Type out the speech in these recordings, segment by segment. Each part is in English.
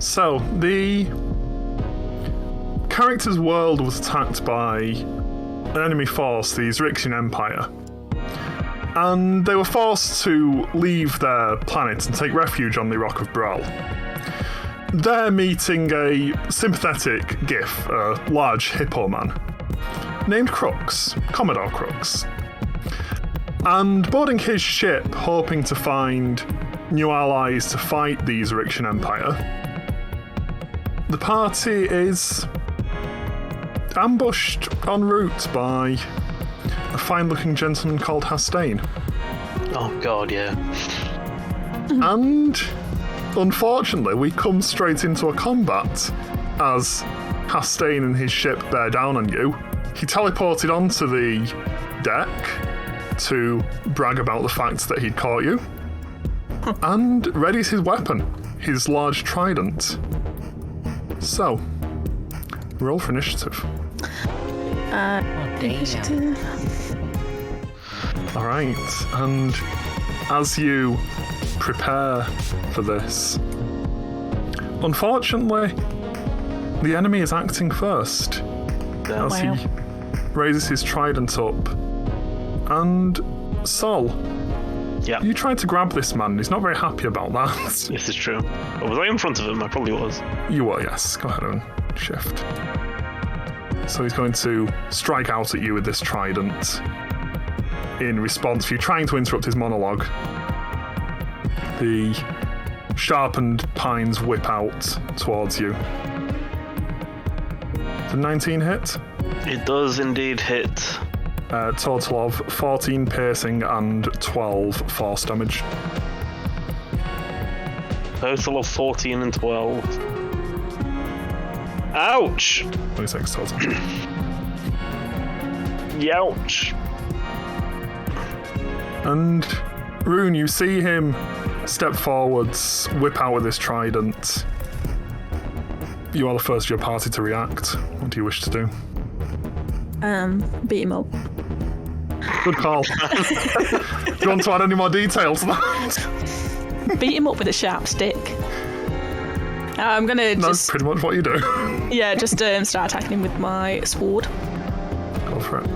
So, the character's world was attacked by an enemy force, the Xaryxian Empire. And they were forced to leave their planet and take refuge on the Rock of Bral. They're meeting a sympathetic Gif, a large hippo man, named Crux, Commodore Crux. And boarding his ship, hoping to find new allies to fight the Xaryxian Empire, the party is ambushed en route by a fine-looking gentleman called Hastane. Oh god, yeah. And unfortunately, we come straight into a combat as Hastane and his ship bear down on you. He teleported onto the deck to brag about the fact that he'd caught you, and readies his weapon, his large trident. So, roll for initiative. Initiative. Alright, and as you prepare for this, unfortunately, the enemy is acting first as he raises his trident up. And Sol, you tried to grab this man. He's not very happy about that. This is true. Oh, was I in front of him? I probably was. You were, yes. Go ahead and shift. So he's going to strike out at you with this trident in response for you trying to interrupt his monologue. The sharpened pines whip out towards you. The 19 hit? It does indeed hit. Total of 14 piercing and 12 force damage. Total of 14 and 12. Ouch! 26 total. Youch! And Rune, you see him step forwards, whip out with his trident. You are the first of your party to react. What do you wish to do? Beat him up. Good call. Do you want to add any more details to that? Beat him up with a sharp stick. I'm gonna That's pretty much what you do. Yeah, just start attacking him with my sword. Go for it.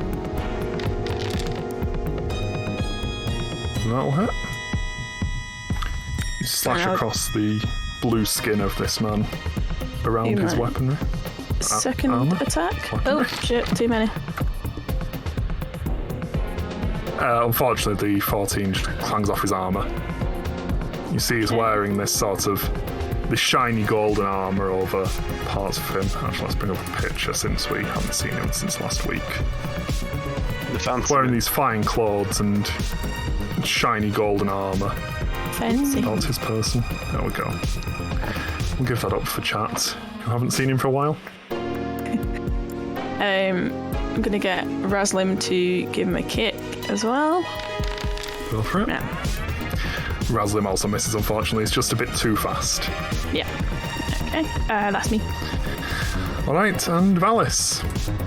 That'll hit. You slash across the blue skin of this man around his weaponry. Second armor. attack. Weaponry. Oh shit, too many. Unfortunately, the 14 just clangs off his armour. You see he's wearing this shiny golden armour over parts of him. Actually, let's bring up a picture since we haven't seen him since last week. The fancy. Wearing these fine clothes and shiny golden armour. Fancy. That's his person. There we go. We'll give that up for chat. You haven't seen him for a while? I'm gonna get Razlim to give him a kick as well. Go for it. Yeah. Razlim also misses, unfortunately. He's just a bit too fast. Yeah. Okay. That's me. Alright, and Valis.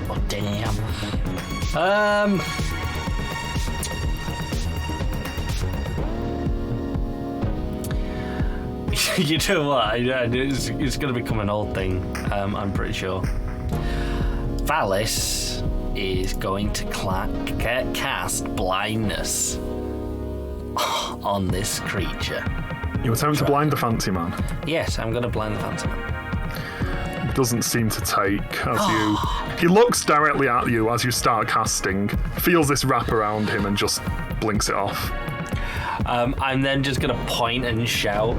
Oh, damn. You know what? It's going to become an old thing, I'm pretty sure. Valis is going to cast blindness on this creature. You attempt to blind the fancy man. Yes, I'm going to blind the fancy man. It doesn't seem to take as you... He looks directly at you as you start casting, feels this wrap around him and just blinks it off. I'm then just going to point and shout,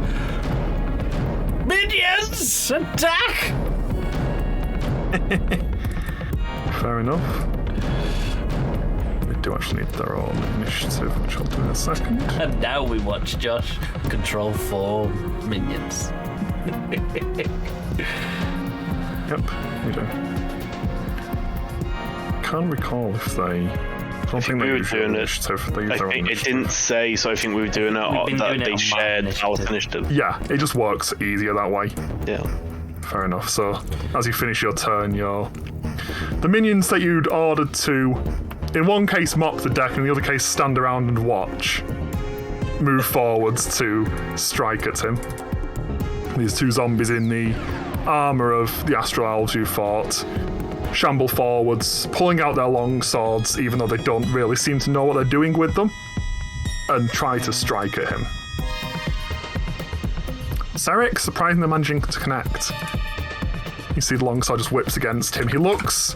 "Minions, attack!" Fair enough. They do actually need their own initiative, which I'll do in a second. And now we watch Josh control 4 minions. Yep, we do. Can't recall if they... I don't think we they were usually doing it. initiative. They use I their own think it initiative. didn't say, so I think we were doing it. They shared our initiative. Yeah, it just works easier that way. Yeah. Fair enough. So, as you finish your turn, the minions that you'd ordered to, in one case, mop the deck, and in the other case, stand around and watch, move forwards to strike at him. These two zombies in the armour of the Astral Elves you fought shamble forwards, pulling out their long swords, even though they don't really seem to know what they're doing with them, and try to strike at him. Xaryxis, surprisingly managing to connect. You see the long sword just whips against him. He looks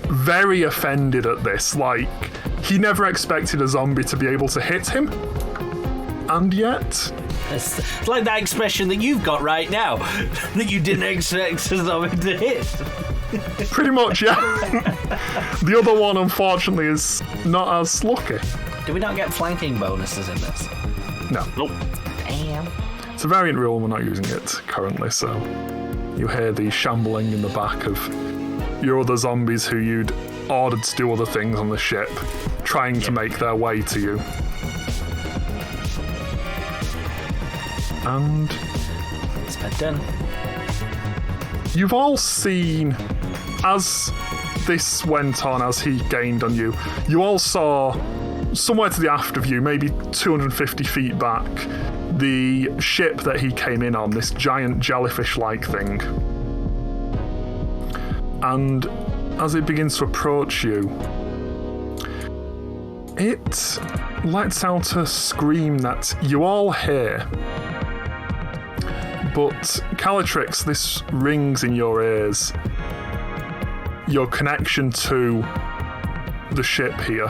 very offended at this, like he never expected a zombie to be able to hit him. And yet... It's like that expression that you've got right now, that you didn't expect a zombie to hit. Pretty much, yeah. The other one, unfortunately, is not as lucky. Do we not get flanking bonuses in this? No. Nope. Damn. It's a variant rule, we're not using it currently, so you hear the shambling in the back of your other zombies who you'd ordered to do other things on the ship, trying to make their way to you. And It's been done. you've all seen, as this went on, as he gained on you, you all saw somewhere to the aft of you, maybe 250 feet back, the ship that he came in on, this giant jellyfish-like thing. And as it begins to approach you, it lets out a scream that you all hear. But Xaryxis, this rings in your ears. Your connection to the ship here.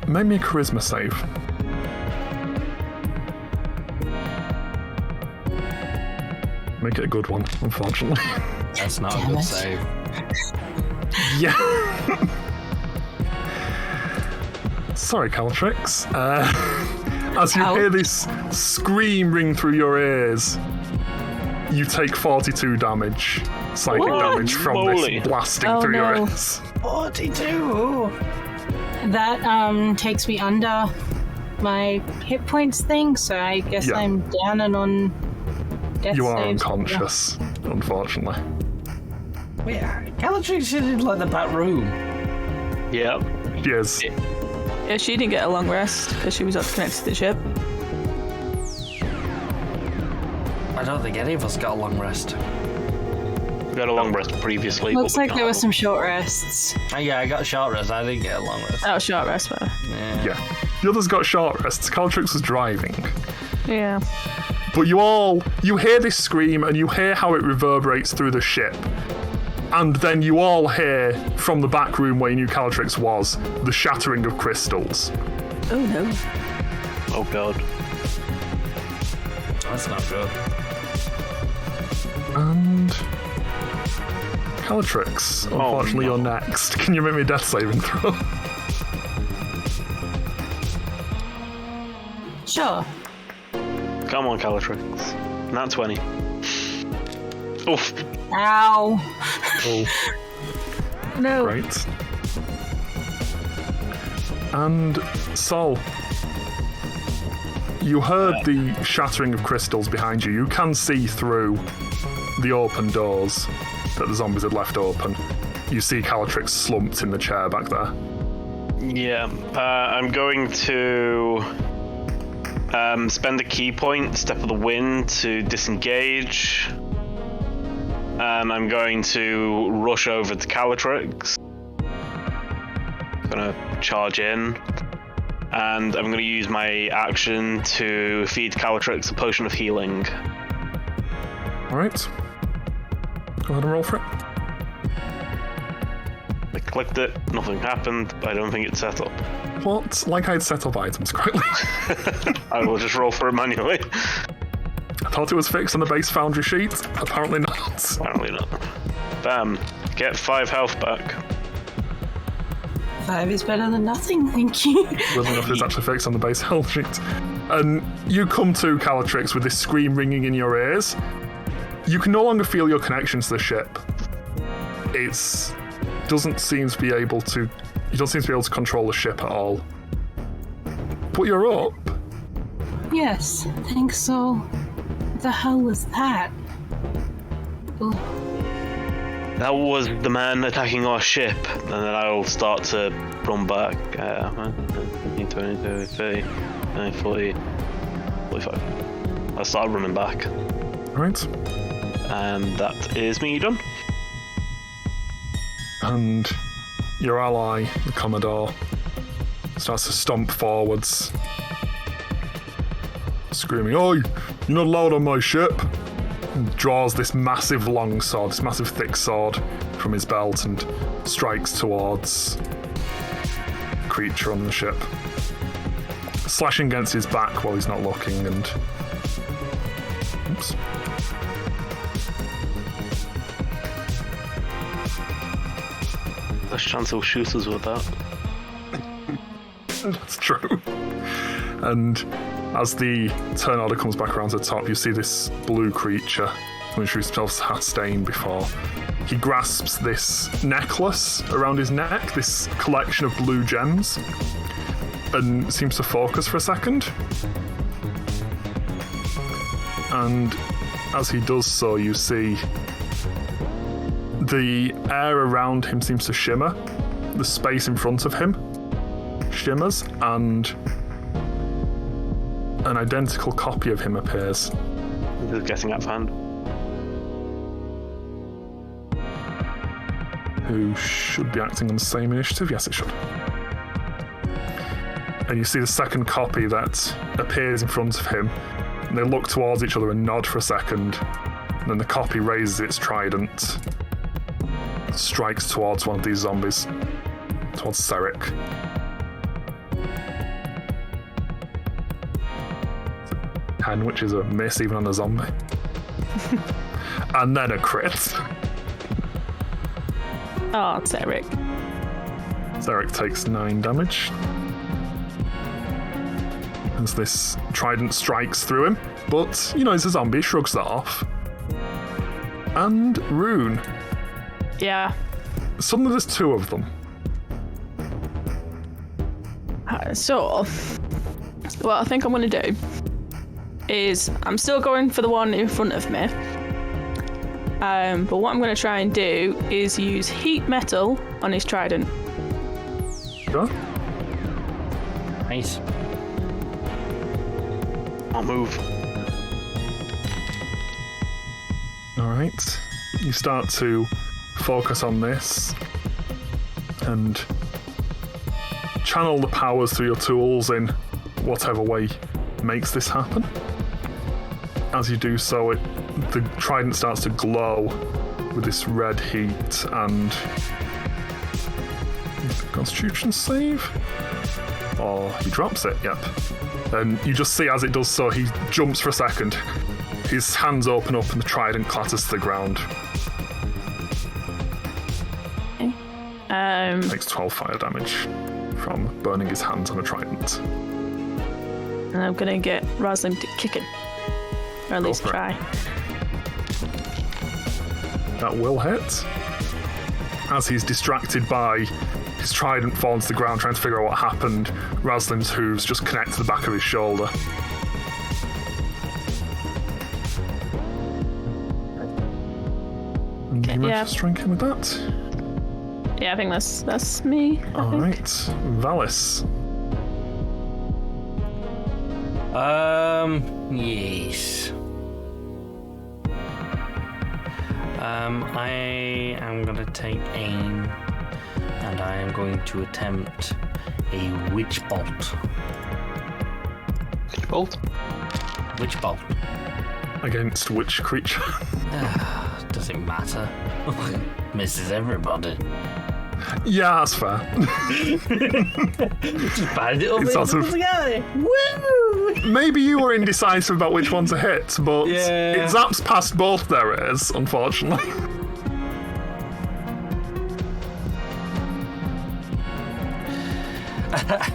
Make me a charisma save. Make it a good one, unfortunately. That's not a good save. Yeah. Sorry, Xaryxis. As you hear this scream ring through your ears, you take 42 damage, psychic damage from this blasting through your ears. 42! That takes me under my hit points thing, so I guess I'm down and on death You are saves. unconscious, unfortunately. Wait, Xaryxis is in like the back room. Yep. She is. Yeah, she didn't get a long rest because she was up connected to the ship. I don't think any of us got a long rest. We got a long rest previously. Looks like there were some short rests. Oh, yeah, I got a short rest. I didn't get a long rest. Oh, short rest, but Yeah. The others got short rests. Xaryxis was driving. yeah. But you hear this scream and you hear how it reverberates through the ship. And then you all hear, from the back room where you knew Xaryxis was, the shattering of crystals. Oh no. Oh god. That's not good. And... Xaryxis, unfortunately you're next. Can you make me a death saving throw? Sure. Come on, Xaryxis. Not 20. Oof. Ow. Oh, No. great. And Sol, you heard the shattering of crystals behind you. You can see through the open doors that the zombies had left open. You see Xaryxis slumped in the chair back there. Yeah. I'm going to spend a key point, Step of the Wind, to disengage. I'm going to rush over to Xaryxis. Gonna charge in. And I'm gonna use my action to feed Xaryxis a potion of healing. Alright. Go ahead and roll for it. I clicked it, nothing happened, I don't think it's set up. What? Like I'd set up items correctly. I will just roll for it manually. I thought it was fixed on the base foundry sheet. Apparently not. Apparently not. Bam. Get 5 health back. 5 is better than nothing, thank you. Whether enough is actually fixed on the base health sheet. And you come to Xaryxis with this scream ringing in your ears. You can no longer feel your connection to the ship. It's doesn't seem to be able to. You don't seem to be able to control the ship at all. But you're up. Yes, thanks, so. What the hell was that? Ugh. That was the man attacking our ship, and then I'll start to run back. 15, 20, 30, 40, 45. I'll start running back. Right. And that is me done. And your ally, the Commodore, starts to stomp forwards, screaming, "Oi, you're not allowed on my ship!" And draws this massive long sword, this massive thick sword from his belt and strikes towards the creature on the ship, slashing against his back while he's not looking and... Oops. There's chance he'll shoot us with that. That's true. And as the turn order comes back around to the top, you see this blue creature, who introduced himself as Hastain before. He grasps this necklace around his neck, this collection of blue gems, and seems to focus for a second. And as he does so, you see the air around him seems to shimmer. The space in front of him shimmers, and an identical copy of him appears. This is getting out of hand. Who should be acting on the same initiative? Yes, it should. And you see the second copy that appears in front of him, and they look towards each other and nod for a second, and then the copy raises its trident, strikes towards one of these zombies, towards Xaryx. 10, which is a miss even on a zombie. And then a crit. Oh, Xaryx. Xaryx takes 9 damage as this trident strikes through him, but, you know, he's a zombie, shrugs that off. And Rune. Yeah. Suddenly there's 2 of them. So, what I think I'm going to do is I'm still going for the one in front of me. But what I'm going to try and do is use heat metal on his trident. Sure. Nice. I'll move. Alright. You start to focus on this and channel the powers through your tools in whatever way makes this happen. As you do so, the trident starts to glow with this red heat, and Constitution save? Or he drops it, yep. And you just see as it does so, he jumps for a second. His hands open up and the trident clatters to the ground. Okay. Takes 12 fire damage from burning his hands on a trident. And I'm going to get Rosalind to kicking. Or at least for it. try. That will hit. As he's distracted by his trident falling to the ground, trying to figure out what happened, Raslin's hooves just connect to the back of his shoulder. And you managed to strike him with that? Yeah, I think that's me. Alright. Valis. Yes. I am going to take aim, and I am going to attempt a witch bolt. Witch bolt? Witch bolt. Against which creature? Doesn't matter. Misses everybody. Yeah, that's fair. Just bind it up It's sort of- the guy. Woo! Maybe you were indecisive about which one to hit, but Yeah. it zaps past both their ears, unfortunately.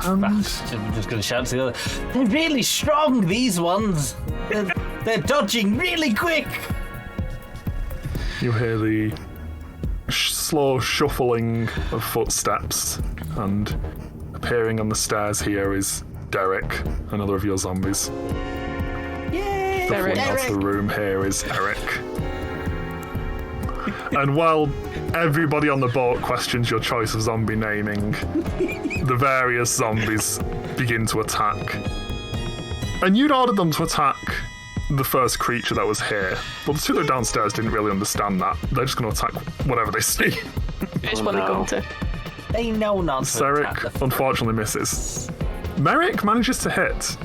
I'm just going to shout to the other. They're really strong, these ones. They're dodging really quick. You hear the slow shuffling of footsteps, and appearing on the stairs here is Derek, another of your zombies. Yay! Shuffling out of the room here is Eric. And while everybody on the boat questions your choice of zombie naming, the various zombies begin to attack. And you'd ordered them to attack the first creature that was here. But the two that are downstairs didn't really understand that. They're just going to attack whatever they see. It's what they're going to. They know not to attack Xaryx the unfortunately misses. Merrick manages to hit.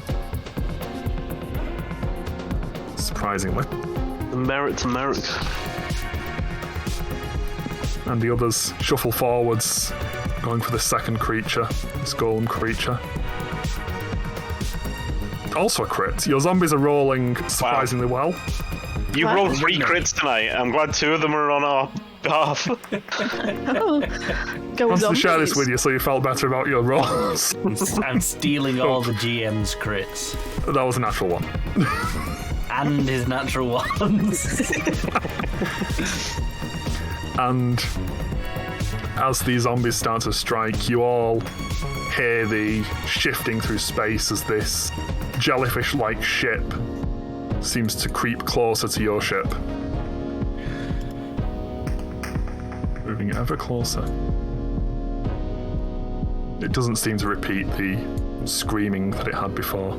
Surprisingly. The merit to Merrick. And the others shuffle forwards, going for the second creature, this golem creature. Also a crit. Your zombies are rolling surprisingly well. You Wow. rolled 3 crits tonight. I'm glad 2 of them are on our behalf. Oh, go I wanted to zombies. share this with you so you felt better about your rolls. I'm stealing all the GM's crits. That was a natural one. And his natural ones. And as the zombies start to strike, you all hear the shifting through space as this jellyfish-like ship seems to creep closer to your ship. Moving ever closer. It doesn't seem to repeat the screaming that it had before.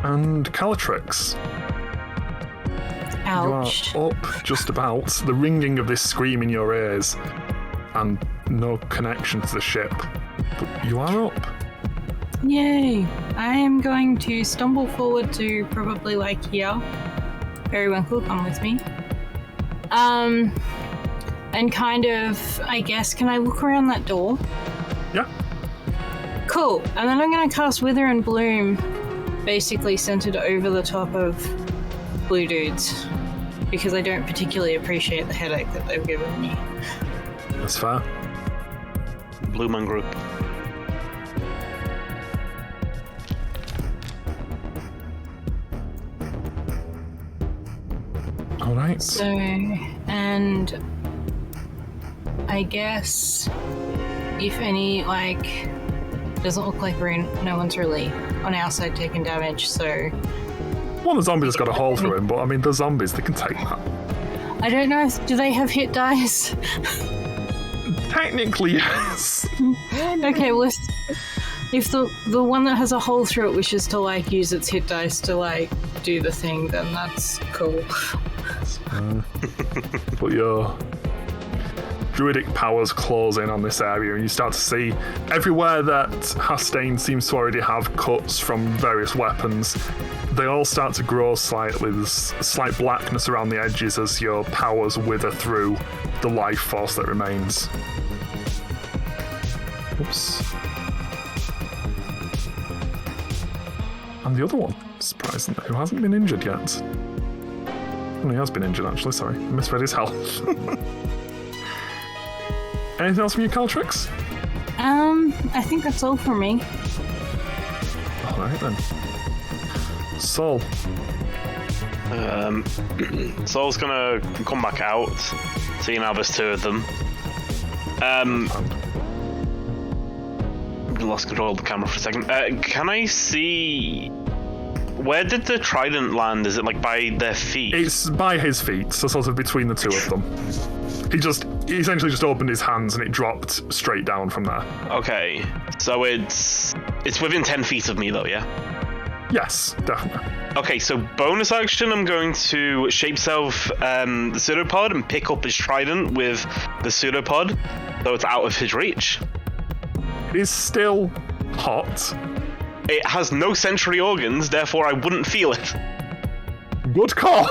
And Calatrix. Ouch. You are up just about. The ringing of this scream in your ears and no connection to the ship. But you are up. Yay. I am going to stumble forward to probably like here. Periwinkle, come with me. And kind of, I guess, can I look around that door? Yeah. Cool. And then I'm going to cast Wither and Bloom, basically centered over the top of blue dudes, because I don't particularly appreciate the headache that they've given me. That's fair. Blue Man Group. All right. So, and I guess if any, like, doesn't look like no one's really on our side taking damage, so One of the zombies has got a hole through him, but I mean, the zombies, they can take that. I don't know if do they have hit dice? Technically, yes. Okay, well if the one that has a hole through it wishes to like use its hit dice to like do the thing, then that's cool. But your druidic powers close in on this area, and you start to see everywhere that Hastane seems to already have cuts from various weapons. They all start to grow slightly. There's a slight blackness around the edges as your powers wither through the life force that remains. Oops. And the other one, surprisingly, who hasn't been injured yet. Oh, he has been injured, actually, sorry. I misread his health. Anything else from you, Caltrix? I think that's all for me. Alright then. Sol. Sol's gonna come back out, seeing how there's 2 of them. Lost control of the camera for a second. Can I see... Where did the trident land? Is it like by their feet? It's by his feet, so sort of between the 2 of them. He essentially just opened his hands and it dropped straight down from there. Okay, so it's within 10 feet of me though, yeah? Yes, definitely. Okay, so bonus action, I'm going to shape self the pseudopod and pick up his trident with the pseudopod, so it's out of his reach. It is still hot. It has no sensory organs, therefore I wouldn't feel it. Good call.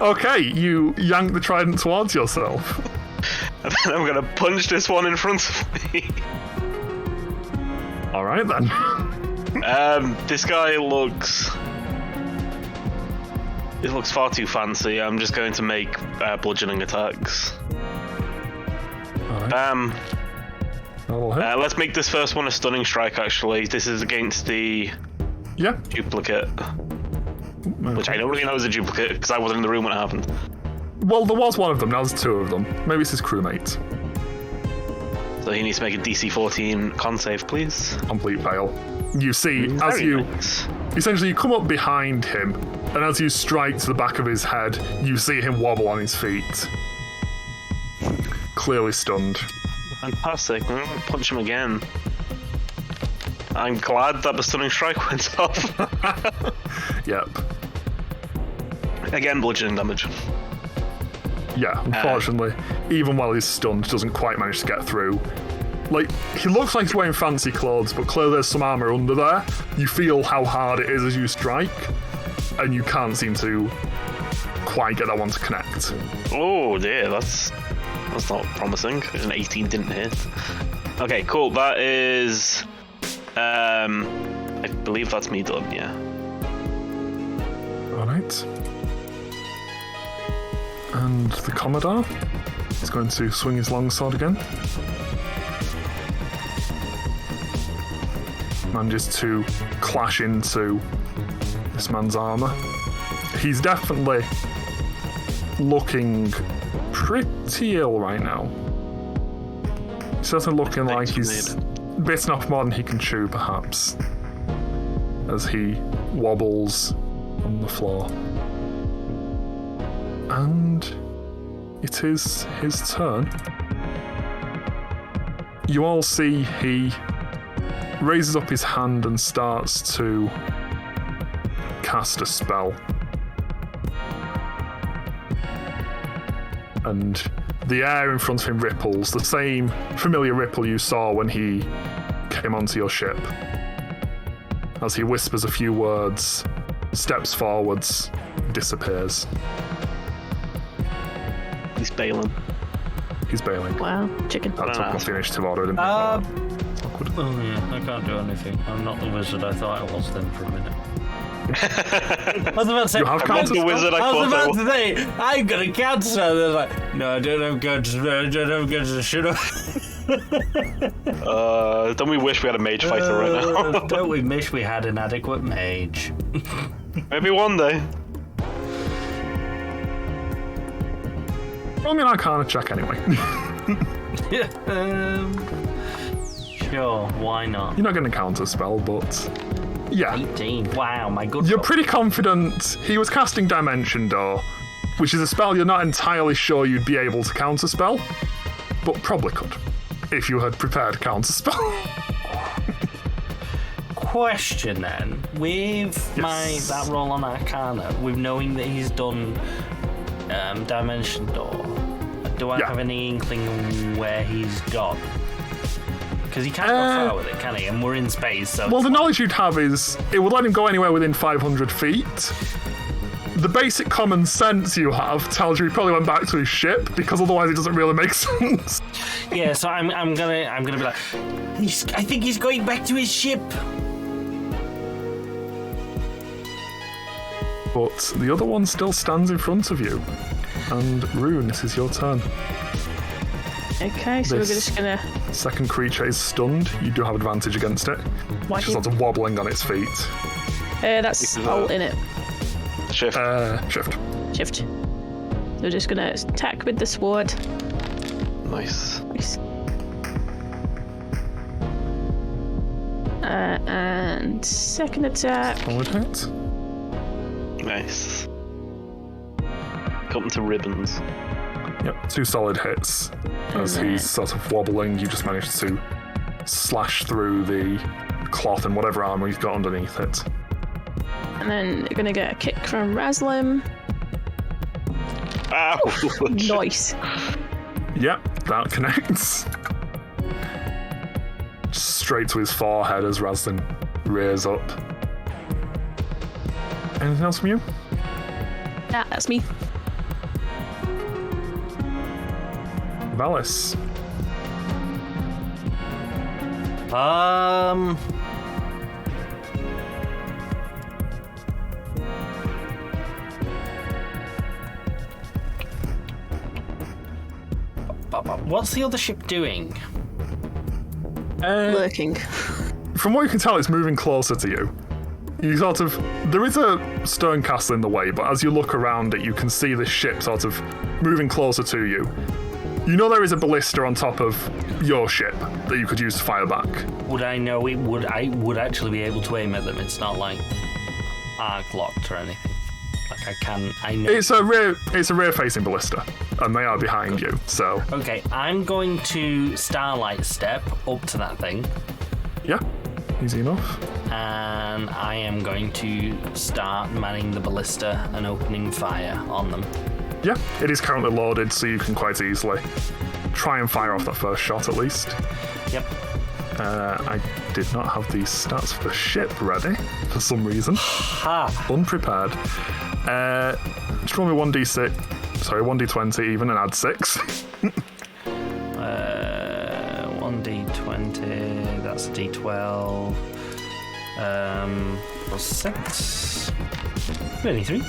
Okay, you yank the trident towards yourself. And then I'm gonna punch this one in front of me. Alright then. This guy looks... It looks far too fancy. I'm just going to make bludgeoning attacks. Alright. Bam. That'll hit. Let's make this first one a stunning strike, actually. This is against the Yeah. duplicate, which I don't really know is a duplicate because I wasn't in the room when it happened. Well, there was one of them, now there's 2 of them. Maybe it's his crewmate. So he needs to make a DC 14 con save, please. Complete fail. You see, as Very you... nice. Essentially, you come up behind him, and as you strike to the back of his head, you see him wobble on his feet. Clearly stunned. Fantastic. I'm gonna punch him again. I'm glad that the stunning strike went off. Yep. Again, bludgeoning damage. Yeah, unfortunately, even while he's stunned, doesn't quite manage to get through. Like, he looks like he's wearing fancy clothes, but clearly there's some armor under there. You feel how hard it is as you strike, and you can't seem to quite get that one to connect. Oh dear, that's not promising. An 18 didn't hit. Okay, cool. That is, I believe that's me done. Yeah. All right. And the Commodore is going to swing his longsword again. Manages to clash into this man's armor. He's definitely looking pretty ill right now. He's certainly looking like he's bitten off more than he can chew, perhaps, as he wobbles on the floor. And it is his turn. You all see he raises up his hand and starts to cast a spell. And the air in front of him ripples, the same familiar ripple you saw when he came onto your ship. As he whispers a few words, steps forwards, disappears. He's bailing. He's bailing. Wow, chicken. That took off the initiative order, didn't it? Awkward. Oh yeah, I can't do anything. I'm not the wizard I thought I was then for a minute. I was about to say, You have I'm not the wizard I was thought about to say, I'm gonna cancel. They're like, no, I don't have guns. I don't have guns. Shut up. Don't we wish we had a mage fighter right now? Don't we wish we had an adequate mage? Maybe one day. I mean, I can't check anyway. Sure, why not? You're not going to counter spell, but yeah. 18. Wow, my good. You're pretty confident he was casting Dimension Door, which is a spell you're not entirely sure you'd be able to counter spell, but probably could if you had prepared counter spell. Question then, with that roll on Arcana, with knowing that he's done Dimension Door, do I have any inkling of where he's gone? Because he can't go far with it, can he? And we're in space, so... Well, the knowledge you'd have is it would let him go anywhere within 500 feet. The basic common sense you have tells you he probably went back to his ship, because otherwise it doesn't really make sense. Yeah, so I'm gonna be like, I think he's going back to his ship. But the other one still stands in front of you. And Rune, this is your turn. Okay, so we're just gonna... Second creature is stunned. You do have advantage against it. It's just sort of wobbling on its feet. That's alt in it. Shift. Shift. Shift. We're just gonna attack with the sword. Nice. And second attack. Solid hit. Nice. Cut into ribbons. Yep, 2 solid hits. As he's sort of wobbling, you just managed to slash through the cloth and whatever armor he's got underneath it. And then you're gonna get a kick from Raslim. Ow! Nice. Yep, that connects. Straight to his forehead as Raslin rears up. Anything else from you? Yeah, that's me. Valis. What's the other ship doing? Lurking. From what you can tell, it's moving closer to you. You sort of... There is a stern castle in the way, but as you look around it, you can see this ship sort of moving closer to you. You know there is a ballista on top of your ship that you could use to fire back. Would I know it? Would I actually be able to aim at them? It's not like arc locked or anything. Like I know. It's a rear facing ballista, and they are behind you. So okay, I'm going to starlight step up to that thing. Yeah. Easy enough. And I am going to start manning the ballista and opening fire on them. Yeah, it is currently loaded, so you can quite easily try and fire off that first shot at least. Yep. I did not have these stats for the ship ready for some reason. Ha! Unprepared. Just roll me 1d20 even and add 6. 1d20, that's a d12. Plus 6. 33.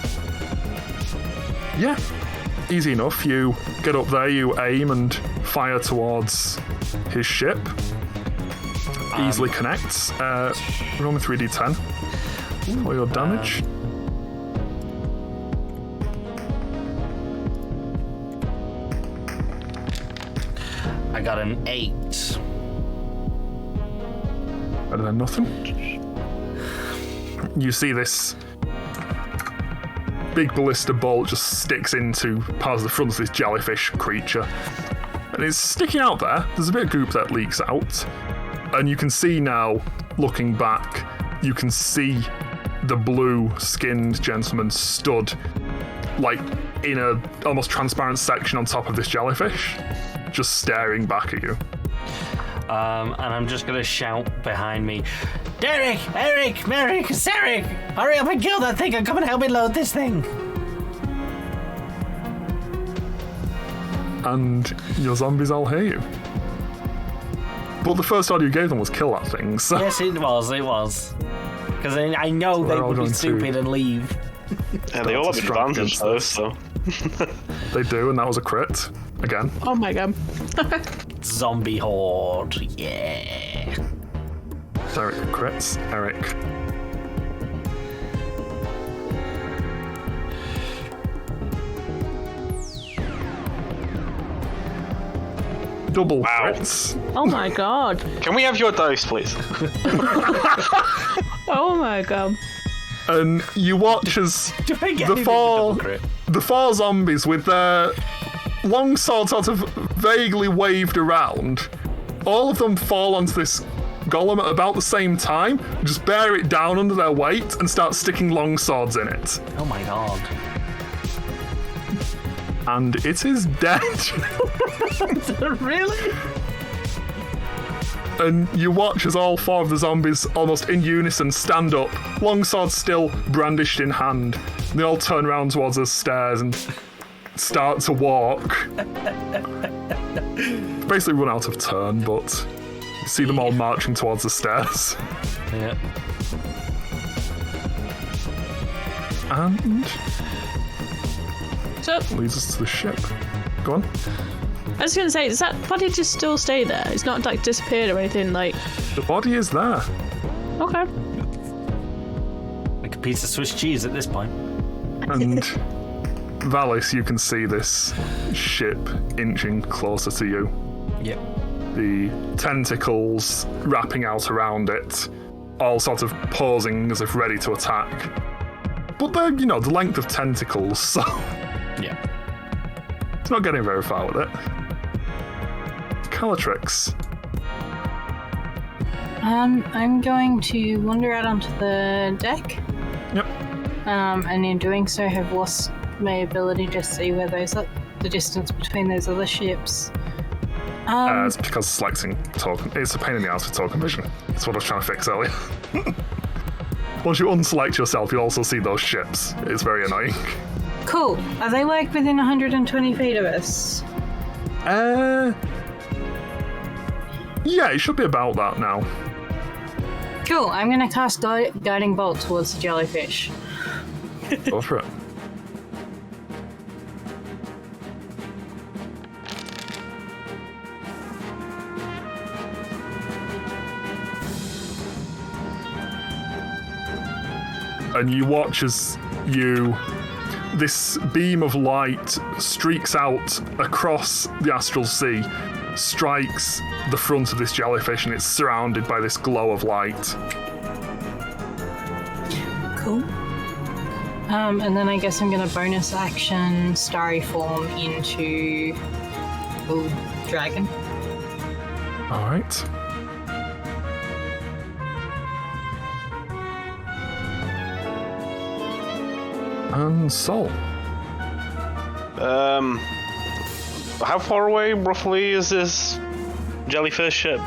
Yeah, easy enough. You get up there, you aim and fire towards his ship. Easily connects. Roll me 3d10 for your damage. I got an 8. Better than nothing. You see this big ballista bolt just sticks into part of the front of this jellyfish creature. And it's sticking out there. There's a bit of goop that leaks out. And you can see now, looking back, you can see the blue-skinned gentleman stood, like, in a almost transparent section on top of this jellyfish, just staring back at you. And I'm just going to shout behind me, Derek, Eric, Merrick, Sarek, hurry up and kill that thing and come and help me load this thing. And your zombies all hear you. But the first order you gave them was kill that thing, so... Yes, it was. Because I know they would be stupid and leave. Yeah, they all have advantage though, so... They do, and that was a crit. Again. Oh my god. Zombie horde, yeah. Eric crits. Eric. Double crits. Oh my god. Can we have your dice, please? Oh my god. And you watch as the four zombies with their long swords sort of vaguely waved around, all of them fall onto this golem at about the same time, just bear it down under their weight and start sticking long swords in it. Oh my god. And it is dead. Really? And you watch as all four of the zombies almost in unison stand up, long swords still brandished in hand. And they all turn around towards the stairs and start to walk. Basically run out of turn, but you see them all marching towards the stairs. Yeah. And So, leads us to the ship. Go on. I was gonna say, does that body just still stay there? It's not like disappeared or anything, like... The body is there. Okay. Like a piece of Swiss cheese at this point. And Valis, you can see this ship inching closer to you. Yep. The tentacles wrapping out around it, all sort of posing as if ready to attack. But they're, the length of tentacles, so Yeah. it's not getting very far with it. Calatrix. I'm going to wander out onto the deck. Yep. And in doing so have lost my ability to see where the distance between those other ships. It's because selecting token. It's a pain in the ass for token vision. That's what I was trying to fix earlier. Once you unselect yourself, you also see those ships. It's very annoying. Cool. Are they like within 120 feet of us? Yeah, it should be about that now. Cool. I'm going to cast Guiding Bolt towards the jellyfish. Go for it. And you watch as this beam of light streaks out across the astral sea, strikes the front of this jellyfish, and it's surrounded by this glow of light. Cool. And then I guess I'm going to bonus action starry form into dragon. All right. And Sol. How far away, roughly, is this jellyfish ship?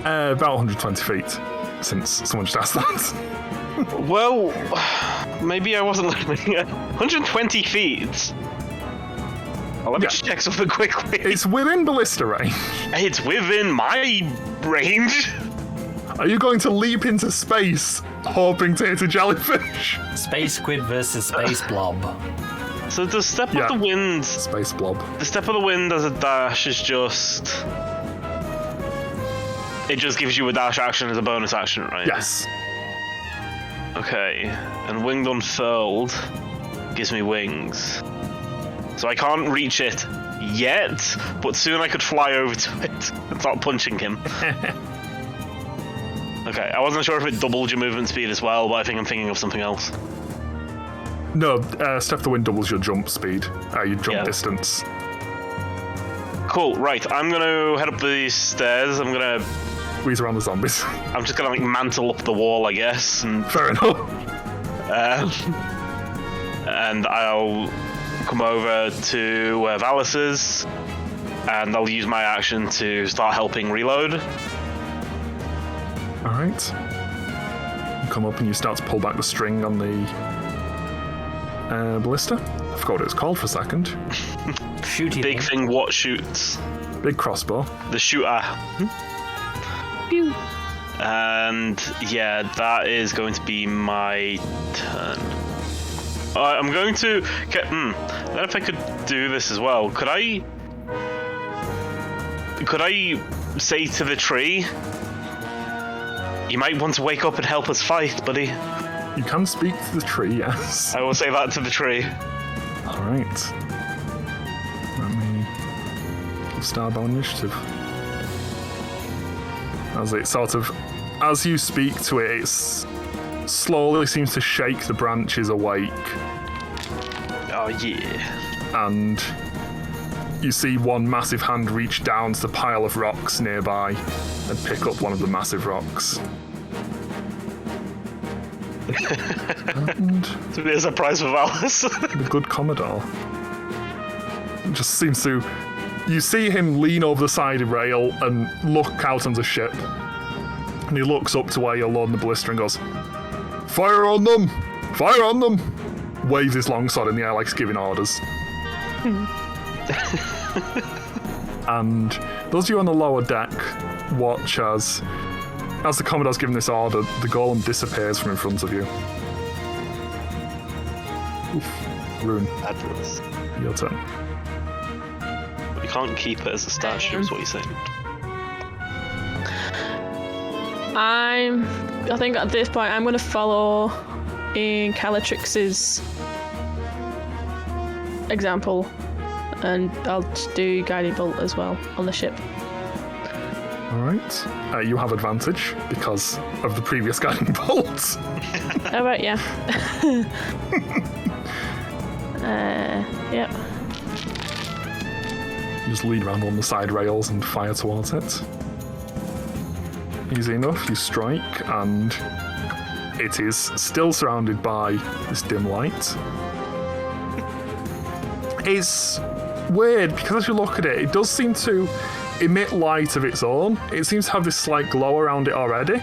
About 120 feet, since someone just asked that. Well, maybe I wasn't looking at 120 feet. Oh, let me just check something quickly. It's within ballista range. It's within my range. Are you going to leap into space, hoping to hit a jellyfish? Space squid versus space blob. So the step of the wind... Space blob. The step of the wind as a dash is just... It just gives you a dash action as a bonus action, right? Yes. Okay. And winged unfurled gives me wings. So I can't reach it yet, but soon I could fly over to it and start punching him. Okay, I wasn't sure if it doubled your movement speed as well, but I think I'm thinking of something else. No, step of the wind doubles your jump speed, your jump distance. Cool, right, I'm gonna head up these stairs, I'm gonna... Squeeze around the zombies. I'm just gonna, like, mantle up the wall, I guess, and... Fair enough. And I'll come over to where Valis is, and I'll use my action to start helping reload. Alright. You come up and you start to pull back the string on the ballista. I forgot what it was called for a second. Shooty Big thing what shoots. Big crossbow. The shooter. Pew. And yeah, that is going to be my turn. I'm going to... I don't know if I could do this as well. Could I say to the tree... You might want to wake up and help us fight, buddy. You can speak to the tree, yes. I will say that to the tree. Alright. Let me give Starbow initiative. As you speak to it, it slowly seems to shake the branches awake. Oh, yeah. And you see one massive hand reach down to the pile of rocks nearby and pick up one of the massive rocks. And To be a surprise for Valis. the good Commodore just seems to... You see him lean over the side rail and look out on the ship. And he looks up to where you're loading the ballista and goes, "Fire on them! Fire on them!" Waves his longsword in the air like he's giving orders. And those of you on the lower deck watch as the Commodore's giving this order, the golem disappears from in front of you. Oof. Rune, Fabulous. your turn. But you can't keep it as a statue, is what you're saying. I think at this point I'm going to follow in Xaryxis' example, and I'll just do guiding bolt as well on the ship. Alright. You have advantage because of the previous guiding bolt. Oh, right, yeah. Yep. You just lead around on the side rails and fire towards it. Easy enough, you strike, and it is still surrounded by this dim light. It's weird, because as you look at it, it does seem to emit light of its own. It seems to have this slight glow around it already,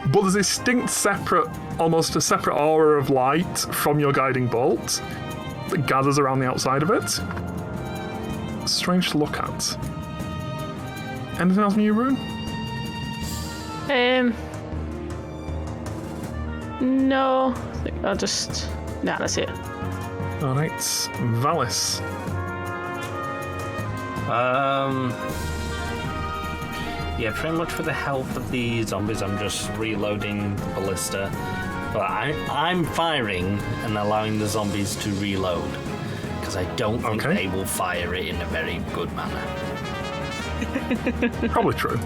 but there's a distinct almost a separate aura of light from your guiding bolt that gathers around the outside of it. Strange to look at. Anything else from you, Rune? No. I think I'll just... Nah, that's it. Alright, Valis. Yeah, pretty much for the health of the zombies, I'm just reloading the ballista. But I'm firing and allowing the zombies to reload, because I don't think they will fire it in a very good manner. Probably true.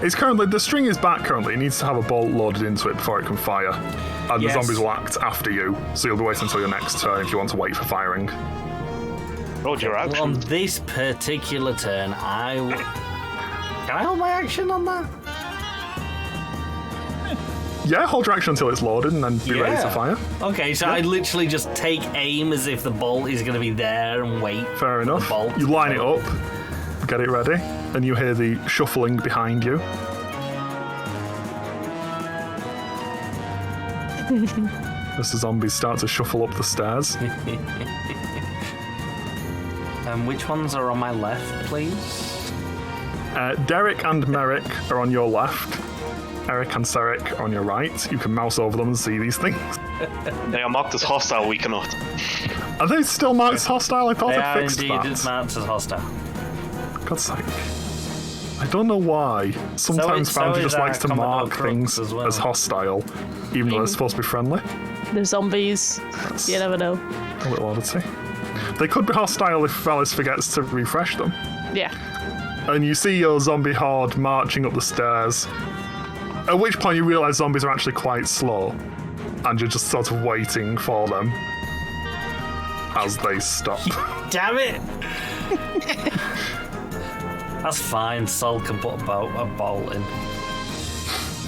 It's currently, the string is back currently. It needs to have a bolt loaded into it before it can fire. And the zombies will act after you, so you'll be waiting until your next turn if you want to wait for firing. Roll your action. On this particular turn, Can I hold my action on that? Yeah, hold your action until it's loaded and then be ready to fire. Okay, so I literally just take aim as if the bolt is going to be there and wait. Fair enough. The bolt. You line it up, get it ready, and you hear the shuffling behind you. As the zombies start to shuffle up the stairs. Which ones are on my left, please? Derek and Merrick are on your left. Eric and Sarek are on your right. You can mouse over them and see these things. They are marked as hostile, we cannot. Are they still marked as hostile? I thought They I are fixed indeed that. marked as hostile. God's sake. I don't know why. Sometimes Foundry just likes to mark things as hostile, even though they're supposed to be friendly. The zombies. You never know. A little oddity. They could be hostile if Alice forgets to refresh them. Yeah. And you see your zombie horde marching up the stairs, at which point you realise zombies are actually quite slow, and you're just sort of waiting for them as they stop. Damn it! That's fine. Sol can put a bolt in.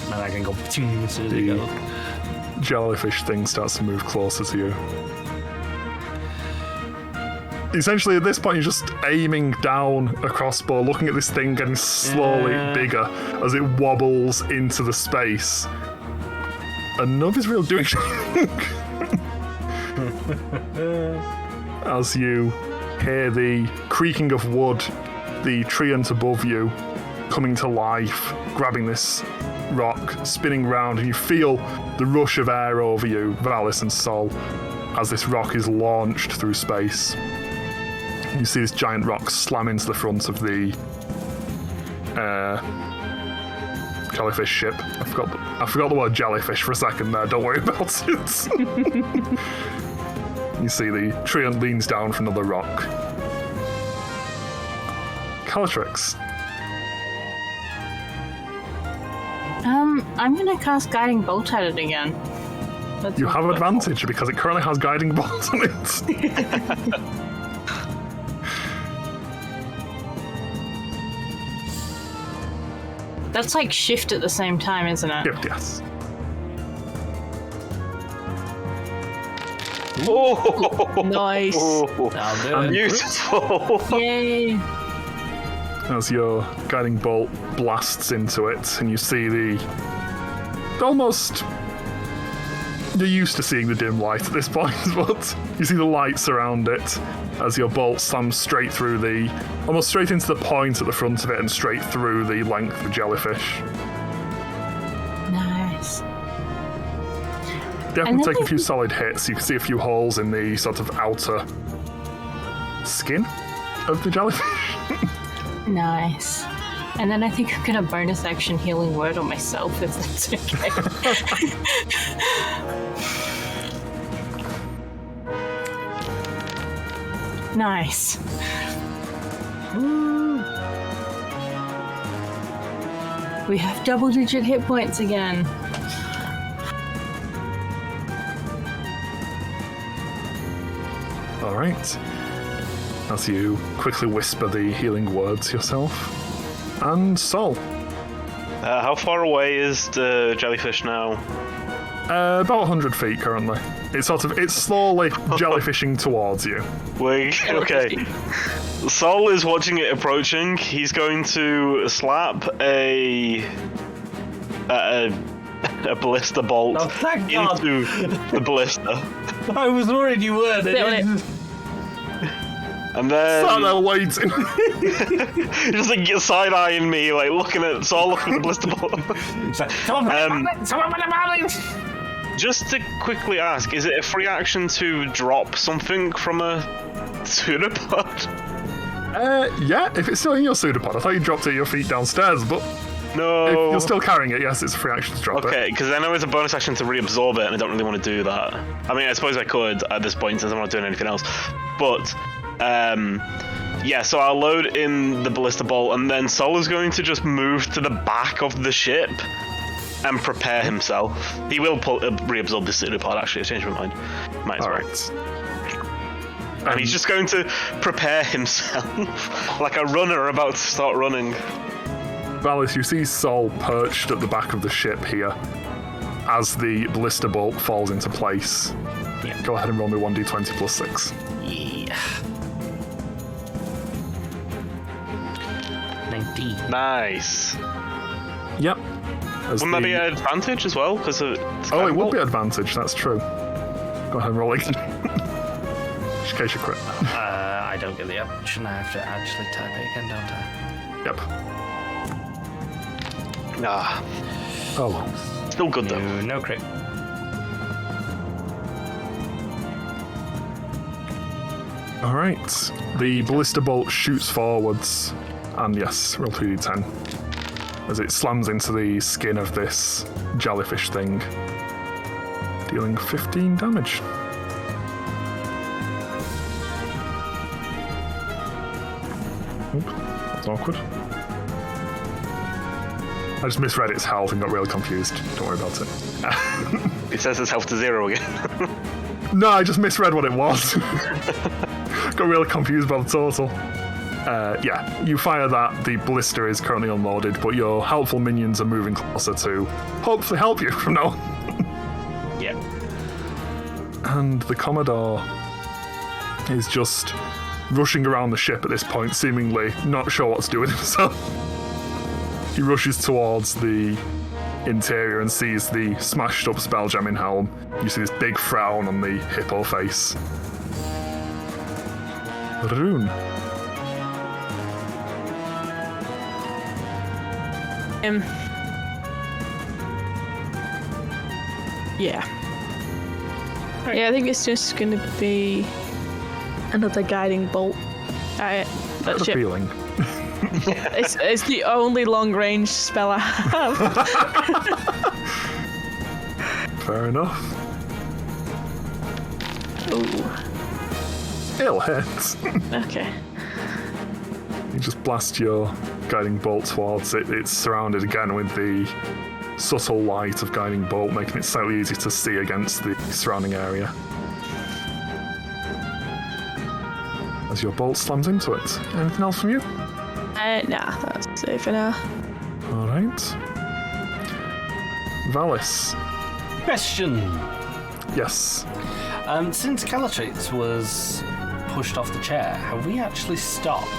And I can go as soon as it goes. Jellyfish thing starts to move closer to you. Essentially, at this point, you're just aiming down a crossbow, looking at this thing getting slowly bigger as it wobbles into the space. And nobody's really doing anything. As you hear the creaking of wood, the treant above you coming to life, grabbing this rock, spinning round, and you feel the rush of air over you, Valis and Sol, as this rock is launched through space. You see this giant rock slam into the front of the jellyfish ship. I forgot the word jellyfish for a second there, don't worry about it. You see the treant leans down from another rock. Calatrix. I'm gonna cast Guiding Bolt at it again. That's You my have first advantage because it currently has guiding bolt on it. That's like shift at the same time, isn't it? Yes. Oh, Nice. I'll do it. beautiful. Yay! As your guiding bolt blasts into it, and you see the almost. You're used to seeing the dim light at this point, but you see the lights around it as your bolt slams straight through almost straight into the point at the front of it and straight through the length of the jellyfish. Nice. Definitely take a few solid hits. You can see a few holes in the sort of outer skin of the jellyfish. Nice. And then I think I'm gonna bonus action healing word on myself if that's okay. Nice. Ooh. We have double-digit hit points again. All right. As you quickly whisper the healing words yourself. And Sol. How far away is the jellyfish now? About 100 feet currently. It's slowly jellyfishing towards you. Okay. Sol is watching it approaching. He's going to slap a ballista bolt Oh, thank God. into the ballista. I was worried you weren't. And then Sat there waiting. just like side-eyeing me, like looking at Sol looking at the ballista bolt. Just to quickly ask, is it a free action to drop something from a pseudopod? Yeah, if it's still in your pseudopod. I thought you dropped it at your feet downstairs, but No. if you're still carrying it, yes, it's a free action to drop it. Okay, because I know it's a bonus action to reabsorb it, and I don't really want to do that. I mean, I suppose I could at this point since I'm not doing anything else. But, yeah, so I'll load in the ballista bolt, and then Sol is going to just move to the back of the ship and prepare himself. He will reabsorb the pseudopod, actually. I changed my mind. Might as well. Alright. And he's just going to prepare himself like a runner about to start running. Valis, you see Sol perched at the back of the ship here, as the ballista bolt falls into place. Yeah. Go ahead and roll me 1d20 plus 6. Yeah. 19. Nice. Yep. Wouldn't that be an advantage as well? Because it would be advantage, that's true. Go ahead and roll again. Just in case you crit. I don't get the option. I have to actually type it again, don't I? Yep. Ah. Oh well. Still good though. No crit. Alright. The ballista bolt shoots forwards. And yes, roll 2d10. As it slams into the skin of this jellyfish thing, dealing 15 damage. Oop, that's awkward. I just misread its health and got really confused. Don't worry about it. It says its health to 0 again. No, I just misread what it was. Got really confused by the total. Yeah, you fire that, the ballista is currently unloaded, but your helpful minions are moving closer to hopefully help you from now. Yeah. And the Commodore is just rushing around the ship at this point, seemingly not sure what to do with himself. He rushes towards the interior and sees the smashed up Spelljamming helm. You see this big frown on the hippo face. Rune. Yeah. Yeah, I think it's just going to be another guiding bolt. That That's a ship. feeling. It's the only long-range spell I have. Fair enough. Ooh. It'll hit. Okay. You just blast your guiding bolt towards it. It's surrounded again with the subtle light of guiding bolt, making it slightly easy to see against the surrounding area. As your bolt slams into it. Anything else from you? Nah, that's it for now. Alright. Valis. Question. Yes. Since Calatrix was pushed off the chair, have we actually stopped?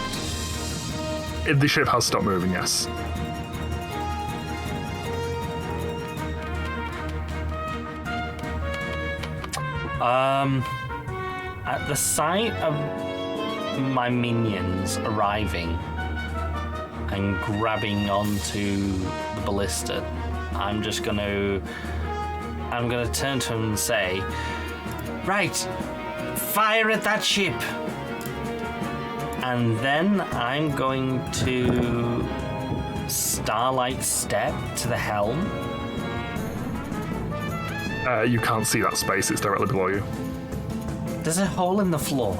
The ship has stopped moving, yes. At the sight of my minions arriving and grabbing onto the ballista, I'm gonna turn to him and say, right, fire at that ship. And then I'm going to Starlight Step to the helm. You can't see that space, it's directly below you. There's a hole in the floor.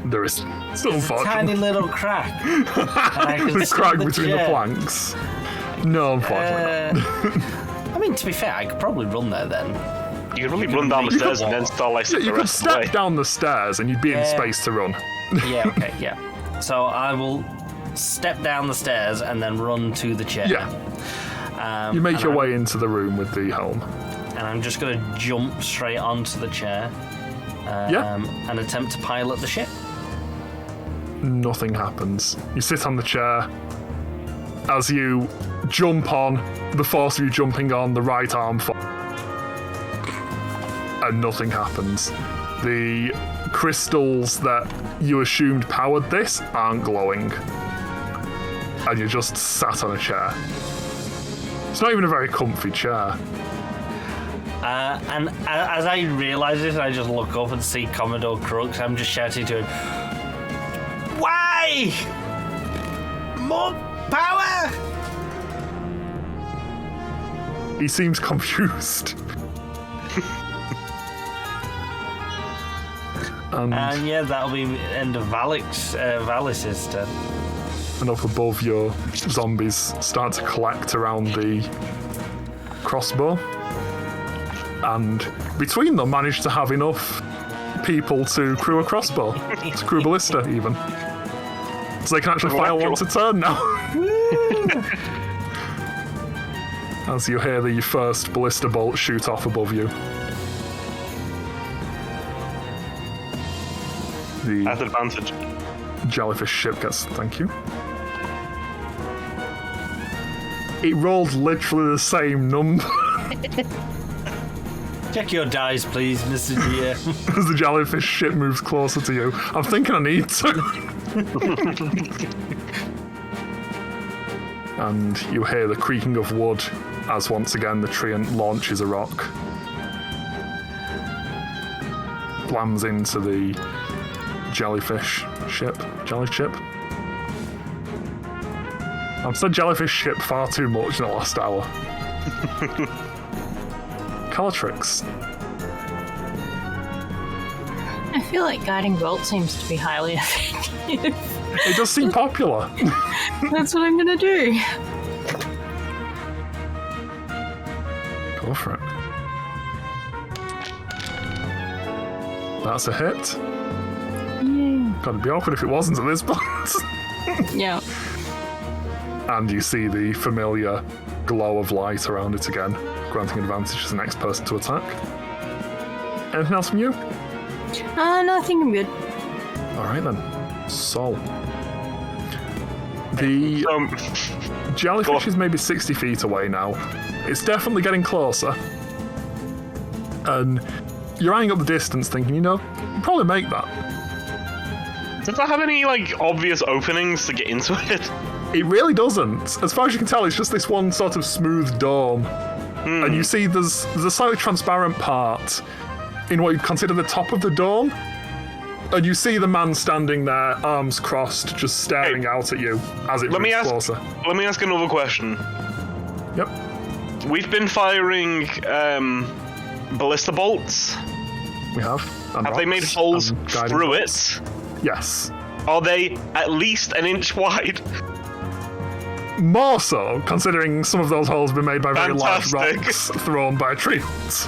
There is. There's a tiny little crack. The crack between the planks. No, unfortunately not. I mean, to be fair, I could probably run there then. You could probably run down the stairs and then Starlight Step You the could rest of the way. step down the stairs and you'd be in space to run. Yeah, okay, yeah. So I will step down the stairs and then run to the chair. Yeah. You make your way into the room with the helm. And I'm just going to jump straight onto the chair and attempt to pilot the ship. Nothing happens. You sit on the chair. As you jump on, the force of you jumping on, the right arm falls. And nothing happens. The crystals that you assumed powered this aren't glowing. And you're just sat on a chair. It's not even a very comfy chair. And as I realise this, I just look up and see Commodore Crux. I'm just shouting to him, why? More power! He seems confused. And yeah, that'll be the end of Valis's turn. And up above, your zombies start to collect around the crossbow. And between them, manage to have enough people to crew a crossbow, to crew a ballista even. So they can actually fire once a turn now. as you hear the first ballista bolt shoot off above you. The At advantage. jellyfish ship gets... Thank you. It rolled literally the same number. Check your dice, please, Mr. GM. As the jellyfish ship moves closer to you. I'm thinking I need to. And you hear the creaking of wood as once again the treant launches a rock. Slams into the jellyfish ship. Jelly ship? I've said jellyfish ship far too much in the last hour. Calatrix. I feel like guiding bolt seems to be highly effective. It does seem popular. That's what I'm gonna do. Go for it. That's a hit. Yay. Gotta be awkward if it wasn't at this point. Yeah. And you see the familiar glow of light around it again, granting advantage to the next person to attack. Anything else from you? No, I think I'm good. Alright then. Sol. The jellyfish is maybe 60 feet away now. It's definitely getting closer. And you're eyeing up the distance thinking, you know, you'll probably make that. Does that have any, like, obvious openings to get into it? It really doesn't. As far as you can tell, it's just this one sort of smooth dome. And you see there's a slightly transparent part in what you'd consider the top of the dome. And you see the man standing there, arms crossed, just staring out at you as it moves closer. Let me ask another question. Yep. We've been firing ballista bolts. We have. Have they made holes through it? Yes. Are they at least an inch wide? More so, considering some of those holes have been made by very large Fantastic. rocks thrown by treants.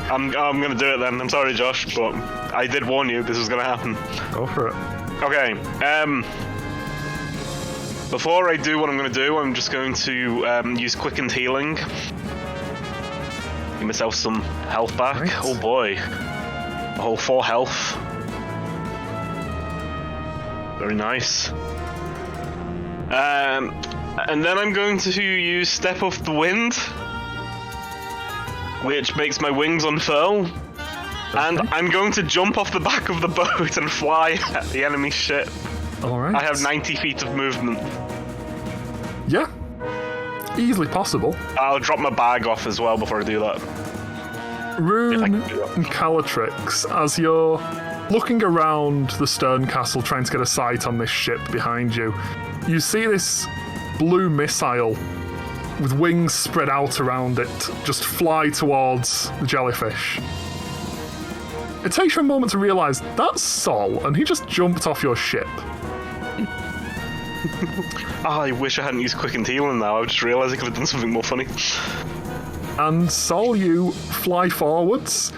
I'm gonna do it then. I'm sorry, Josh, but I did warn you this was gonna happen. Go for it. Okay. Before I do what I'm gonna do, I'm just going to use quickened healing. Give myself some health back. Right. Oh boy, a whole 4 health. Very nice. And then I'm going to use Step of the Wind, which makes my wings unfurl. And I'm going to jump off the back of the boat and fly at the enemy ship. Alright. I have 90 feet of movement. Yeah. Easily possible. I'll drop my bag off as well before I do that. Rune I can do that. and Calatrix, as you're looking around the stern castle trying to get a sight on this ship behind you, you see this blue missile with wings spread out around it just fly towards the jellyfish. It takes you a moment to realise that's Sol, and he just jumped off your ship. I wish I hadn't used quickened healing now. I just realised I could have done something more funny. And Sol, you fly forwards.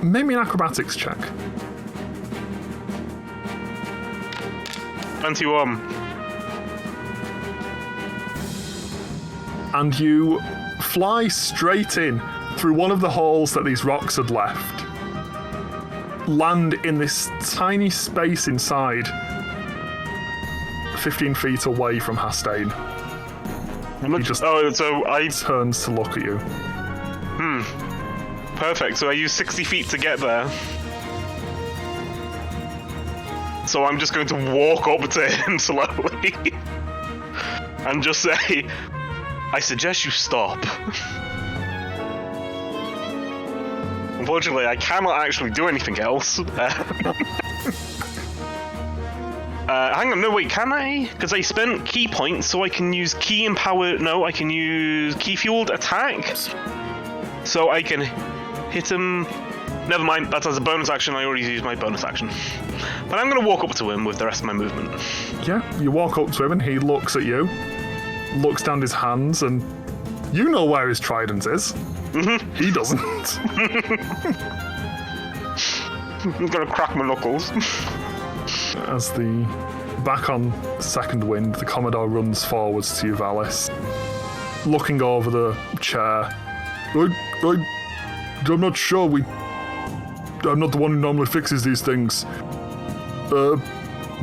Make me an acrobatics check. 21. And you fly straight in through one of the holes that these rocks had left. Land in this tiny space inside, 15 feet away from Hastane. He just so I turns to look at you. perfect. So I use 60 feet to get there. So I'm just going to walk up to him slowly and just say, I suggest you stop. Unfortunately, I cannot actually do anything else. Hang on, no wait, can I? Because I spent key points, so I can use key empowered. No, I can use key fueled attack. So I can hit him. Never mind, that's as a bonus action. I already used my bonus action. But I'm going to walk up to him with the rest of my movement. Yeah, you walk up to him and he looks at you, looks down his hands, and you know where his trident is. Mm-hmm. He doesn't. I'm going to crack my knuckles. As back on second wind, the Commodore runs forwards to you, Valis. looking over the chair. I'm not sure. I'm not the one who normally fixes these things.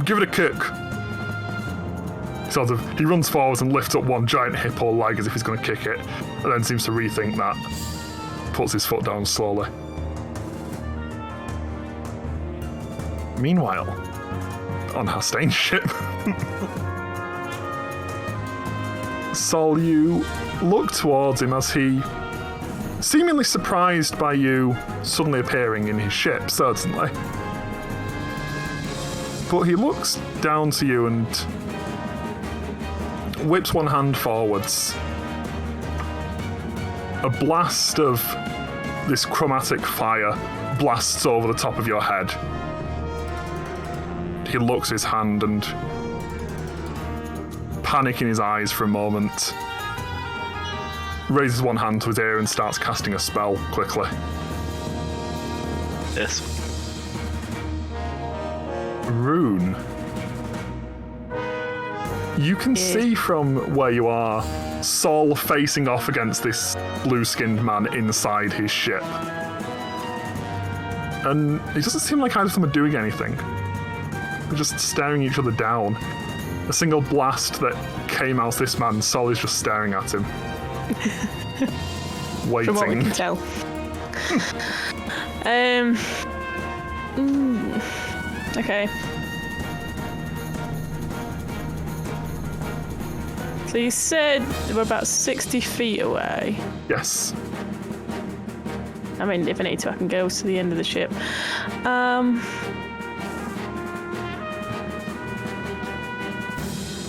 Give it a kick. He runs forwards and lifts up one giant hip or leg as if he's going to kick it, and then seems to rethink that. Puts his foot down slowly. Meanwhile, on Hastain's ship, Sol, you look towards him as he, seemingly surprised by you suddenly appearing in his ship, certainly. But he looks down to you and whips one hand forwards. A blast of this chromatic fire blasts over the top of your head. He looks at his hand and, panic in his eyes for a moment, raises one hand to his ear and starts casting a spell quickly. Yes. Rune. You can see from where you are Sol facing off against this blue-skinned man inside his ship. And it doesn't seem like either of them are doing anything. They're just staring each other down. A single blast that came out of this man, Sol is just staring at him. Waiting. From what we can tell. Okay. So you said we're about 60 feet away. Yes. I mean, if I need to, I can go to the end of the ship.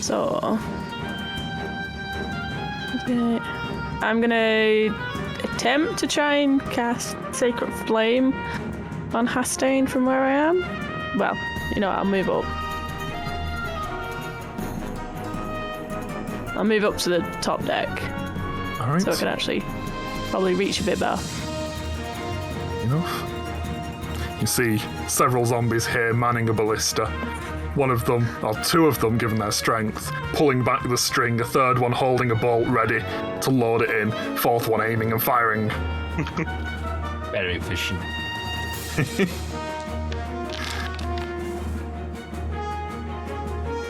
So... okay. I'm gonna attempt to try and cast Sacred Flame on Hastain from where I am. Well, you know what, I'll move up. I'll move up to the top deck. Alright. So I can actually probably reach a bit better. Enough. You see several zombies here manning a ballista. One of them, or two of them, given their strength, pulling back the string, a third one holding a bolt ready to load it in, fourth one aiming and firing. Very efficient.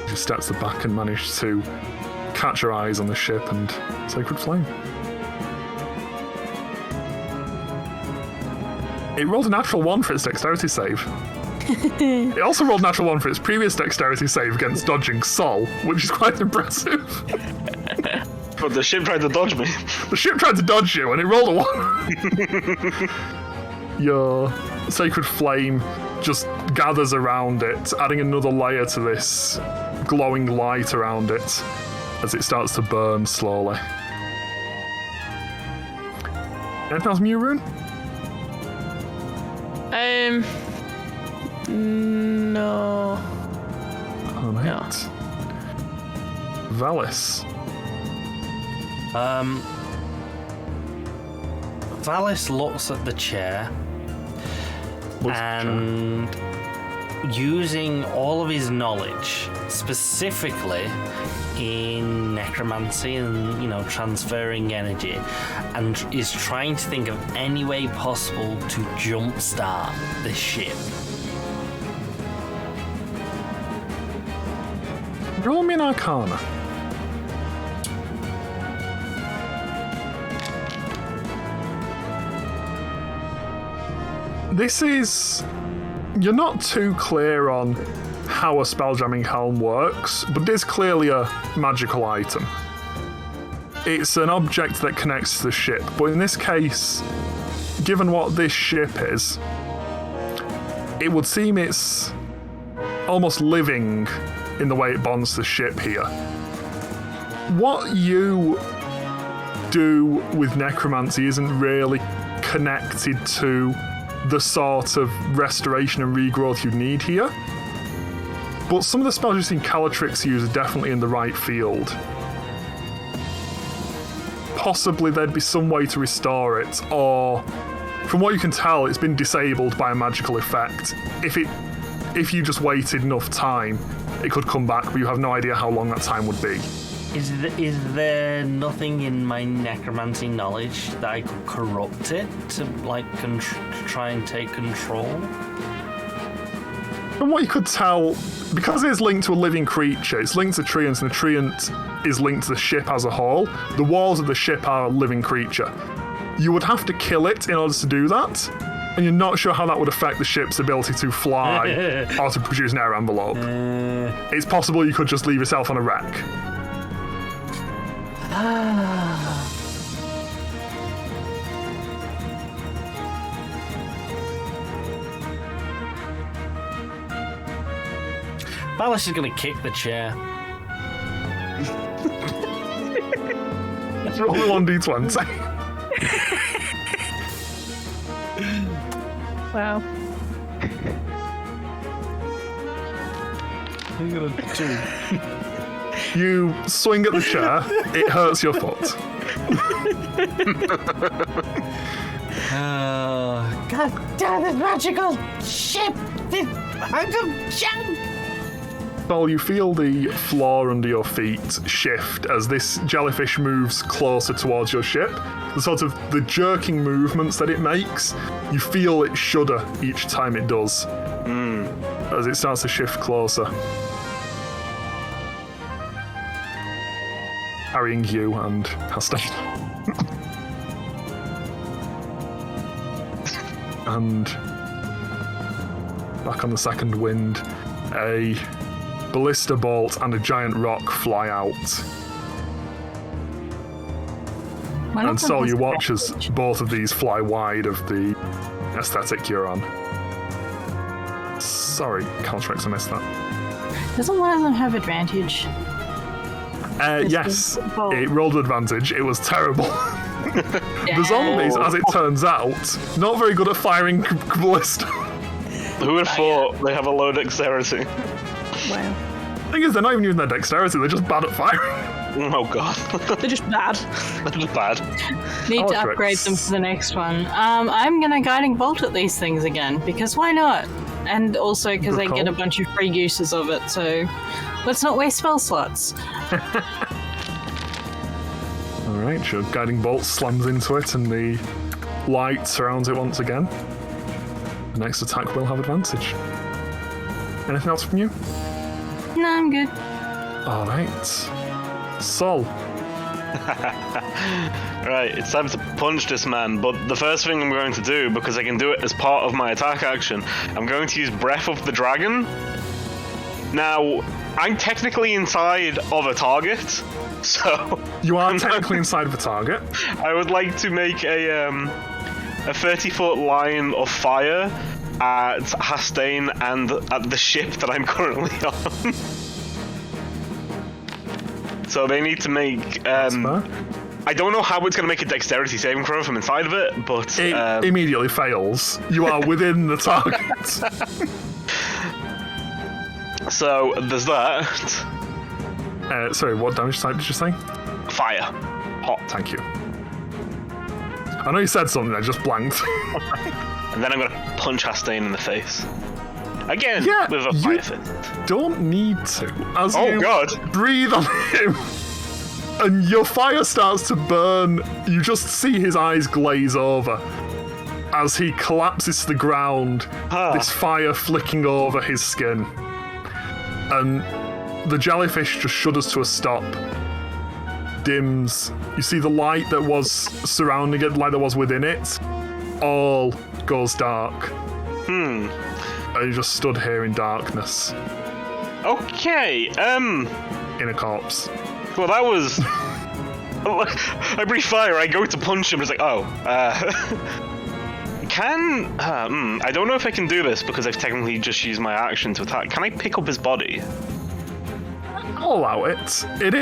She steps back and manages to catch her eyes on the ship and Sacred Flame. It rolled a natural 1 for its dexterity save. It also rolled a natural 1 for its previous dexterity save against dodging Sol, which is quite impressive. But the ship tried to dodge me. The ship tried to dodge you and it rolled a 1. Your Sacred Flame just gathers around it, adding another layer to this glowing light around it as it starts to burn slowly. Anything else from you, Rune? No. Alright. No. Valis. Valis looks at the chair Looks at the and using all of his knowledge, specifically in necromancy and, you know, transferring energy, and is trying to think of any way possible to jumpstart this ship. Roll me an Arcana. This is... You're not too clear on how a spelljamming helm works, but it is clearly a magical item. It's an object that connects to the ship, but in this case, given what this ship is, it would seem it's almost living in the way it bonds the ship here. What you do with necromancy isn't really connected to the sort of restoration and regrowth you need here. But some of the spells you've seen Calatrix use are definitely in the right field. Possibly there'd be some way to restore it, or from what you can tell, it's been disabled by a magical effect. If you just waited enough time, it could come back, but you have no idea how long that time would be. Is there nothing in my necromancy knowledge that I could corrupt it to like try and take control? From what you could tell, because it's linked to a living creature, it's linked to treants, and the treant is linked to the ship as a whole. The walls of the ship are a living creature. You would have to kill it in order to do that, and you're not sure how that would affect the ship's ability to fly or to produce an air envelope. It's possible you could just leave yourself on a wreck. Ballas is gonna kick the chair. Roll 1d20. Wow. What are you gonna do? You swing at the chair, it hurts your foot. God damn it, magical ship! Well, you feel the floor under your feet shift as this jellyfish moves closer towards your ship. The jerking movements that it makes, you feel it shudder each time it does. As it starts to shift closer. Carrying you and Hastane. And back on the second wind, a ballista bolt and a giant rock fly out. And Sol, you watch as both of these fly wide of the aesthetic you're on. Sorry, Caltrix, I missed that. Doesn't one of them have advantage? Yes, it rolled advantage. It was terrible. The zombies, as it turns out, not very good at firing ballista. Who would have thought they have a low dexterity? Wow. The thing is, they're not even using their dexterity, they're just bad at firing. Oh god. They're just bad. They're just bad. Need to upgrade them for the next one. I'm gonna guiding bolt at these things again, because why not? And also because I get a bunch of free uses of it, so let's not waste spell slots. Alright, your guiding bolt slams into it and the light surrounds it once again. The next attack will have advantage. Anything else from you? No, I'm good. Alright. Sol. Right, it's time to punch this man, but the first thing I'm going to do, because I can do it as part of my attack action, I'm going to use Breath of the Dragon. Now, I'm technically inside of a target, so... You are technically inside of a target. I would like to make a 30-foot line of fire at Hastane and at the ship that I'm currently on. So they need to make... I don't know how it's going to make a dexterity saving throw from inside of it, but... It immediately fails. You are within the target. So, there's that. Sorry, what damage type did you say? Fire. Hot. Thank you. I know you said something, I just blanked. And then I'm going to punch Hastane in the face. Again, with a fire fist. Don't need to. As you God. breathe on him, and your fire starts to burn, you just see his eyes glaze over as he collapses to the ground, this fire flicking over his skin. And the jellyfish just shudders to a stop, dims. You see the light that was surrounding it, the light that was within it, all goes dark. And you just stood here in darkness. Okay, in a corpse. Well, that was... I breathe fire, I go to punch him, it's like, I don't know if I can do this because I've technically just used my action to attack. Can I pick up his body? I'll allow it. It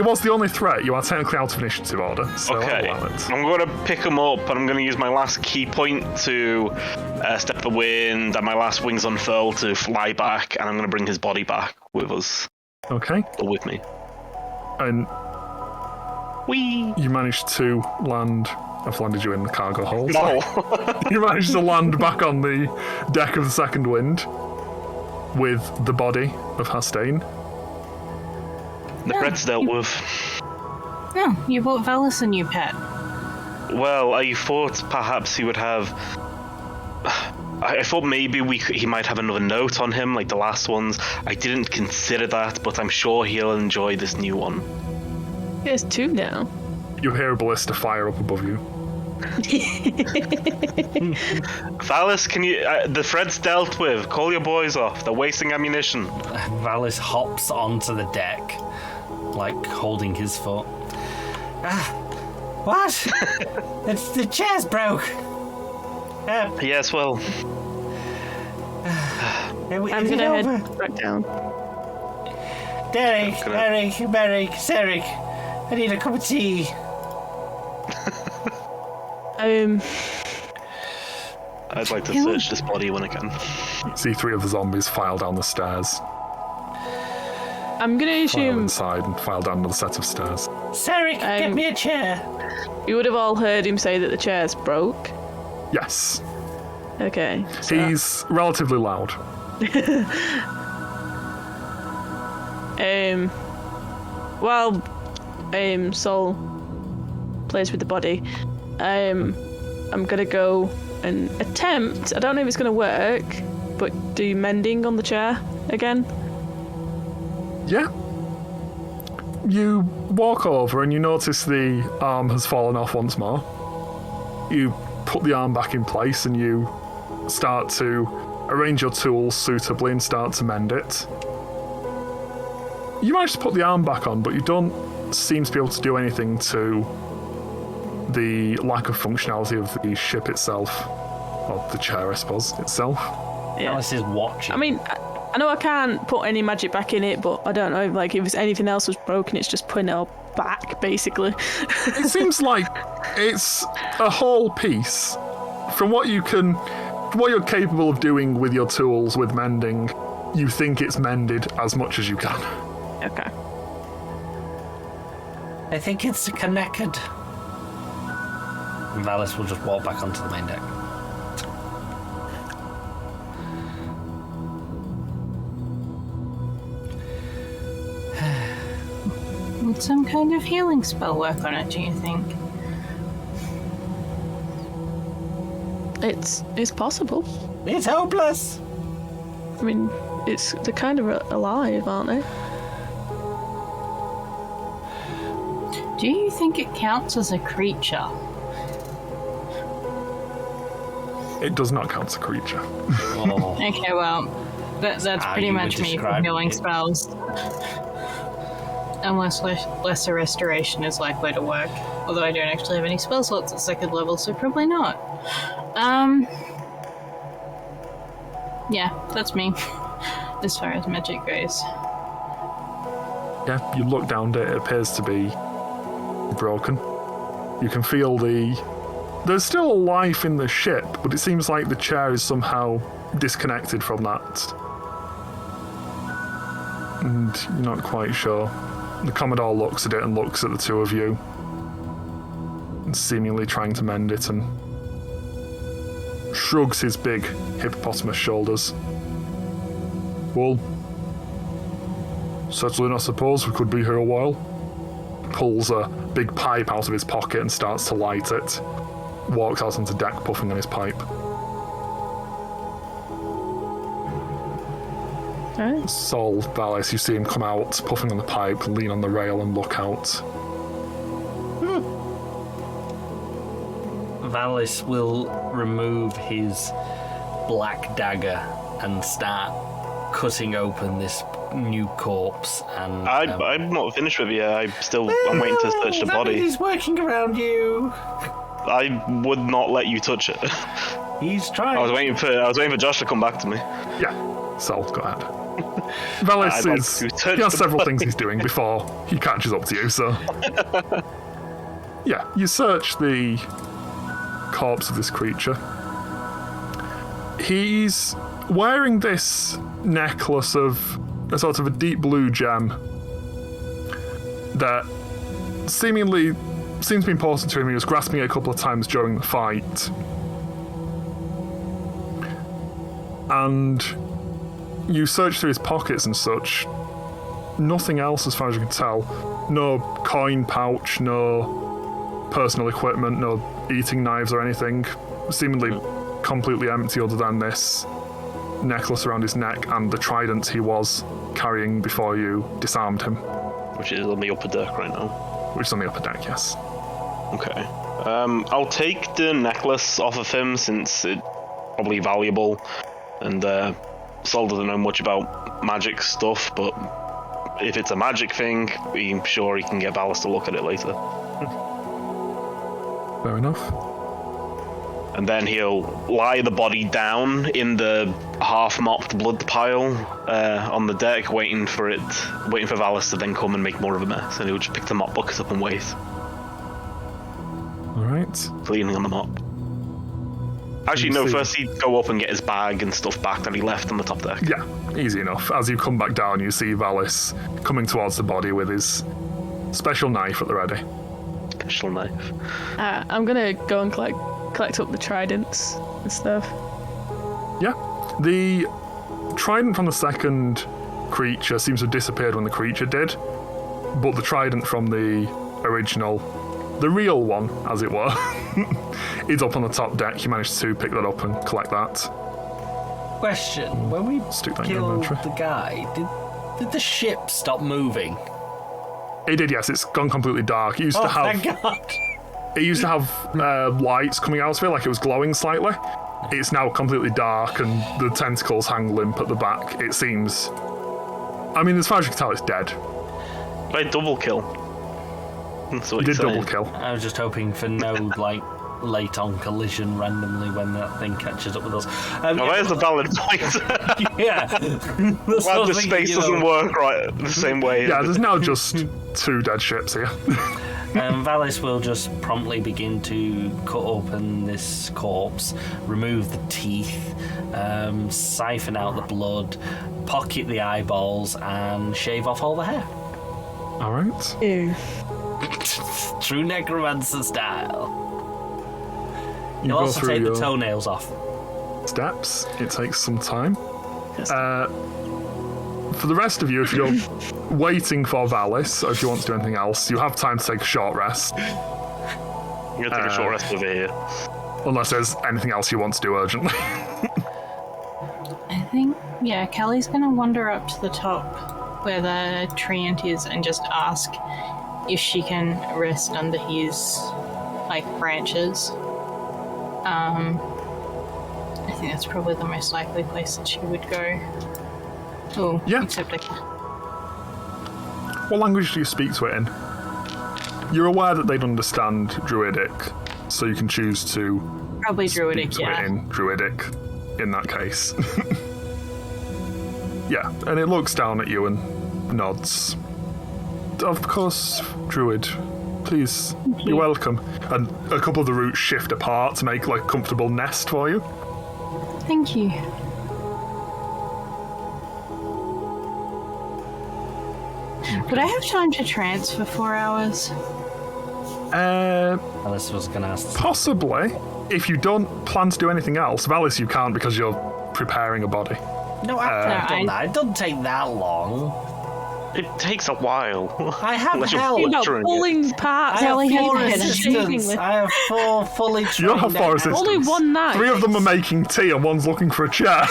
was the only threat. You are technically out of initiative order, so okay. I'll allow it. I'm going to pick him up, and I'm going to use my last key point to step the wind, and my last wings unfurl to fly back, and I'm going to bring his body back with us. Okay. Or with me. And you managed to land... I've landed you in the cargo hold. No. You managed to land back on the deck of the second wind with the body of Hastane. The threat's dealt with. No, you bought Valis a new pet. Well, I thought perhaps he would have... I thought maybe he might have another note on him, like the last ones. I didn't consider that, but I'm sure he'll enjoy this new one. There's 2 now. You hear a ballista fire up above you. Valis, can you... the threat's dealt with. Call your boys off. They're wasting ammunition. Valis hops onto the deck, like holding his foot. What? The chair's broke. Yes, well... I'm gonna head back down. Derek, Xaryx, I need a cup of tea. I'd like to search this body when I can. See 3 of the zombies file down the stairs. I'm gonna File assume inside and file down another set of stairs. Xaryx, get me a chair. you would have all heard him say that the chair's broke. Yes. Okay. So He's relatively loud. while Sol plays with the body, I'm gonna go and attempt. I don't know if it's gonna work, but do mending on the chair again. Yeah. You walk over and you notice the arm has fallen off once more. You put the arm back in place and you start to arrange your tools suitably and start to mend it. You manage to put the arm back on, but you don't seem to be able to do anything to the lack of functionality of the ship itself. Or the chair, I suppose, itself. Yeah. Alice is watching. I mean, I know I can't put any magic back in it, but I don't know if if anything else was broken, it's just putting it all back, basically. It seems like it's a whole piece. From what you're capable of doing with your tools with mending, you think it's mended as much as you can. Okay. I think it's connected. And Valis will just walk back onto the main deck. Would some kind of healing spell work on it, do you think? It's possible. It's hopeless. I mean, they're kind of alive, aren't they? Do you think it counts as a creature? It does not count as a creature. Oh. Okay, well, that's how pretty you much would me for describe healing it. spells. Unless lesser restoration is likely to work. Although I don't actually have any spell slots at 2nd level, so probably not. Yeah, that's me. As far as magic goes. Yeah, you look down at it, it appears to be broken. You can feel there's still life in the ship, but it seems like the chair is somehow disconnected from that. And you're not quite sure. The Commodore looks at it and looks at the 2 of you, seemingly trying to mend it, and shrugs his big hippopotamus shoulders. Well, settling, I suppose. We could be here a while. Pulls a big pipe out of his pocket and starts to light it. Walks out onto deck, puffing on his pipe. Alright. Sol, Valis, you see him come out, puffing on the pipe, lean on the rail and look out. Valis will remove his black dagger and start cutting open this new corpse. And I'm not finished with you. I'm waiting to search the body. He's working around you. I would not let you touch it. He's trying. I was waiting for Josh to come back to me. Yeah, Sol, go ahead. Valis I'd like to touch he has the several body. things he's doing before he catches up to you, so... Yeah, you search the corpse of this creature. He's wearing this necklace of a sort of a deep blue gem that seemingly seems to be important to him. He was grasping it a couple of times during the fight. And you search through his pockets and such. nothing else as far as you can tell. No coin pouch, no personal equipment, no eating knives or anything. Seemingly completely empty other than this necklace around his neck and the trident he was carrying before you disarmed him. Which is on the upper deck right now. Which is on the upper deck, yes. Okay. I'll take the necklace off of him since it's probably valuable, and Sol doesn't know much about magic stuff, but if it's a magic thing, I'm sure he can get Valis to look at it later. Fair enough. And then he'll lie the body down in the half-mopped blood pile on the deck, waiting for Valis to then come and make more of a mess. And he'll just pick the mop bucket up and wait. All right. Leaning on the mop. Actually, no, first he'd go up and get his bag and stuff back that he left on the top deck. Yeah, easy enough. As you come back down, you see Valis coming towards the body with his special knife at the ready. Special knife. I'm gonna go and collect up the tridents and stuff. Yeah. The trident from the second creature seems to have disappeared when the creature did, but the trident from the original, the real one, as it were, is up on the top deck. You managed to pick that up and collect that. Question: when we Stick that in your killed inventory. the guy, did the ship stop moving? It did, yes. It's gone completely dark. It used to have. Thank God. It used to have lights coming out of it, like it was glowing slightly. It's now completely dark, and the tentacles hang limp at the back. It seems. I mean, as far as you can tell, it's dead. By double kill. That's what You did you're double saying. kill. I was just hoping for no late-on collision randomly when that thing catches up with us. Oh, there's a valid point. Yeah. Well, the space doesn't work right the same way. Yeah, there's now just 2 dead ships here. Valis will just promptly begin to cut open this corpse, remove the teeth, siphon out the blood, pocket the eyeballs, and shave off all the hair. All right. Ew. True necromancer style. You You'll go also through take the your toenails off. steps. It takes some time. For the rest of you, if you're waiting for Valis, or if you want to do anything else, you have time to take a short rest. I'm gonna take a short rest over here. Unless there's anything else you want to do urgently. I think, yeah, Kelly's gonna wander up to the top where the treant is and just ask if she can rest under his, branches. I think that's probably the most likely place that she would go. Oh, Yeah. except I can. What language do you speak to it in? You're aware that they'd understand Druidic, so you can choose to Probably speak Druidic, to yeah. it in Druidic in that case. Yeah, and it looks down at you and nods. Of course, Druid. Please, you're welcome. And a couple of the roots shift apart to make a comfortable nest for you. Thank you. Would I have time to trance for 4 hours? Alice was going to ask. Possibly. If you don't plan to do anything else, Valis, you can't because you're preparing a body. No, I've done that. It doesn't take that long. It takes a while. I have Unless you're help. You're not butchering it. pulling parts. I have Ellie, 4 head and assistants. with. I have 4 fully trained. You don't have 4 assistants. Only one knife. 3 of them are making tea and one's looking for a chair.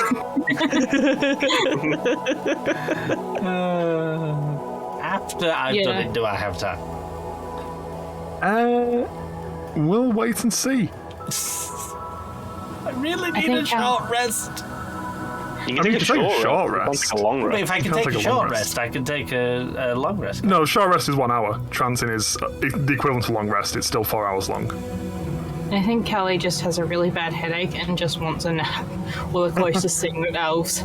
After I've done it, do I have time? We'll wait and see. I really need think a short rest. You I can mean, take a short rest. You can't take a long But rest. if I can can't take a take a long short rest. rest, I can take a long rest. No, short rest is 1 hour. Trancing is the equivalent to long rest. It's still 4 hours long. I think Kelly just has a really bad headache and just wants a nap. Well, the closest thing that elves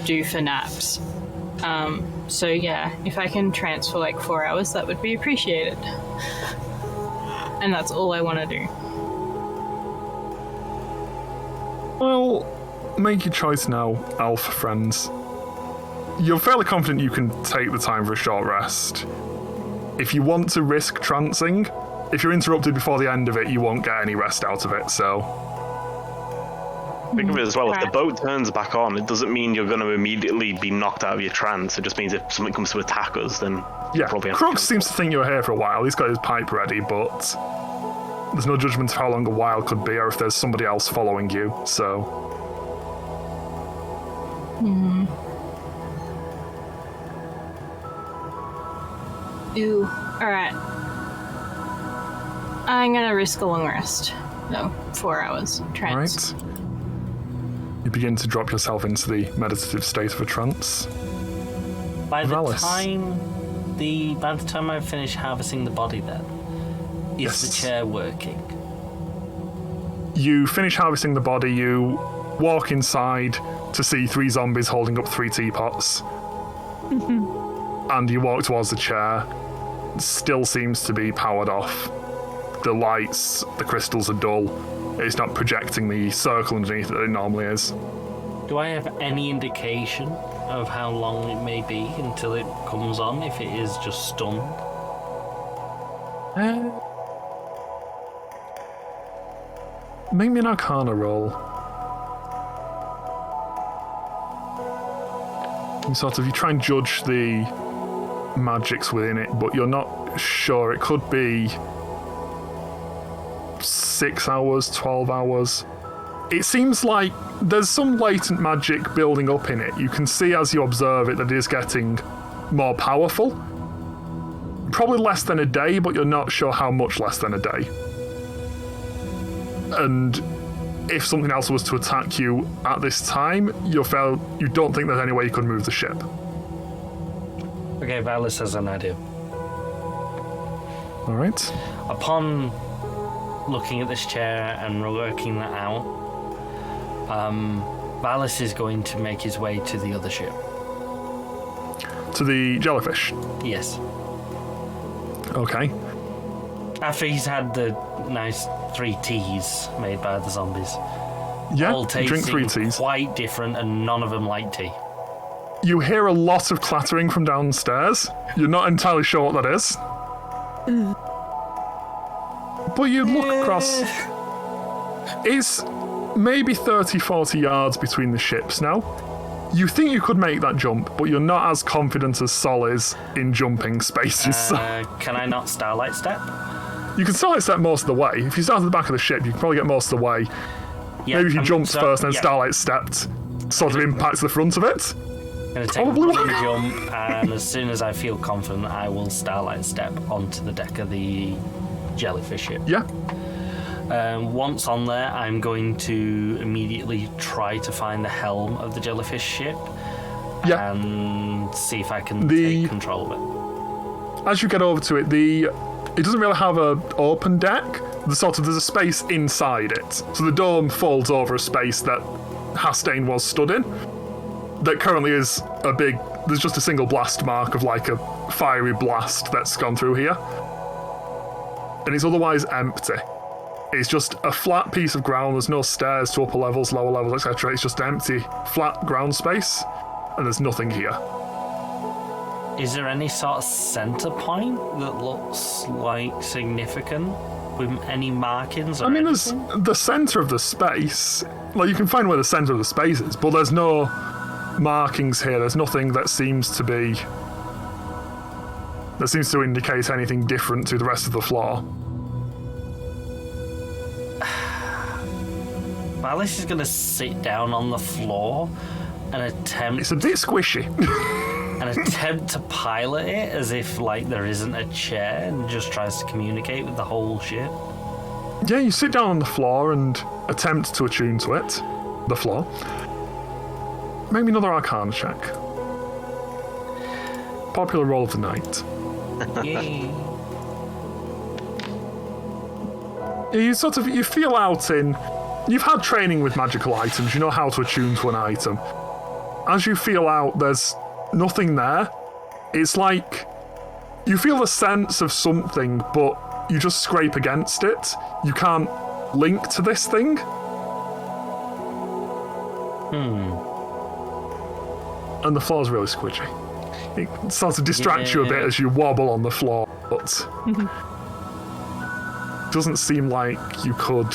do for naps. So yeah, if I can trance for 4 hours, that would be appreciated. And that's all I want to do. Well, make your choice now, elf friends. You're fairly confident you can take the time for a short rest. If you want to risk trancing, if you're interrupted before the end of it, you won't get any rest out of it, so... Think of it as well, if the boat turns back on, it doesn't mean you're going to immediately be knocked out of your trance. It just means if something comes to attack us, then Yeah, probably Crux seems to think you're here for a while. He's got his pipe ready, but there's no judgment of how long a while could be or if there's somebody else following you, so... Ooh, alright. I'm gonna risk a long rest. No, 4 hours. Trance. Right. You begin to drop yourself into the meditative state of a trance. By the Valis. time I finish harvesting the body, then is Yes. the chair working? You finish harvesting the body, you walk inside to see 3 zombies holding up 3 teapots. And you walk towards the chair. It still seems to be powered off. The lights, the crystals are dull. It's not projecting the circle underneath that it normally is. Do I have any indication of how long it may be until it comes on, if it is just stunned? Make me an Arcana roll. You try and judge the magics within it, but you're not sure. It could be 6 hours, 12 hours. It seems like there's some latent magic building up in it. You can see as you observe it that it is getting more powerful. Probably less than a day, but you're not sure how much less than a day. And if something else was to attack you at this time, you don't think there's any way you could move the ship. Okay, Valis has an idea. All right. Upon looking at this chair and working that out, Valis is going to make his way to the other ship. To the jellyfish. Yes. Okay. After he's had the nice 3 teas made by the zombies. Yeah, All drink 3 tasting teas. quite different, and none of them like tea. You hear a lot of clattering from downstairs. You're not entirely sure what that is. But you look across. It's maybe 30, 40 yards between the ships now. You think you could make that jump, but you're not as confident as Sol is in jumping spaces. Can I not Starlight Step? You can Starlight Step most of the way. If you start at the back of the ship, you can probably get most of the way. Yeah, Maybe if you I'm- jumped so- first and then yeah. Starlight Stepped, sort of impacts the front of it. I'm going to take Probably. one jump, and as soon as I feel confident, I will Starlight Step onto the deck of the jellyfish ship. Yeah. Once on there, I'm going to immediately try to find the helm of the jellyfish ship Yeah. and see if I can The- take control of As you get over to it, it doesn't really have an open deck. There's a space inside it. So the dome folds over a space that Hastane was stood in. That currently is there's just a single blast mark of like a fiery blast that's gone through here. And it's otherwise empty. It's just a flat piece of ground. There's no stairs to upper levels, lower levels, etc. It's just empty, flat ground space. And there's nothing here. it. Is there any sort of center point that looks like significant with any markings? Or I mean, anything? there's the center of the space. Like, you can find where the center of the space is, but there's no markings here. There's nothing that seems to indicate anything different to the rest of the floor. Valis is going to sit down on the floor and attempt It's a bit squishy. to pilot it as if like there isn't a chair, and just tries to communicate with the whole ship. Yeah, you sit down on the floor and attempt to attune to it. The floor. Maybe another Arcana check. Popular roll of the night. Yay. You feel out in... You've had training with magical items. You know how to attune to an item. As you feel out, there's nothing there. It's like you feel the sense of something, but you just scrape against it. You can't link to this thing. And the floor's really squidgy. It sort of distracts you a bit Yeah. as you wobble on the floor, but doesn't seem like you could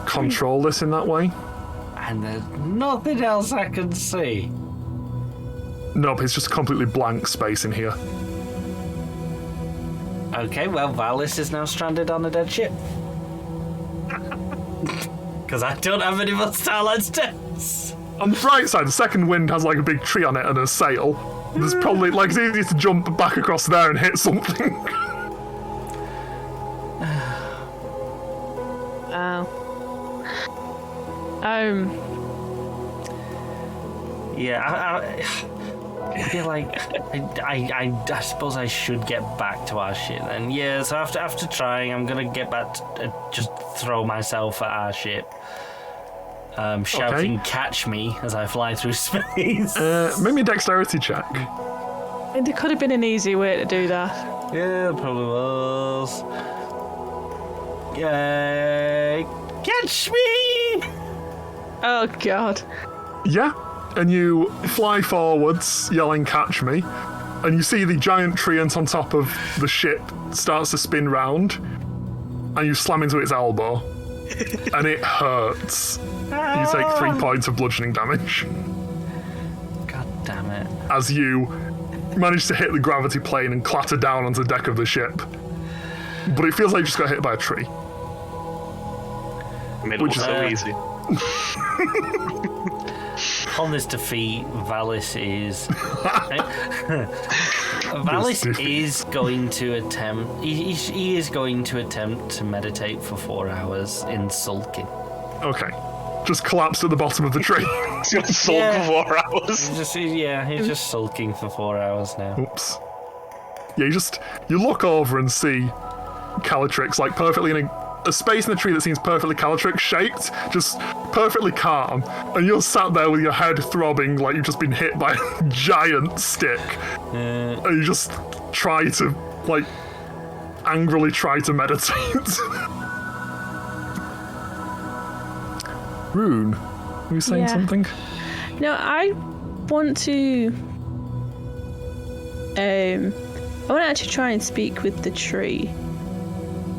control this in that way. I And there's nothing else I can see. Nope, it's just completely blank space in here. Okay, well, Valis is now stranded on a dead ship. Because I don't have any more starlight steps. On the bright side, the second wind has like a big tree on it and a sail. There's probably like it's easy to jump back across there and hit something. Yeah, I feel like I suppose I should get back to our ship then. Yeah, so after trying, I'm gonna get back to just throw myself at our ship. Shouting, "Catch me!" as I fly through space. Make me a dexterity check. And there could have been an easy way to do that. Yeah, probably was. Yay! Catch me! Oh god. Yeah, and you fly forwards, yelling, "Catch me!" And you see the giant treant on top of the ship starts to spin round, and you slam into its elbow, and it hurts. You take 3 points of bludgeoning damage. God damn it. As you manage to hit the gravity plane and clatter down onto the deck of the ship. But it feels like you just got hit by a tree. Made it look so easy. On this defeat, Valis is... Valis is going to attempt... He is going to attempt to meditate for 4 hours in sulking. Okay. Just collapsed at the bottom of the tree. He's gonna sulk for 4 hours. He's just sulking for 4 hours now. Oops. Yeah, you look over and see Calatrix like perfectly in a space in the tree that seems perfectly Calatrix shaped, just perfectly calm, and you're sat there with your head throbbing like you've just been hit by a giant stick, and you just try to like angrily try to meditate. Rune, were you saying something? No, I want to actually try and speak with the tree.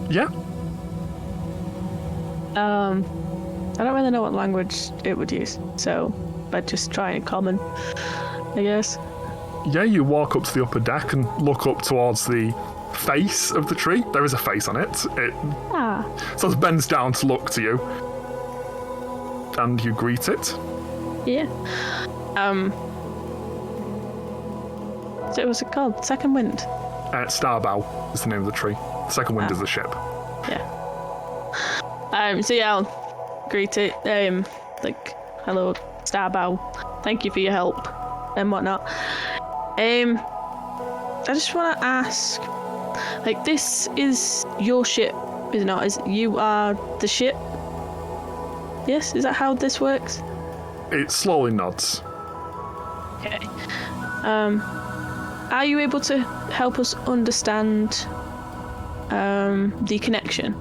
Yeah. I don't really know what language it would use, so I'd just try in common, I guess. Yeah, you walk up to the upper deck and look up towards the face of the tree. There is a face on it. It sort of bends down to look to you. And you greet it. Yeah. So what's it called? Second Wind? Starbow is the name of the tree. Second Wind is the ship. Yeah. So yeah, I'll greet it. Like, hello, Starbow. Thank you for your help and whatnot. I just want to ask, like, this is your ship, is it not? You are the ship? Yes, is that how this works? It slowly nods. Okay. Are you able to help us understand the connection?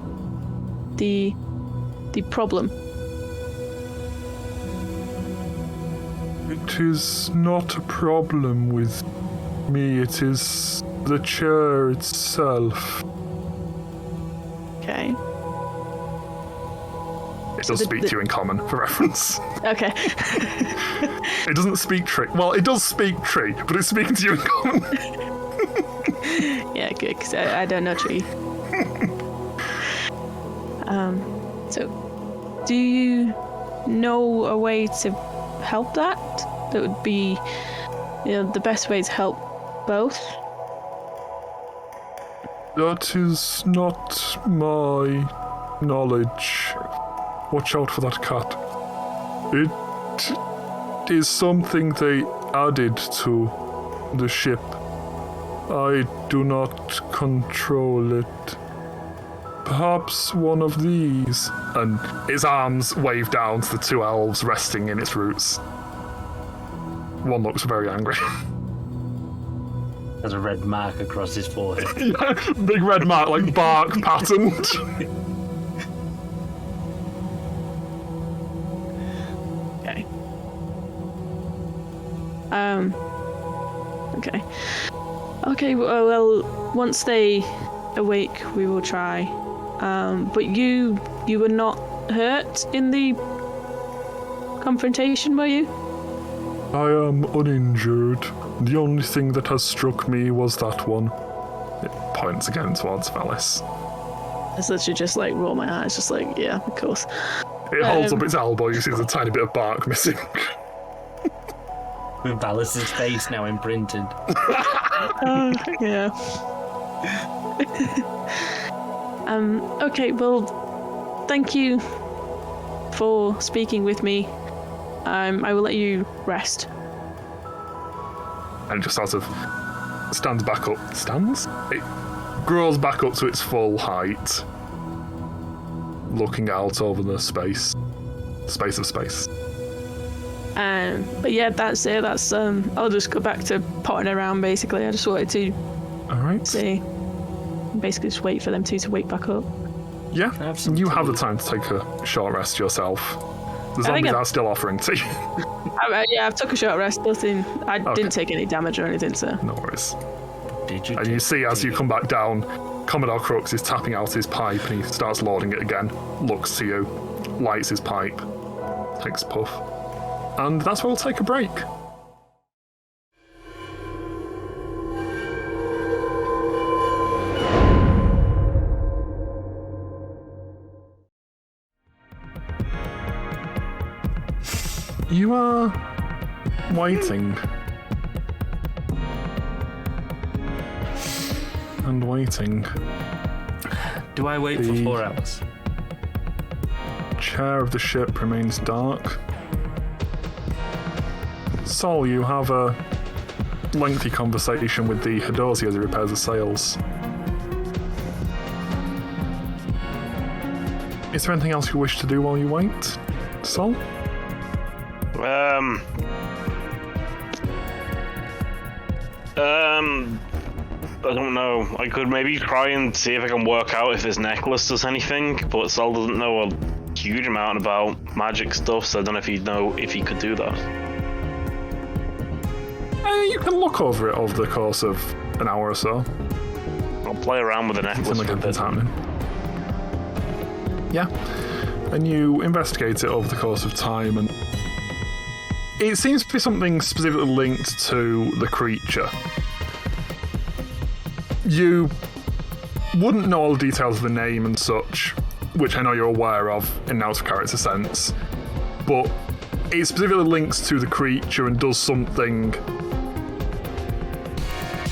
The problem? It is not a problem with me, it is the chair itself. Okay. It does speak to you in common, for reference. Okay. It doesn't speak tree. Well, it does speak tree, but it's speaking to you in common. Yeah, good, because I don't know tree. So, do you know a way to help that? That would be, the best way to help both? That is not my knowledge. Watch out for that cat. It is something they added to the ship. I do not control it. Perhaps one of these. And its arms wave down to the 2 elves resting in its roots. One looks very angry. There's a red mark across his forehead. Yeah, big red mark, like bark patterned. Okay. Okay. Okay, well, once they awake, we will try. But you were not hurt in the confrontation, were you? I am uninjured. The only thing that has struck me was that one. It points again towards Valis. I literally just like roll my eyes, just like, yeah, of course. It holds up its elbow, you see there's a tiny bit of bark missing. With Valis' face now imprinted. Yeah. Okay, well, thank you for speaking with me. I will let you rest. And it just sort of stands back up. Stands? It grows back up to its full height, looking out over the space. Space of space. But yeah, that's it. That's I'll just go back to potting around. Basically, I just wanted to see, basically, just wait for them to wake back up. Yeah, you have the time to take a short rest yourself. The zombies are still offering tea. Yeah, I've took a short rest. Nothing. I didn't take any damage or anything, so. No worries. Did you? And you see as you come back down, Commodore Crux is tapping out his pipe and he starts loading it again. Looks to you, lights his pipe, takes a puff. And that's where we'll take a break. You are waiting. And waiting. Do I wait for 4 hours? Chair of the ship remains dark. Sol, you have a lengthy conversation with the Hidozi as he repairs the sails. Is there anything else you wish to do while you wait, Sol? I don't know. I could maybe try and see if I can work out if this necklace does anything, but Sol doesn't know a huge amount about magic stuff, so I don't know if he'd know if he could do that. You can look over it over the course of an hour or so. I'll play around with the necklace for a bit. Happening. Yeah, and you investigate it over the course of time, and it seems to be something specifically linked to the creature. You wouldn't know all the details of the name and such, which I know you're aware of in out of character sense, but it specifically links to the creature and does something.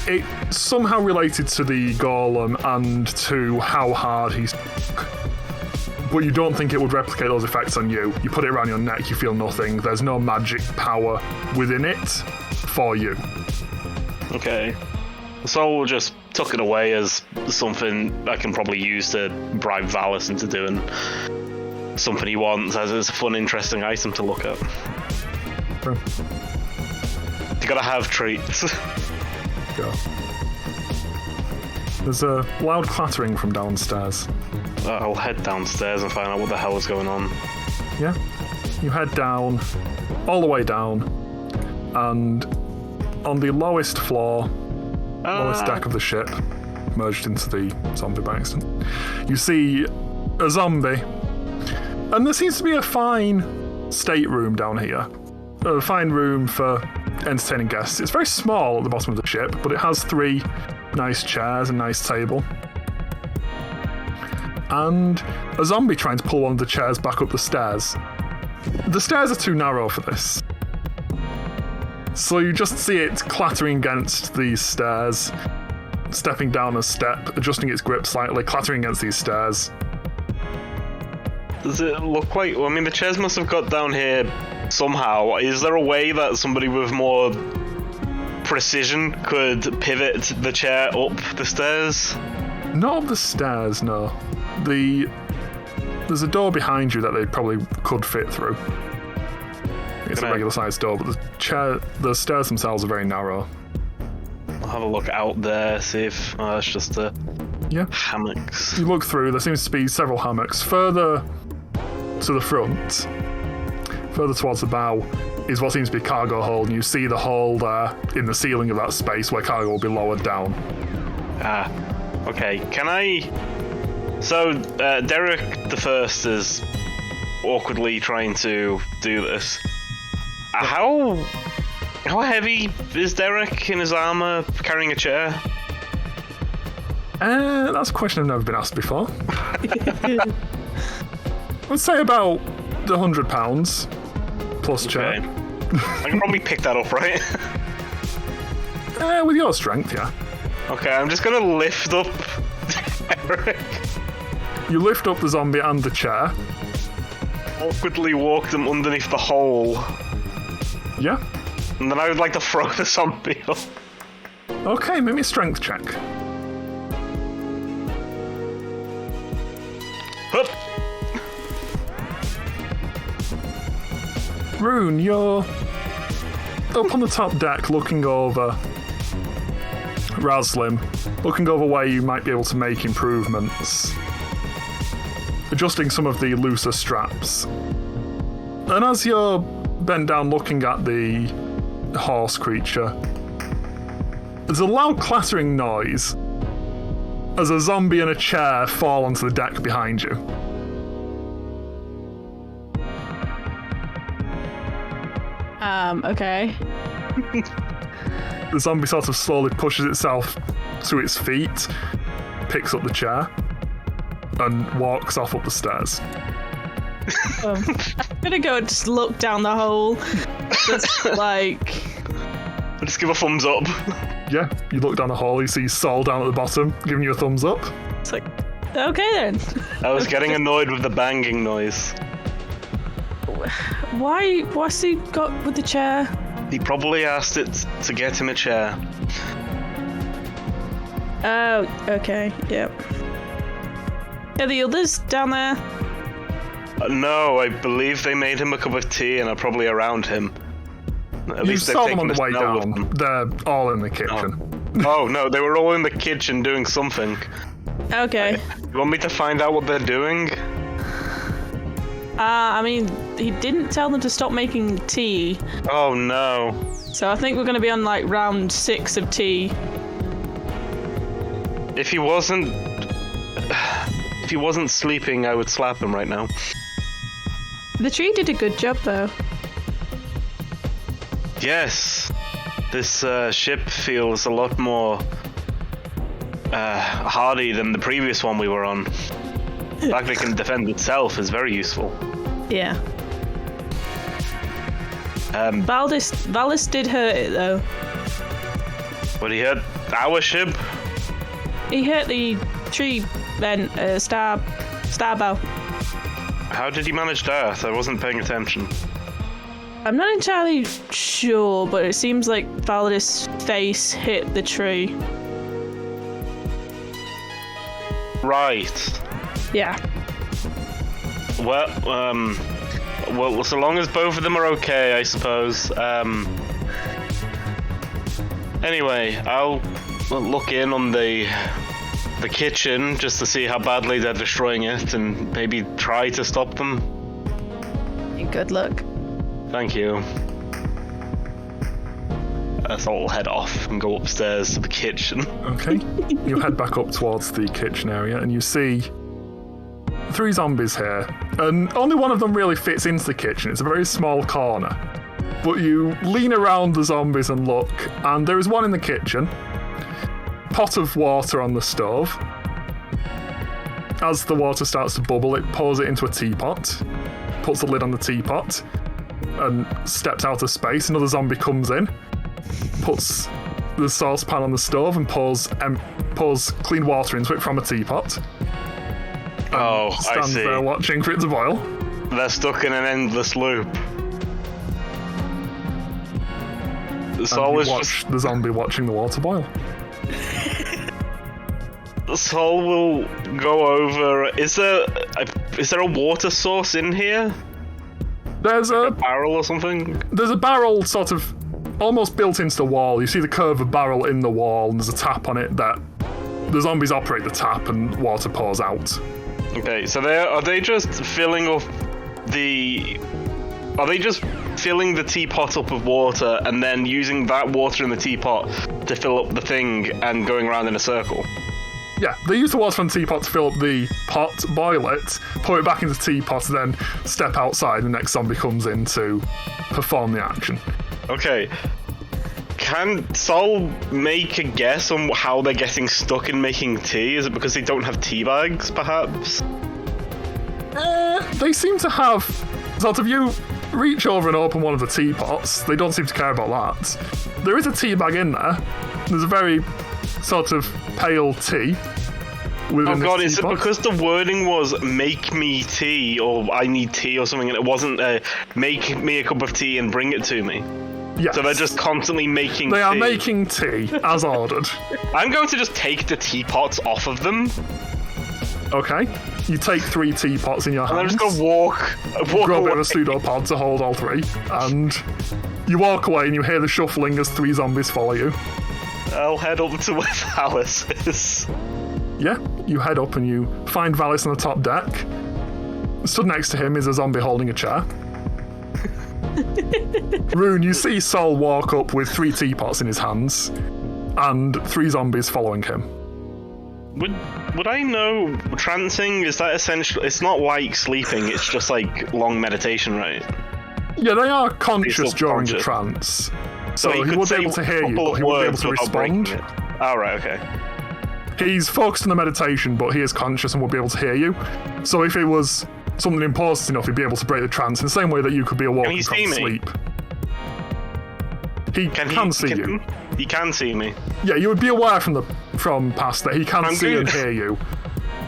It's somehow related to the golem and to how hard he's. But you don't think it would replicate those effects on you. You put it around your neck, you feel nothing. There's no magic power within it for you. Okay. So we'll just tuck it away as something I can probably use to bribe Valis into doing something he wants, as it's a fun, interesting item to look at. Sure. You gotta have treats. Go. There's a loud clattering from downstairs. I'll head downstairs and find out what the hell is going on. Yeah. You head down, all the way down, and on the lowest floor, lowest deck of the ship, merged into the zombie by accident, you see a zombie. And there seems to be a fine stateroom down here. A fine room for entertaining guests. It's very small at the bottom of the ship, but it has 3 nice chairs and a nice table. And a zombie trying to pull one of the chairs back up the stairs. The stairs are too narrow for this. So you just see it clattering against these stairs, stepping down a step, adjusting its grip slightly, clattering against these stairs. Does it look like... I mean, the chairs must have got down here somehow. Is there a way that somebody with more precision could pivot the chair up the stairs? Not up the stairs, no. There's a door behind you that they probably could fit through. It's a regular sized door, but the stairs themselves are very narrow. I'll have a look out there, see if it's just hammocks. You look through, there seems to be several hammocks. Further to the front, further towards the bow, is what seems to be a cargo hold, and you see the hole there in the ceiling of that space where cargo will be lowered down. Okay. Can I... So, Derek the First is awkwardly trying to do this. How heavy is Derek in his armor carrying a chair? That's a question I've never been asked before. I'd say about £100 plus chair. Okay. I can probably pick that up, right? With your strength, yeah. Okay, I'm just gonna lift up Derek. You lift up the zombie and the chair. Awkwardly walk them underneath the hole. Yeah. And then I would like to throw the zombie up. Okay, make me a strength check. Hup. Rune, you're up on the top deck looking over Raslim, looking over where you might be able to make improvements, adjusting some of the looser straps. And as you're bent down looking at the horse creature, there's a loud clattering noise as a zombie and a chair fall onto the deck behind you. Okay. The zombie sort of slowly pushes itself to its feet, picks up the chair, and walks off up the stairs. I'm gonna go just look down the hole. Just like... I'll just give a thumbs up. Yeah, you look down the hall, you see Saul down at the bottom, giving you a thumbs up. It's like, okay then. I was getting annoyed with the banging noise. What's he got with the chair? He probably asked it to get him a chair. Oh, okay, yep. Are the others down there? No, I believe they made him a cup of tea and are probably around him. At You least they've saw them on taken the way a smell with down. them. They're all in the kitchen. Oh no, they were all in the kitchen doing something. Okay. You want me to find out what they're doing? I mean, he didn't tell them to stop making tea, Oh no. so I think we're gonna be on like round 6 of tea. If he wasn't sleeping, I would slap him right now. The tree did a good job though. Yes. This ship feels a lot more hardy than the previous one we were on. The fact that it can defend itself is very useful. Yeah. Valis did hurt it though. But he hurt our ship? He hurt the tree then star bow. How did he manage that? I wasn't paying attention. I'm not entirely sure, but it seems like Valis' face hit the tree. Right. Yeah. Well, so long as both of them are okay, I suppose. Anyway, I'll look in on the kitchen just to see how badly they're destroying it and maybe try to stop them. Good luck. Thank you. So I'll head off and go upstairs to the kitchen. Okay. You head back up towards the kitchen area and you see 3 zombies here. And only one of them really fits into the kitchen. It's a very small corner. But you lean around the zombies and look, and there is one in the kitchen. Pot of water on the stove. As the water starts to bubble, it pours it into a teapot, puts the lid on the teapot, and steps out of space. Another zombie comes in, puts the saucepan on the stove and pours clean water into it from a teapot. Oh, I Stands see. there watching for it to boil. They're stuck in an endless loop. Sol And is you watch the zombie watching the water boil. Sol will go over. Is there a water source in here? There's A barrel or something? There's a barrel sort of almost built into the wall. You see the curve of barrel in the wall, and there's a tap on it that the zombies operate the tap and water pours out. Okay, so are they just filling up Are they just filling the teapot up with water and then using that water in the teapot to fill up the thing and going around in a circle? Yeah, they use the water from the teapot to fill up the pot, boil it, pour it back into the teapot, and then step outside. The next zombie comes in to perform the action. Okay. Can Sol make a guess on how they're getting stuck in making tea? Is it because they don't have tea bags, perhaps? They seem to have... Sort of, you reach over and open one of the teapots. They don't seem to care about that. There is a tea bag in there. There's a very sort of pale tea. Oh god, is it because the wording was make me tea or I need tea or something and it wasn't make me a cup of tea and bring it to me? Yes. So they're just constantly making tea. They are making tea, as ordered. I'm going to just take the teapots off of them. Okay. You take 3 teapots in your hands. And I'm just going to walk Grab away. a pseudopod to hold all 3. And you walk away and you hear the shuffling as 3 zombies follow you. I'll head up to where Alice is. Yeah, you head up and you find Valis on the top deck. Stood next to him is a zombie holding a chair. Rune, you see Sol walk up with 3 teapots in his hands and 3 zombies following him. Would I know trancing? Is that essential? It's not like sleeping, it's just like long meditation, right? Yeah, they are conscious during the conscious. trance. So he could would be say able to hear a you, couple but of he wouldn't be able words to without breaking respond. it. Oh, right, okay. He's focused on the meditation, but he is conscious and would be able to hear you. So if it was something important enough, he'd be able to break the trance in the same way that you could be awoken Can he see from me? sleep. He can see you. He can see me. Yeah, you would be aware from past that he can I'm see going- and hear you.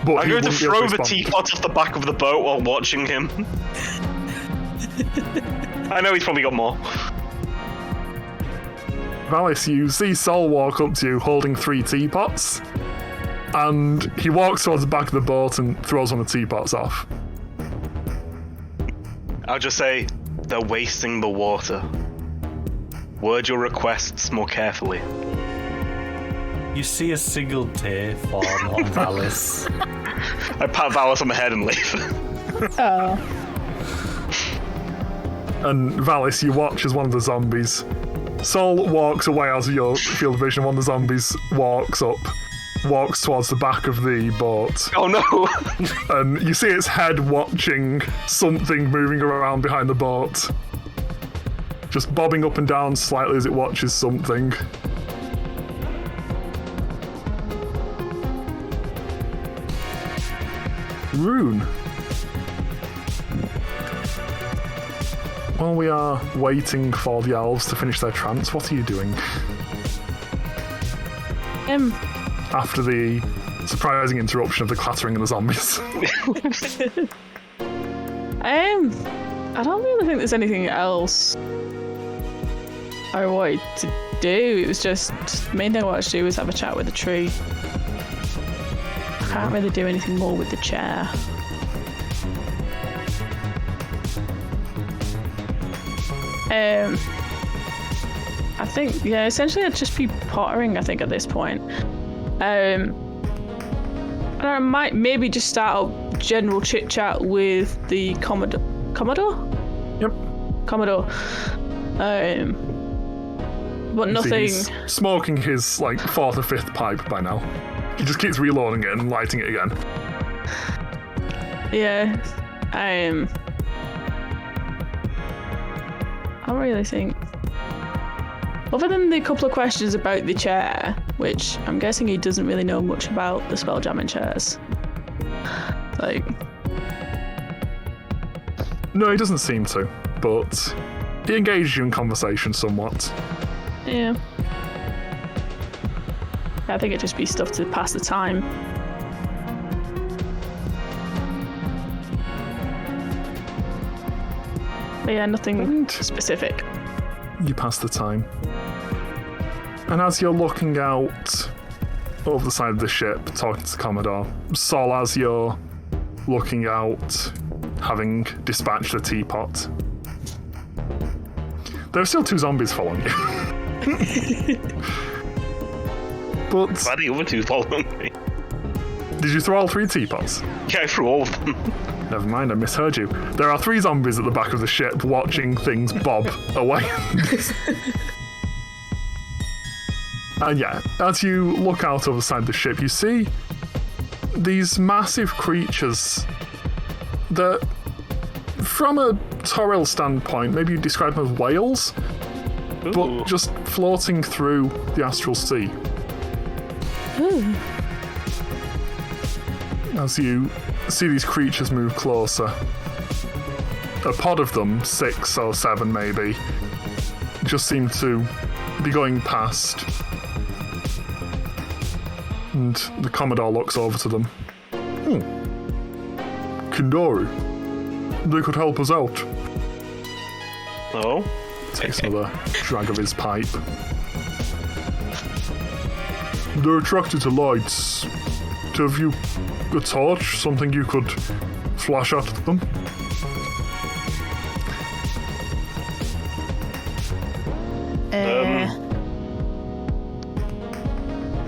But I'm he going to wouldn't be able throw the respond. teapot off the back of the boat while watching him. I know he's probably got more. Valis, you see Sol walk up to you holding 3 teapots, and he walks towards the back of the boat and throws one of the teapots off. I'll just say, they're wasting the water. Word your requests more carefully. You see a single tear form on Valis. I pat Valis on the head and leave. Oh. And Valis, you watch as one of the zombies. Sol walks away as your field of vision. One of the zombies walks towards the back of the boat. Oh no! And you see its head watching something moving around behind the boat. Just bobbing up and down slightly as it watches something. Rune. While we are waiting for the elves to finish their trance, what are you doing? After the surprising interruption of the clattering of the zombies. I don't really think there's anything else I wanted to do. It was just the main thing I wanted to do was have a chat with the tree. I can't really do anything more with the chair. I think, yeah, essentially I'd just be pottering, I think, at this point. And I might maybe just start a general chit-chat with the Commodore? Yep. Commodore. But nothing... He's smoking his, 4th or 5th pipe by now. He just keeps reloading it and lighting it again. Yeah. I don't really think... Other than the couple of questions about the chair, which I'm guessing he doesn't really know much about the Spelljamming chairs. No, he doesn't seem to, but he engages you in conversation somewhat. Yeah. I think it'd just be stuff to pass the time. But yeah, nothing specific. You pass the time. And as you're looking out over the side of the ship, talking to the Commodore, Sol, as you're looking out, having dispatched the teapot, there are still 2 zombies following you. But Why do the other two following me? did you throw all 3 teapots? Yeah, I threw all of them. Never mind, I misheard you. There are 3 zombies at the back of the ship watching things bob away. And yeah, as you look out over the side of the ship, you see these massive creatures that, from a Toril standpoint, maybe you describe them as whales, but just floating through the astral sea. Ooh. As you see these creatures move closer, a pod of them, 6 or 7 maybe, just seem to be going past. And the Commodore looks over to them. Kindori, they could help us out. Oh? Takes another drag of his pipe. They're attracted to lights. Have you a torch? Something you could flash at them?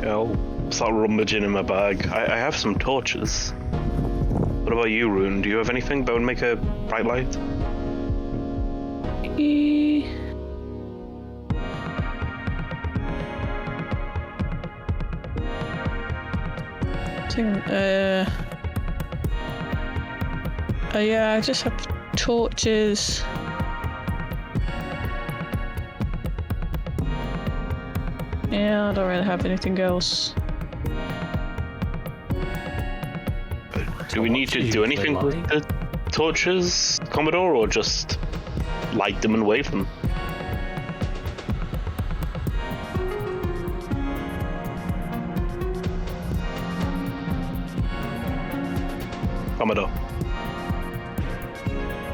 I'll start rummaging in my bag. I have some torches. What about you, Rune? Do you have anything that would make a bright light? Yeah, I just have torches. Yeah, I don't really have anything else. Do we need to do anything with the torches, Commodore, or just light them and wave them? Commodore.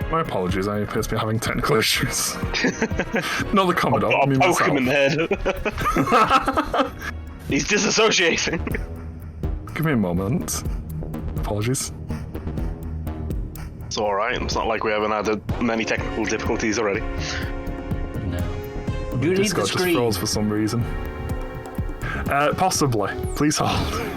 My apologies, I appear to be having technical issues. Not the Commodore, I'll I mean poke him in myself. the head. He's disassociating. Give me a moment. Apologies. It's alright, it's not like we haven't had many technical difficulties already. No. Do you need the Discord just screen? froze for some reason. Possibly. Please hold.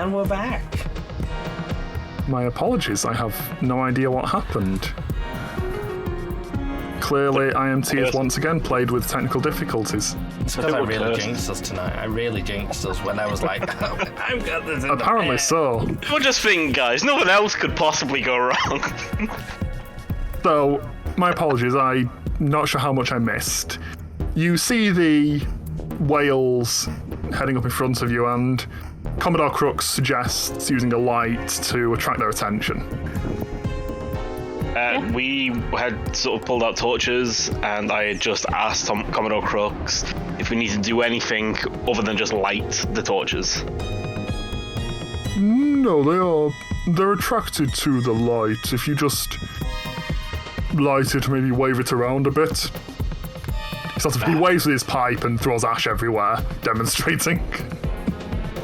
And we're back. My apologies, I have no idea what happened. Clearly, IMT has once again played with technical difficulties. It's because I really jinxed us tonight. I really jinxed us when I was like, I've got this in Apparently so. We'll just think, guys, no one else could possibly go wrong. So, my apologies, I'm not sure how much I missed. You see the whales heading up in front of you, and Commodore Crux suggests using a light to attract their attention. We had sort of pulled out torches, and I had just asked Commodore Crux if we need to do anything other than just light the torches. No, they're attracted to the light. If you just light it, maybe wave it around a bit. He waves with his pipe and throws ash everywhere, demonstrating.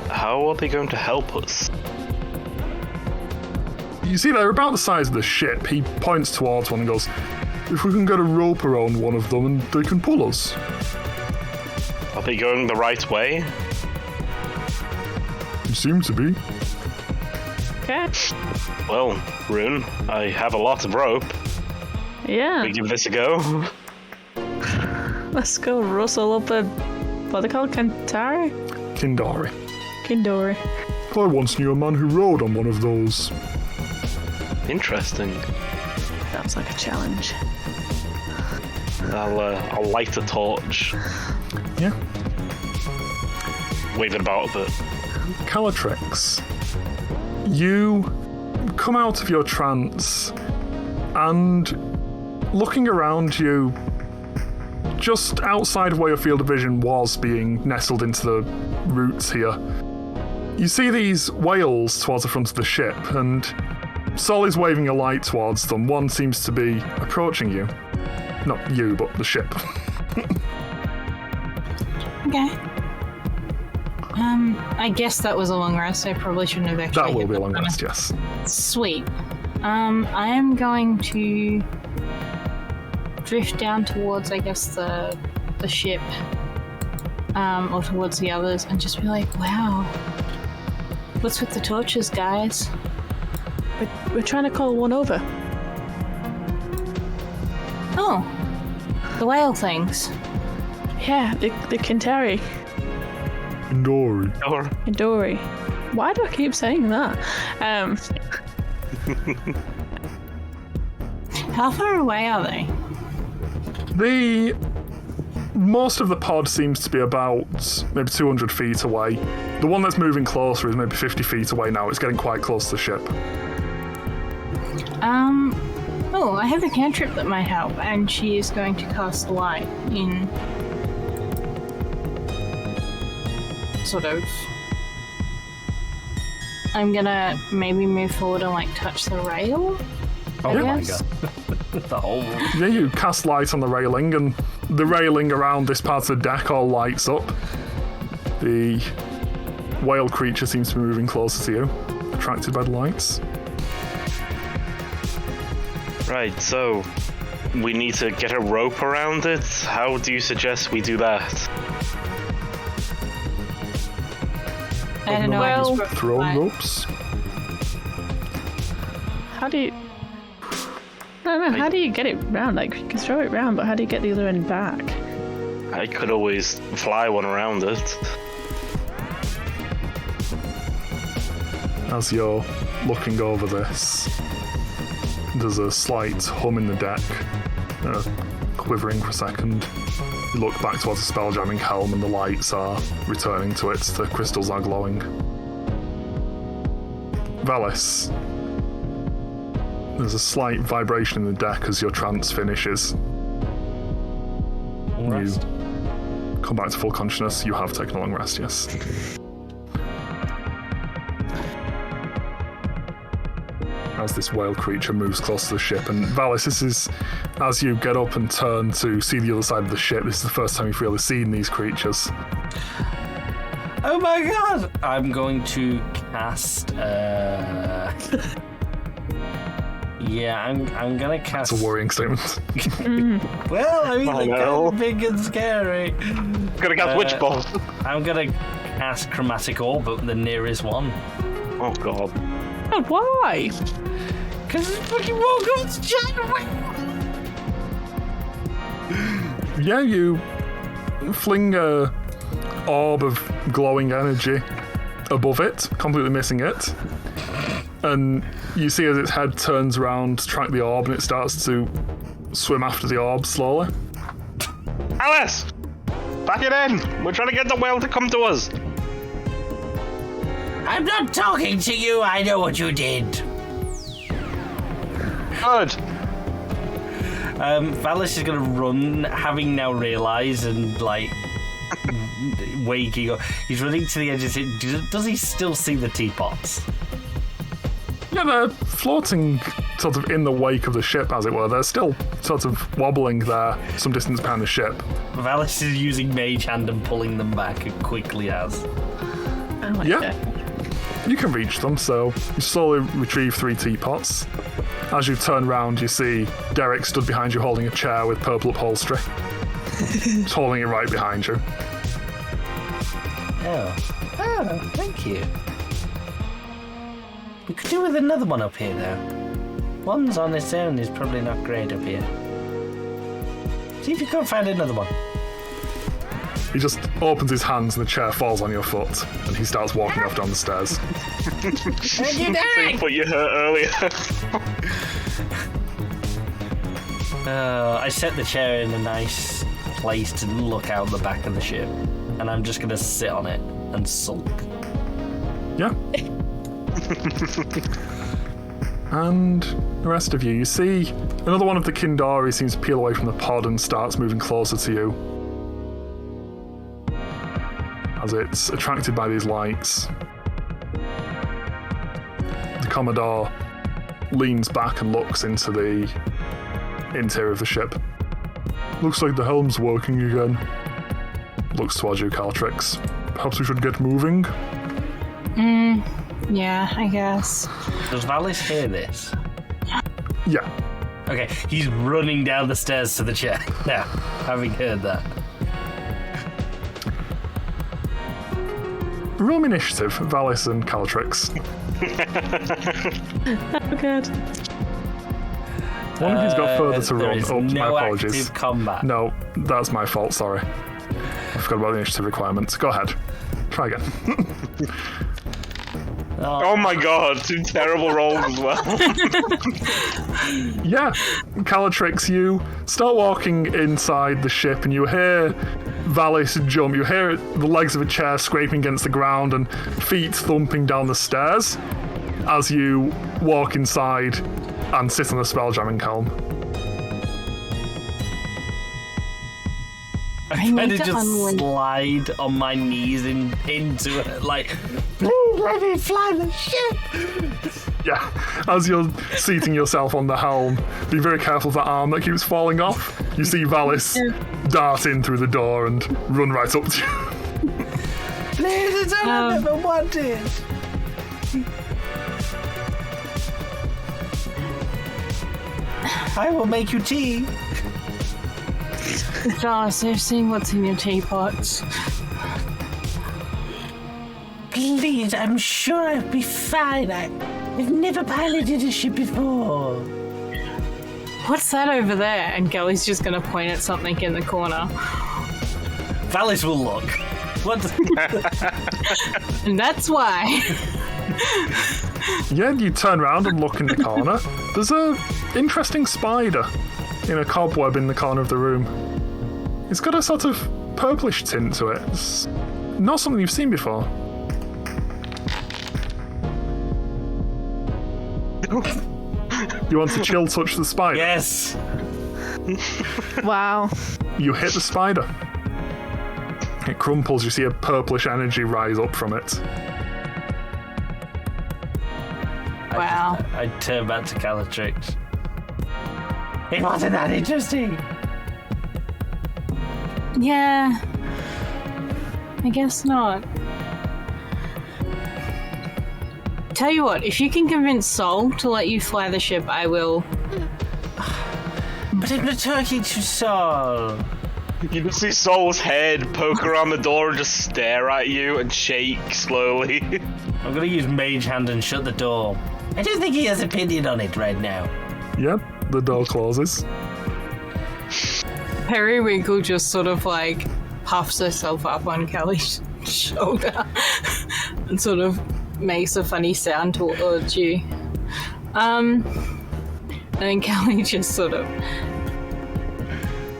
How are they going to help us? You see, they're about the size of the ship. He points towards one and goes, if we can get a rope around one of them and they can pull us. Are they going the right way? You seem to be. Okay. Well, Rune, I have a lot of rope. Yeah. We give this a go. Let's go rustle up a... what are they called? Kantari? Kindari. Kindori. I once knew a man who rode on one of those. Interesting. Sounds like a challenge. I'll light a torch. Yeah. Wave it about a bit. Calatrix, you come out of your trance and looking around you, just outside of where your field of vision was being nestled into the roots here, you see these whales towards the front of the ship, and Sol is waving a light towards them. One seems to be approaching you. Not you, but the ship. Okay. I guess that was a long rest. I probably shouldn't have actually. That will be a long rest, yes. Sweet. I am going to drift down towards, I guess, the ship, or towards the others, and just be like, wow. What's with the torches, guys? We're trying to call one over. Oh, the whale things. Yeah, the Kintari. Dory. Dory. Why do I keep saying that? How far away are they? Most of the pod seems to be about maybe 200 feet away. The one that's moving closer is maybe 50 feet away now. It's getting quite close to the ship. Oh, I have a cantrip that might help, and she is going to cast light in sort of... I'm gonna maybe move forward and like touch the rail. Oh I my guess. god. The whole... Yeah, you cast light on the railing, and the railing around this part of the deck all lights up. The whale creature seems to be moving closer to you, attracted by the lights. Right, so we need to get a rope around it. How do you suggest we do that? I don't know. I just broke Throw my- ropes. How do you... I don't know, how do you get it round? Like, you can throw it round, but how do you get the other end back? I could always fly one around it. As you're looking over this, there's a slight hum in the deck, quivering for a second. You look back towards the spelljamming helm and the lights are returning to it, the crystals are glowing. Valis, there's a slight vibration in the deck as your trance finishes. Rest. You come back to full consciousness. You have taken a long rest, yes. As this whale creature moves close to the ship, and Valis, this is as you get up and turn to see the other side of the ship. This is the first time you've really seen these creatures. Oh my god! I'm going to cast. Yeah, I'm gonna cast. It's a worrying statement. Well, I mean, Oh, they're no. kind of big and scary. Gonna cast witch balls. I'm gonna ask Chromatic Orb, but the nearest one. Oh god. God, why? Because it's fucking woke up to chat. Yeah, you fling a orb of glowing energy above it, completely missing it. And you see as its head turns around to track the orb and it starts to swim after the orb slowly. Alice! Back it in! We're trying to get the whale to come to us! I'm not talking to you, I know what you did. Good! Valis is gonna run, having now realised and, like, waking up. He's running to the edge of it. Does he still see the teapots? Yeah, they're floating sort of in the wake of the ship, as it were. They're still sort of wobbling there, some distance behind the ship. Valis is using Mage Hand and pulling them back as quickly as. Yeah, you can reach them, so you slowly retrieve 3 teapots. As you turn round, you see Derek stood behind you holding a chair with purple upholstery. Just holding it right behind you. Oh, thank you. We could do with another one up here, though. One's on its own is probably not great up here. See if you can't find another one. He just opens his hands and the chair falls on your foot, and he starts walking off down the stairs. Same foot you hurt earlier. I set the chair in a nice place to look out the back of the ship, and I'm just gonna sit on it and sulk. Yeah. And the rest of you see another one of the Kindari seems to peel away from the pod and starts moving closer to you. As it's attracted by these lights. The Commodore leans back and looks into the interior of the ship. Looks like the helm's working again. Looks towards you, Caltrix. Perhaps we should get moving? Yeah, I guess. Does Valis hear this? Yeah. Okay, he's running down the stairs to the chair now, having heard that. Roll me initiative, Valis and Caltrix. Oh, good. One of you's got further to there run. is Oh, no my apologies. active combat. No, that's my fault, sorry. I forgot about the initiative requirements. Go ahead. Try again. Oh my god, 2 terrible rolls as well. Yeah, Calatrix, you start walking inside the ship and you hear Valis jump. You hear the legs of a chair scraping against the ground and feet thumping down the stairs as you walk inside and sit on the spelljamming helm. I kind of just slide on my knees into it, like, please let me fly the ship! Yeah, as you're seating yourself on the helm, be very careful of that arm that keeps falling off. You see Valis dart in through the door and run right up to you. Please, it's all I ever wanted! I will make you tea. Josh, they're seeing what's in your teapots. Please, I'm sure I'll be fine. I've never piloted a ship before. What's that over there? And Gully's just gonna point at something in the corner. Valis will look. What? And that's why. Yeah, you turn around and look in the corner. There's a interesting spider in a cobweb in the corner of the room. It's got a sort of purplish tint to it. It's not something you've seen before. You want to chill touch the spider? Yes. Wow. You hit the spider. It crumples, you see a purplish energy rise up from it. Wow. I turn back to Calatrix. It wasn't that interesting. Yeah. I guess not. Tell you what, if you can convince Sol to let you fly the ship, I will. But I'm not talking to Sol. You just see Soul's head poke around the door and just stare at you and shake slowly. I'm gonna use Mage Hand and shut the door. I don't think he has opinion on it right now. Yep, the door closes. Periwinkle just sort of like puffs herself up on Kelly's shoulder and sort of makes a funny sound towards you. And then Kelly just sort of...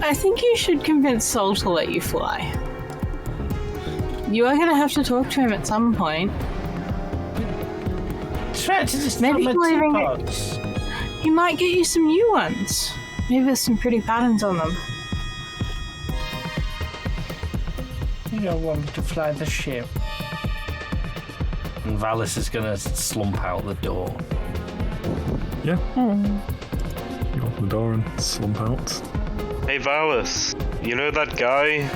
I think you should convince Soul to let you fly. You are going to have to talk to him at some point. Try to just Maybe stop he'll even my get- teapots. He might get you some new ones. Maybe there's some pretty patterns on them. You don't want me to fly the ship. And Valis is gonna slump out the door. Yeah. You open the door and slump out. Hey Valis, you know that guy?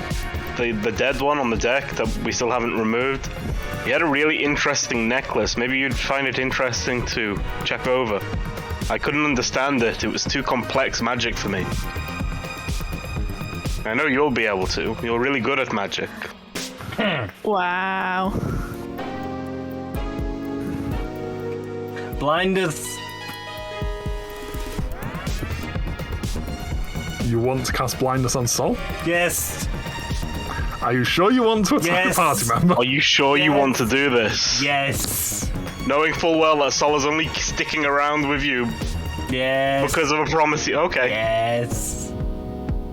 The dead one on the deck that we still haven't removed? He had a really interesting necklace. Maybe you'd find it interesting to check over. I couldn't understand it. It was too complex magic for me. I know you'll be able to. You're really good at magic. Wow. Blinders. You want to cast blindness on Sol? Yes. Are you sure you want to attack Yes. a party member? Are you sure you want to do this? Yes. Knowing full well that Sol is only sticking around with you Yes. because of a promise. Okay. Yes.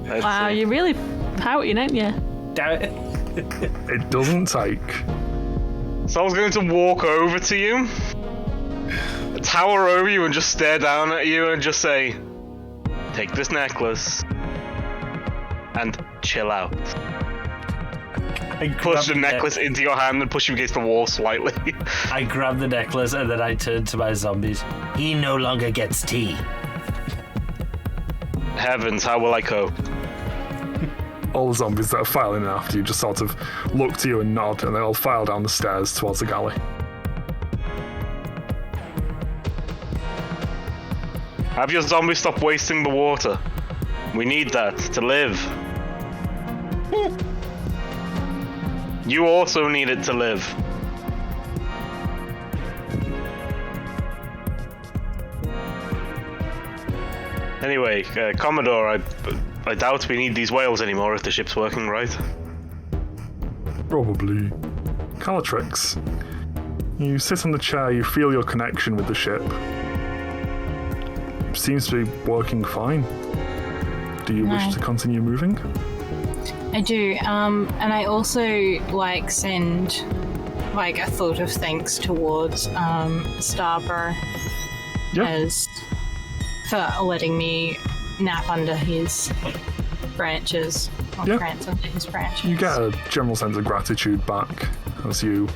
Let's Wow, see. you're really pouting, aren't you? Damn it. It doesn't take. Sol's going to walk over to you, tower over you, and just stare down at you and just say, "Take this necklace and chill out." I Push the grab necklace into your hand and push you against the wall slightly. I grab the necklace and then I turn to my zombies. He no longer gets tea. Heavens, how will I cope? All the zombies that are filing in after you just sort of look to you and nod, and they all file down the stairs towards the galley. Have your zombies stop wasting the water. We need that to live. You also need it to live. Anyway, Commodore, I doubt we need these whales anymore if the ship's working right. Probably. Calatrix. You sit on the chair, you feel your connection with the ship. Seems to be working fine. Do you wish to continue moving? I do, and I also send a thought of thanks towards Starbro Yeah. as for letting me nap under his branches. Or Yeah. prance under his branches. You get a general sense of gratitude back as you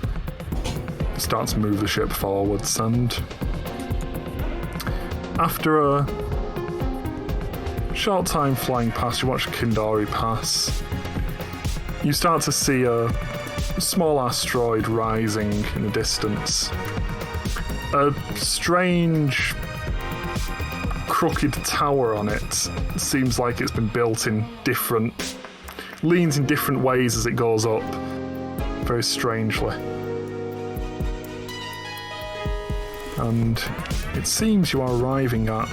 start to move the ship forwards, and after a short time flying past, you watch Kindori pass. You start to see a small asteroid rising in the distance. A strange, crooked tower on it. Seems like it's been built in leans in different ways as it goes up. Very strangely. And it seems you are arriving at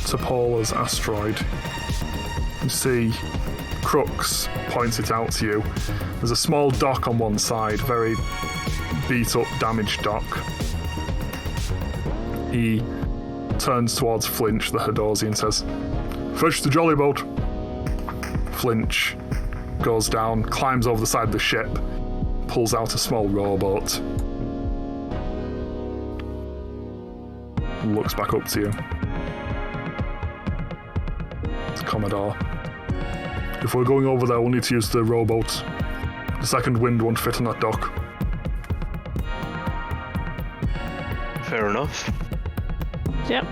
Topola's asteroid. You see Crux points it out to you. There's a small dock on one side, very beat up, damaged dock. He turns towards Flinch, the Hadozi, and says, "Fetch the jolly boat." Flinch goes down, climbs over the side of the ship, pulls out a small rowboat, and looks back up to you. Commodore, if we're going over there, we'll need to use the rowboat. The second wind won't fit on that dock. Fair enough. Yep.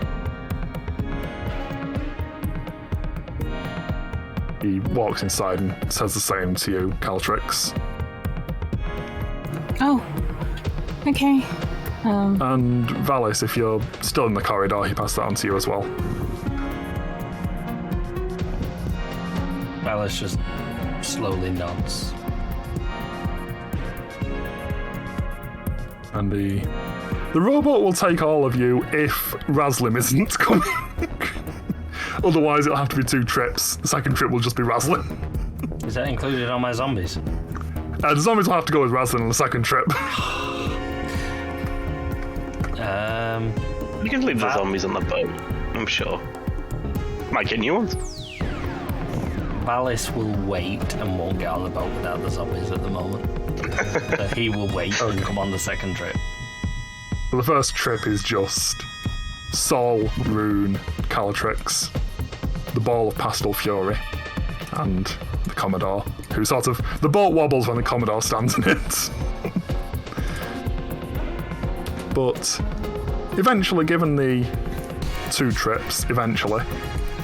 He walks inside and says the same to you, Caltrix. Oh, okay. And Valis, if you're still in the corridor, he passed that on to you as well. Valis Valis just slowly nods. And the robot will take all of you if Razlim isn't coming. Otherwise, it'll have to be 2 trips. The second trip will just be Razlim. Is that included on my zombies? The zombies will have to go with Razlim on the second trip. You can leave the zombies on the boat, I'm sure. Might get new ones. Valis will wait and won't get on the boat without the zombies at the moment. So he will wait and come on the second trip. The first trip is just Sol, Rune, Calatrix, the Ball of Pastel Fury, and the Commodore, who sort of... The boat wobbles when the Commodore stands in it. But eventually, given the 2 trips,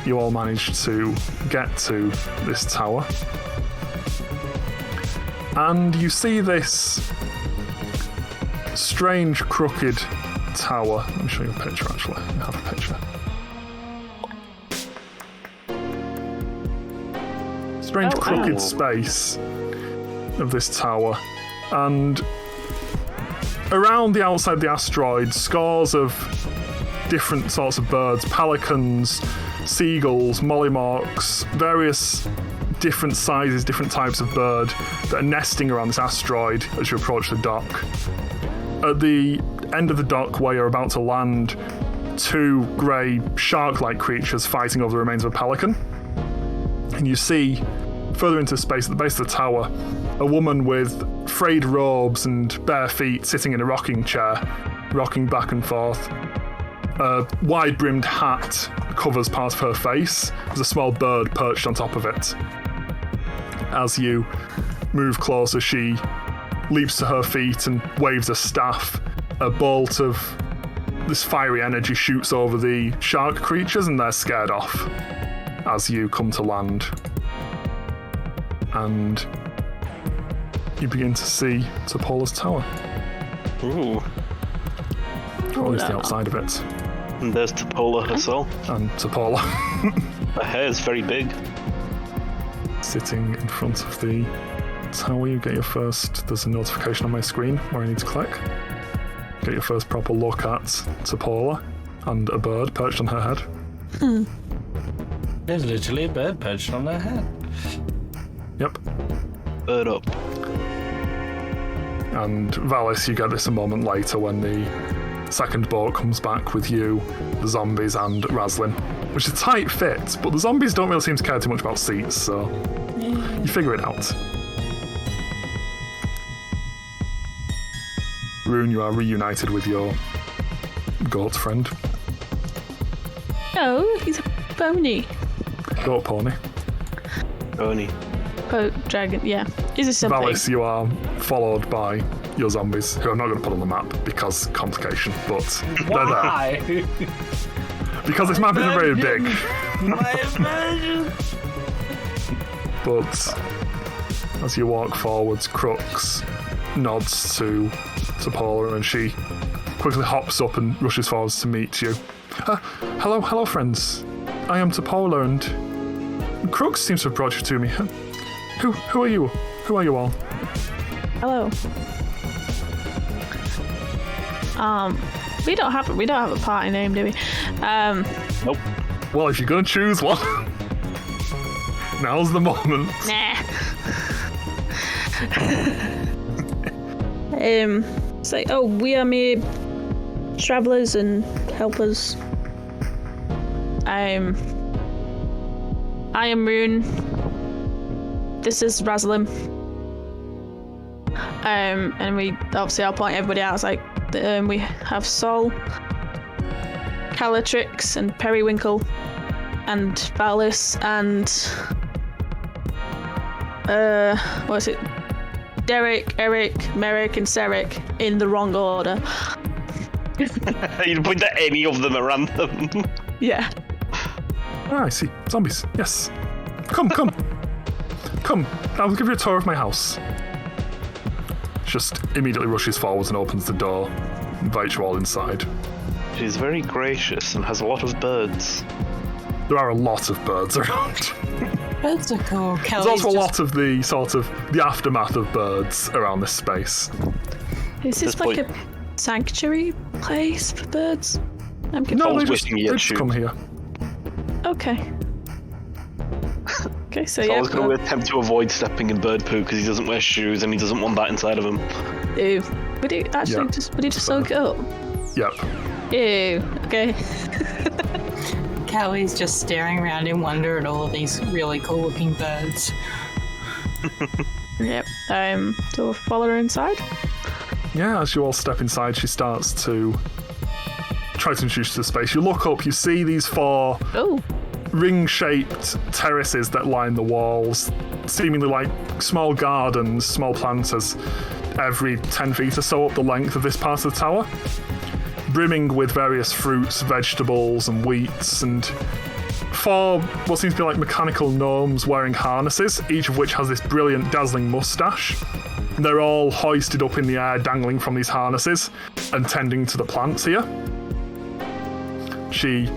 you all manage to get to this tower. And you see this strange, crooked tower. Let me show you a picture, actually. I have a picture. Strange, crooked space of this tower. And around the outside of the asteroid, scores of different sorts of birds, pelicans, seagulls, mollymawks, various different sizes, different types of bird that are nesting around this asteroid as you approach the dock. At the end of the dock where you're about to land, 2 grey shark-like creatures fighting over the remains of a pelican. And you see, further into space at the base of the tower, a woman with frayed robes and bare feet sitting in a rocking chair, rocking back and forth. A wide-brimmed hat covers part of her face. There's a small bird perched on top of it. As you move closer, she leaps to her feet and waves a staff. A bolt of this fiery energy shoots over the shark creatures and they're scared off as you come to land. And you begin to see Topola's tower. Ooh. Or at least the outside of it. And there's Topola herself. And Topola. Her hair is very big. Sitting in front of the tower, you get your first... There's a notification on my screen where I need to click. Get your first proper look at Topola and a bird perched on her head. There's literally a bird perched on her head. Yep. Bird up. And Valis, you get this a moment later when the second boat comes back with you, the zombies, and Razlim, which is a tight fit, but the zombies don't really seem to care too much about seats, so you figure it out. Rune, you are reunited with your goat friend. Oh, he's a pony. Goat pony. Pony. Dragon, yeah. Is it something? Valis, you are followed by your zombies, who I'm not going to put on the map because complication, but Why? they're there. Because this map isn't very big. But as you walk forwards, Crux nods to Paula and she quickly hops up and rushes forwards to meet you. Hello friends. I am Topola and Crux seems to have brought you to me. Who are you? Who are you all? Hello. We don't have a party name, do we? Nope. Well, if you're gonna choose one, now's the moment. Nah. Say, we are mere travelers and helpers. I am Rune. This is Razlim. And we obviously I'll point everybody out. It's like we have Sol, Calatrix, and Periwinkle, and Valis, and what's it? Derek, Eric, Merrick, and Seric in the wrong order. You didn't point at any of them at random. Yeah. I see. Zombies. Yes. Come. Come. I'll give you a tour of my house. Just immediately rushes forwards and opens the door, invites you all inside. She's very gracious and has a lot of birds. There are a lot of birds around. Birds are cool. There's also a lot of the sort of the aftermath of birds around this space. Is this like a sanctuary place for birds? I'm confused. No, they just come here. Okay. Okay, so I was going to attempt to avoid stepping in bird poo because he doesn't wear shoes and he doesn't want that inside of him. Ew. Would he actually just soak it up? Yep. Ew. Okay. Cowie's just staring around in wonder at all of these really cool looking birds. Yep. So we'll follow her inside. Yeah, as you all step inside, she starts to try to introduce you to the space. You look up, you see these 4 ring-shaped terraces that line the walls, seemingly like small gardens, small planters, every 10 feet or so up the length of this part of the tower, brimming with various fruits, vegetables, and wheats, and 4 what seems to be like mechanical gnomes wearing harnesses, each of which has this brilliant, dazzling mustache. They're all hoisted up in the air, dangling from these harnesses, and tending to the plants here. She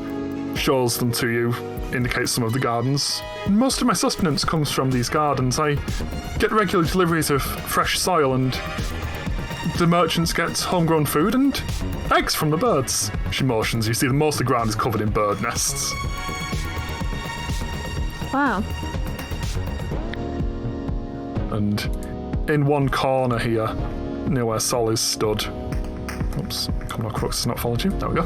shows them to you, indicates some of the gardens. Most of my sustenance comes from these gardens. I get regular deliveries of fresh soil, and the merchants get homegrown food and eggs from the birds. She motions. You see that most of the ground is covered in bird nests. Wow. And in one corner here, near where Sol is stood... Oops, come on, Crux has not followed you. There we go.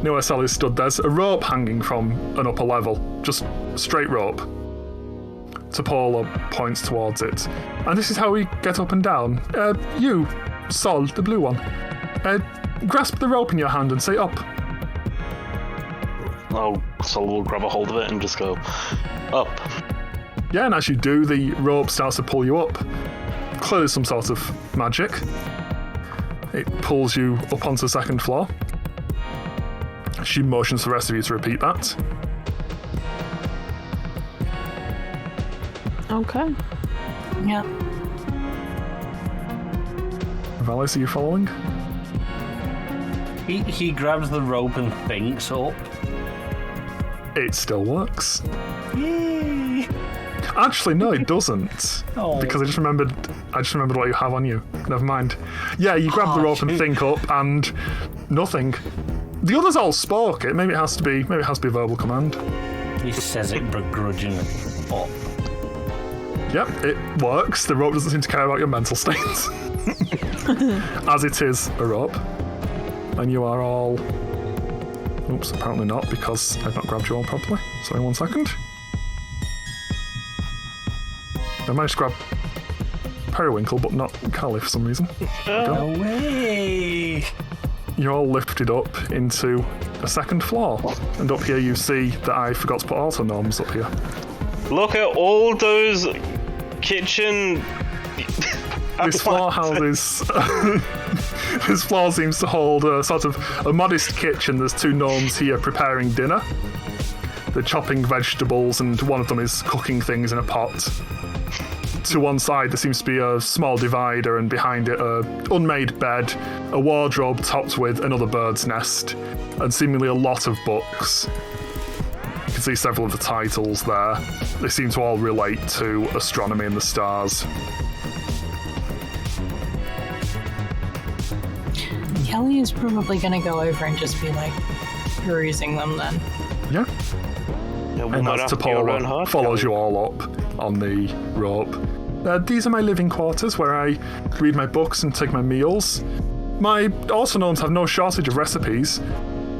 Near where Sol is stood, there's a rope hanging from an upper level. Just straight rope. Paula points towards it. And this is how we get up and down. You, Sol, the blue one. Grasp the rope in your hand and say up. Oh, Sol will grab a hold of it and just go up. Yeah, and as you do, the rope starts to pull you up. Clearly some sort of magic. It pulls you up onto the 2nd floor. She motions for the rest of you to repeat that. Okay. Yeah. Valis, are you following? He grabs the rope and thinks up. It still works. Yay! Actually, no, it doesn't. Oh. Because I just remembered what you have on you. Never mind. Yeah, you grab the rope and think up, and nothing. The others all spoke it. Maybe it has to be a verbal command. He says it begrudgingly. Up. Yep, it works. The rope doesn't seem to care about your mental states. As it is a rope. And you are all... Oops, apparently not, because I've not grabbed you all properly. Sorry, 1 second. I managed to grab Periwinkle, but not Callie for some reason. No way! You're all lifted up into a 2nd floor. And up here you see that I forgot to put auto gnomes up here. Look at all those kitchen... This floor houses... This floor seems to hold a sort of a modest kitchen. There's 2 gnomes here preparing dinner. They're chopping vegetables and one of them is cooking things in a pot. To one side there seems to be a small divider and behind it a unmade bed, a wardrobe topped with another bird's nest, and seemingly a lot of books. You can see several of the titles there. They seem to all relate to astronomy and the stars. Kelly is probably going to go over and just be like perusing them then. Yeah. And as Tapola follows you all up on the rope. These are my living quarters where I read my books and take my meals. My also gnomes have no shortage of recipes.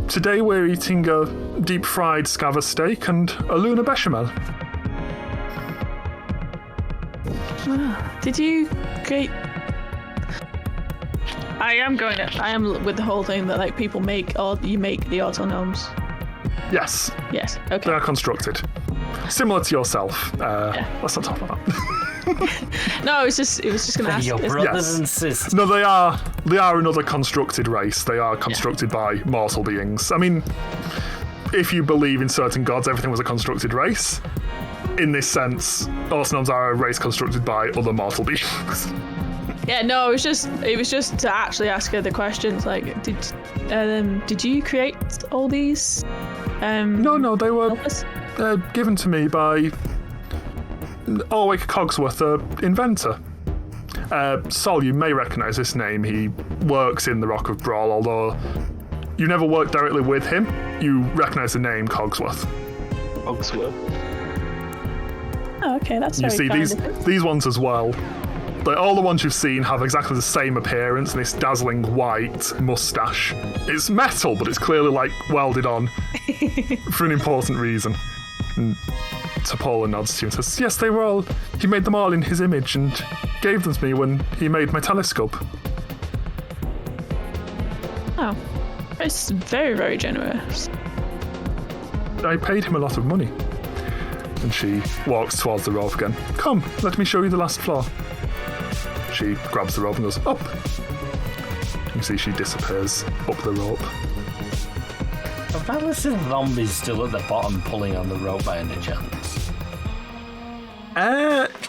Today we're eating a deep-fried scava steak and a Luna bechamel. Did you create... I am with the whole thing that like people make, or you make the auto gnomes. Yes. Yes. Okay. They are constructed. Similar to yourself. Let's not talk about that. No, it was just going to ask. Your brothers and sisters. No, they are another constructed race. They are constructed by mortal beings. I mean, if you believe in certain gods, everything was a constructed race. In this sense, Autonoms are a race constructed by other mortal beings. Yeah, no, it was just to actually ask her the questions. Like, did you create all these? No, they were helpers? given to me by Orwick Cogsworth, inventor. Sol, you may recognise this name. He works in the Rock of Brawl, although you never worked directly with him. You recognise the name Cogsworth. Cogsworth. Oh, okay, that's You very see kind these of him. these ones as well. Like, all the ones you've seen have exactly the same appearance and this dazzling white moustache. It's metal, but it's clearly like welded on for an important reason. And Topola nods to you and says, "Yes, they were all. He made them all in his image and gave them to me when he made my telescope." Oh, it's very, very generous. I paid him a lot of money. And she walks towards the rope again. "Come, let me show you the last floor." She grabs the rope and goes, "Up." You see she disappears up the rope. Are Valis and zombies still at the bottom pulling on the rope by any chance?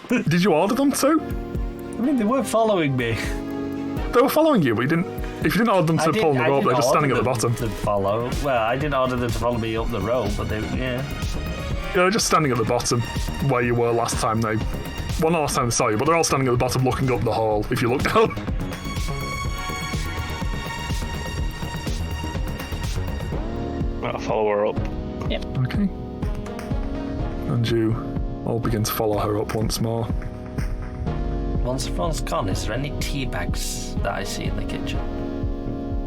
Did you order them to? I mean, they were following me. They were following you, but you didn't. If you didn't order them to pull on the rope, they're just standing at the bottom. To follow. Well, I didn't order them to follow me up the rope, but they, yeah. They're just standing at the bottom where you were last time they... Well, not last time they saw you, but they're all standing at the bottom looking up the hole, if you look down. I'll follow her up. Okay. And you all begin to follow her up once more. Once everyone's gone, is there any tea bags that I see in the kitchen?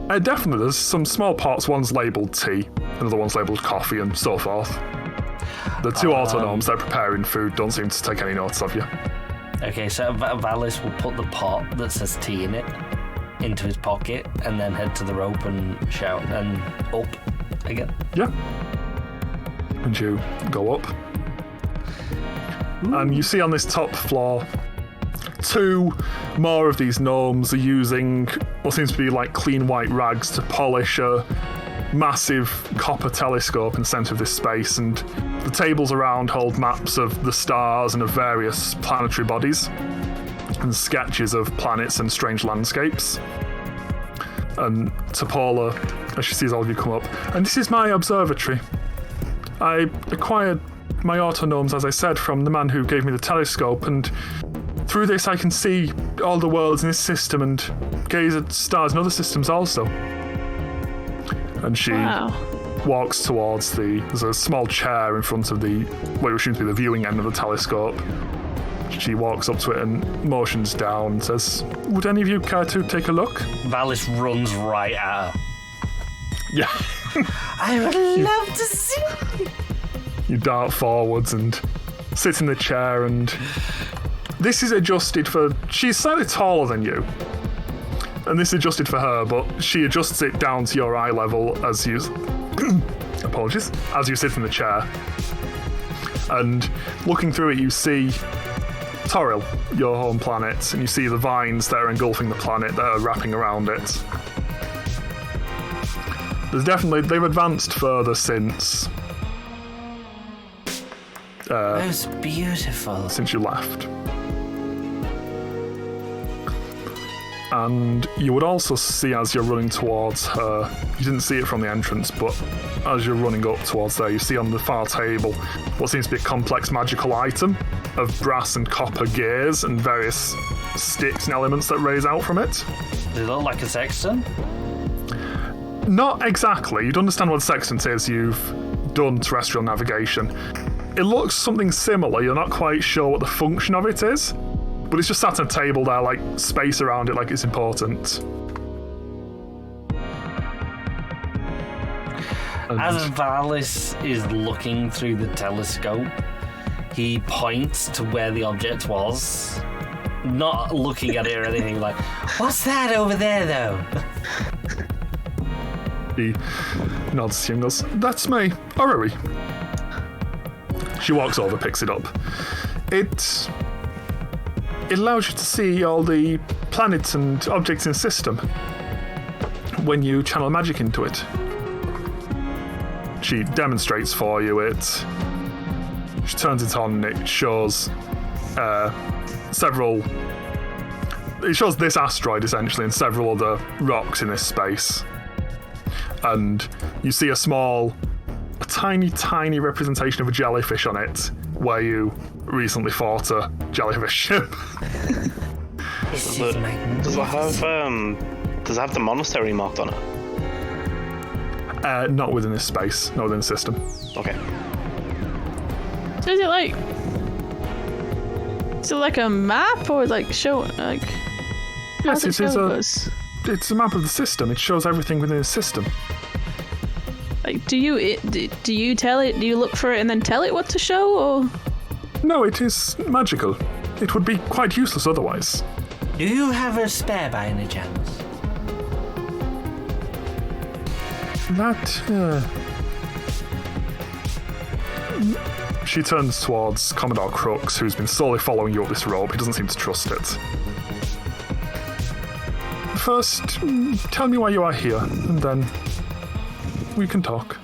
Definitely, there's some small pots. One's labelled tea, another one's labelled coffee, and so forth. The two autonomes that are preparing food don't seem to take any notice of you. Okay, so Valis will put the pot that says tea in it into his pocket and then head to the rope and shout and up again. Yeah. And you go up. And you see on this top floor, two more of these gnomes are using what seems to be like clean white rags to polish a massive copper telescope in the centre of this space, and the tables around hold maps of the stars and of various planetary bodies and sketches of planets and strange landscapes. And Topola, as she sees all of you come up, "And this is my observatory. I acquired my autonomes, as I said, from the man who gave me the telescope, and through this I can see all the worlds in this system and gaze at stars in other systems also." And she walks towards there's a small chair in front of what you assume to be the viewing end of the telescope. She walks up to it and motions down and says, "Would any of you care to take a look?" Valis runs right at her. Yeah. I would love to see. You dart forwards and sit in the chair, and this is adjusted for... She's slightly taller than you. And this is adjusted for her, but she adjusts it down to your eye level as you... apologies. As you sit in the chair. And looking through it, you see Toril, your home planet, and you see the vines that are engulfing the planet that are wrapping around it. There's definitely... They've advanced further since... That's beautiful. Since you left. And you would also see, as you're running towards her, you didn't see it from the entrance, but as you're running up towards there, you see on the far table what seems to be a complex magical item of brass and copper gears and various sticks and elements that raise out from it. Does it look like a sextant? Not exactly. You'd understand what a sextant is. You've done terrestrial navigation. It looks something similar. You're not quite sure what the function of it is, but it's just sat on a table there, like space around it, like it's important. As Valis is looking through the telescope, he points to where the object was, not looking at it or anything, like, "What's that over there, though?" He nods to you and goes, "That's my orrery." She walks over, picks it up. It allows you to see all the planets and objects in the system when you channel magic into it. She demonstrates for you it. She turns it on and it shows several... It shows this asteroid, essentially, and several other rocks in this space. And you see a small a tiny, tiny representation of a jellyfish on it, where you recently fought a jellyfish ship. This Does is it magnificent. have the monastery marked on it? Not within this space, not within the system. Okay. So is it like a map or like show like? Yes, how's it is show a. us? It's a map of the system. It shows everything within the system. Like, do you tell it? Do you look for it and then tell it what to show, or? No, it is magical. It would be quite useless otherwise. Do you have a spare by any chance? That. She turns towards Commodore Crooks, who's been slowly following you up this rope. He doesn't seem to trust it. First, tell me why you are here, and then we can talk.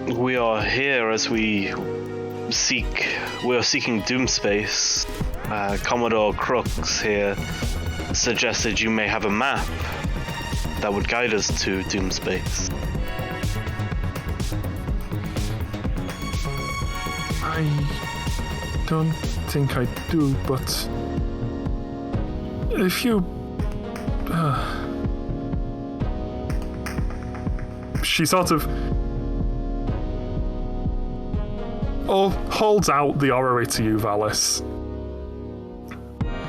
We are here as we are seeking Doom Space. Commodore Crooks here suggested you may have a map that would guide us to Doom Space. I don't think I do, but if you... She sort of holds out the orrery to you, Valis.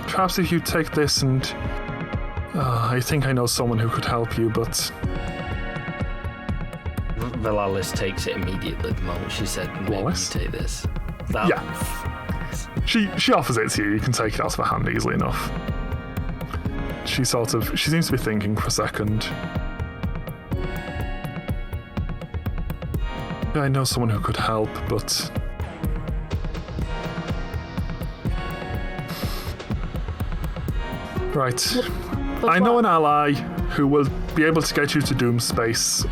Perhaps if you take this and... I think I know someone who could help you, but... Valalis takes it immediately the moment she said, maybe you Wallace? take this. Yeah. She offers it to you. You can take it out of her hand easily enough. She seems to be thinking for a second. I know someone who could help, but... Right. I know an ally who will be able to get you to Doom Space.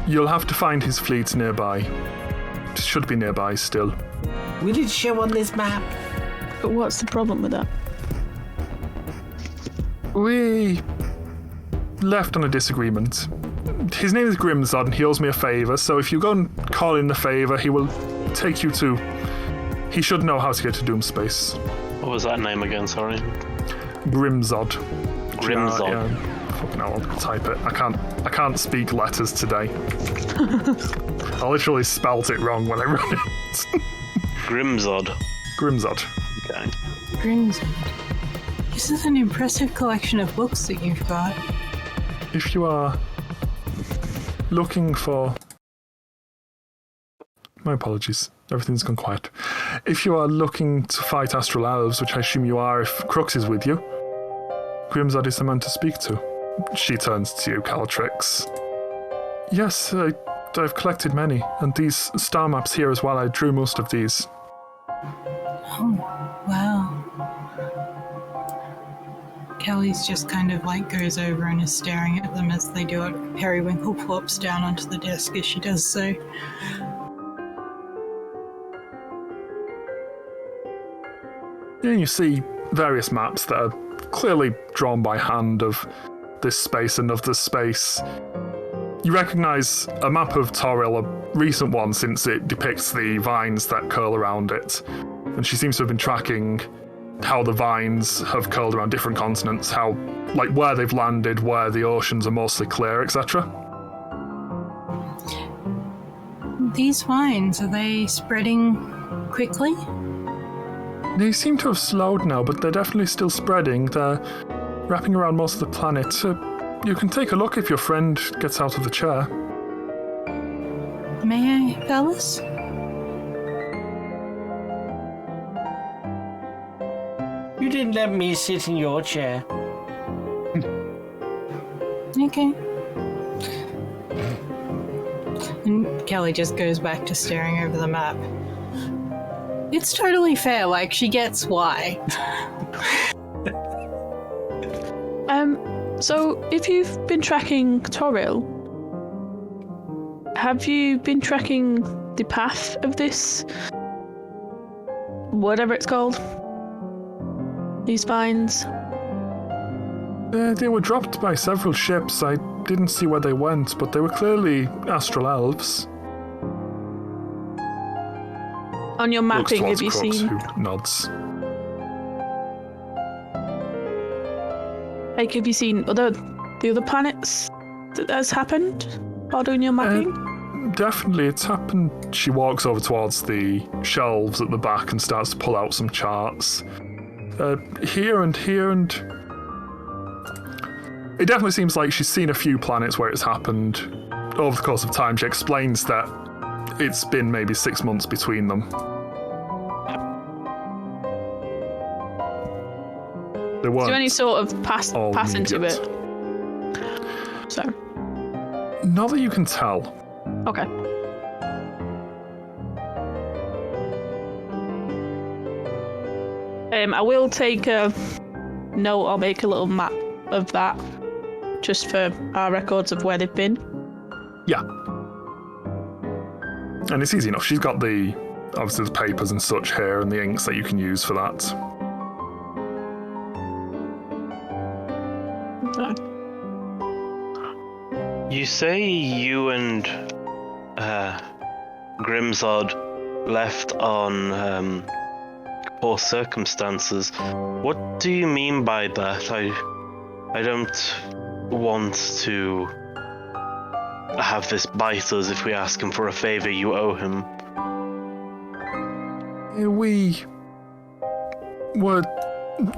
You'll have to find his fleet nearby. It should be nearby still. Will it show on this map? But what's the problem with that? We left on a disagreement. His name is Grimzod and he owes me a favour, so if you go and call in the favour, he will take you to... He should know how to get to Doom Space. What was that name again, sorry? Grimzod. Grimzod. Yeah. Fucking hell, I'll type it. I can't speak letters today. I literally spelt it wrong when I wrote it. Grimzod. Grimzod. Okay. Grimzod. This is an impressive collection of books that you've got. If you are looking for... My apologies. Everything's gone quiet. If you are looking to fight Astral Elves, which I assume you are if Crux is with you, Grimzod is the man to speak to. She turns to you, Calatrix. Yes, I've collected many, and these star maps here as well. I drew most of these. Oh, wow. Kelly's just kind of like goes over and is staring at them as they do it. Periwinkle plops down onto the desk as she does so. And you see various maps that are clearly drawn by hand of this space and of this space. You recognise a map of Toril, a recent one since it depicts the vines that curl around it. And she seems to have been tracking how the vines have curled around different continents, how, like, where they've landed, where the oceans are mostly clear, etc. These vines, are they spreading quickly? They seem to have slowed now, but they're definitely still spreading. They're wrapping around most of the planet. You can take a look if your friend gets out of the chair. May I, fellas? You didn't let me sit in your chair. Okay. And Kelly just goes back to staring over the map. It's totally fair, like, she gets why. So if you've been tracking Toril, have you been tracking the path of this? Whatever it's called? These vines? They were dropped by several ships. I didn't see where they went, but they were clearly astral elves. On your Looks mapping, towards have you Crooks, seen? who nods. Like, have you seen the other planets that has happened while doing your mapping? Definitely, it's happened. She walks over towards the shelves at the back and starts to pull out some charts. Here and here and... It definitely seems like she's seen a few planets where it's happened over the course of time. She explains that it's been maybe 6 months between them. They weren't Is there any sort of pass into immediate. it? So, Not that you can tell. okay. I will take a note. I'll make a little map of that, just for our records of where they've been. Yeah. And it's easy enough. She's got obviously the papers and such here and the inks that you can use for that. Okay. You say you and Grimzod left on poor circumstances. What do you mean by that? I don't want to have this bite us if we ask him for a favor you owe him. We were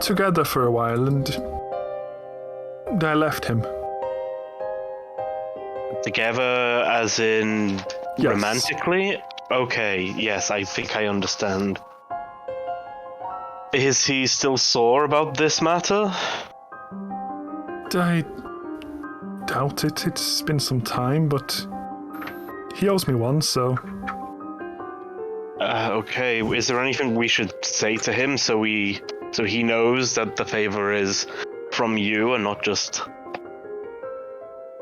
together for a while and I left him. Together as in Yes. romantically? Okay, yes, I think I understand. Is he still sore about this matter? I doubt it. It's been some time, but he owes me one, so... Okay, is there anything we should say to him so he knows that the favor is from you and not just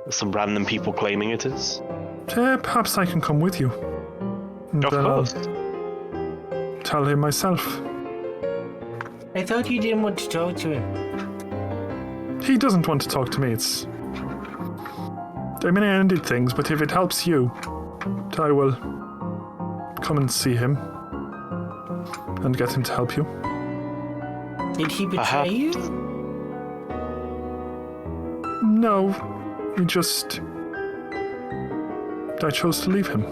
some random people claiming it is? Perhaps I can come with you. And Of then course. I'll tell him myself. I thought you didn't want to talk to him. He doesn't want to talk to me. I mean, I ended things, but if it helps you, I will come and see him and get him to help you. Did he betray you? No, I chose to leave him.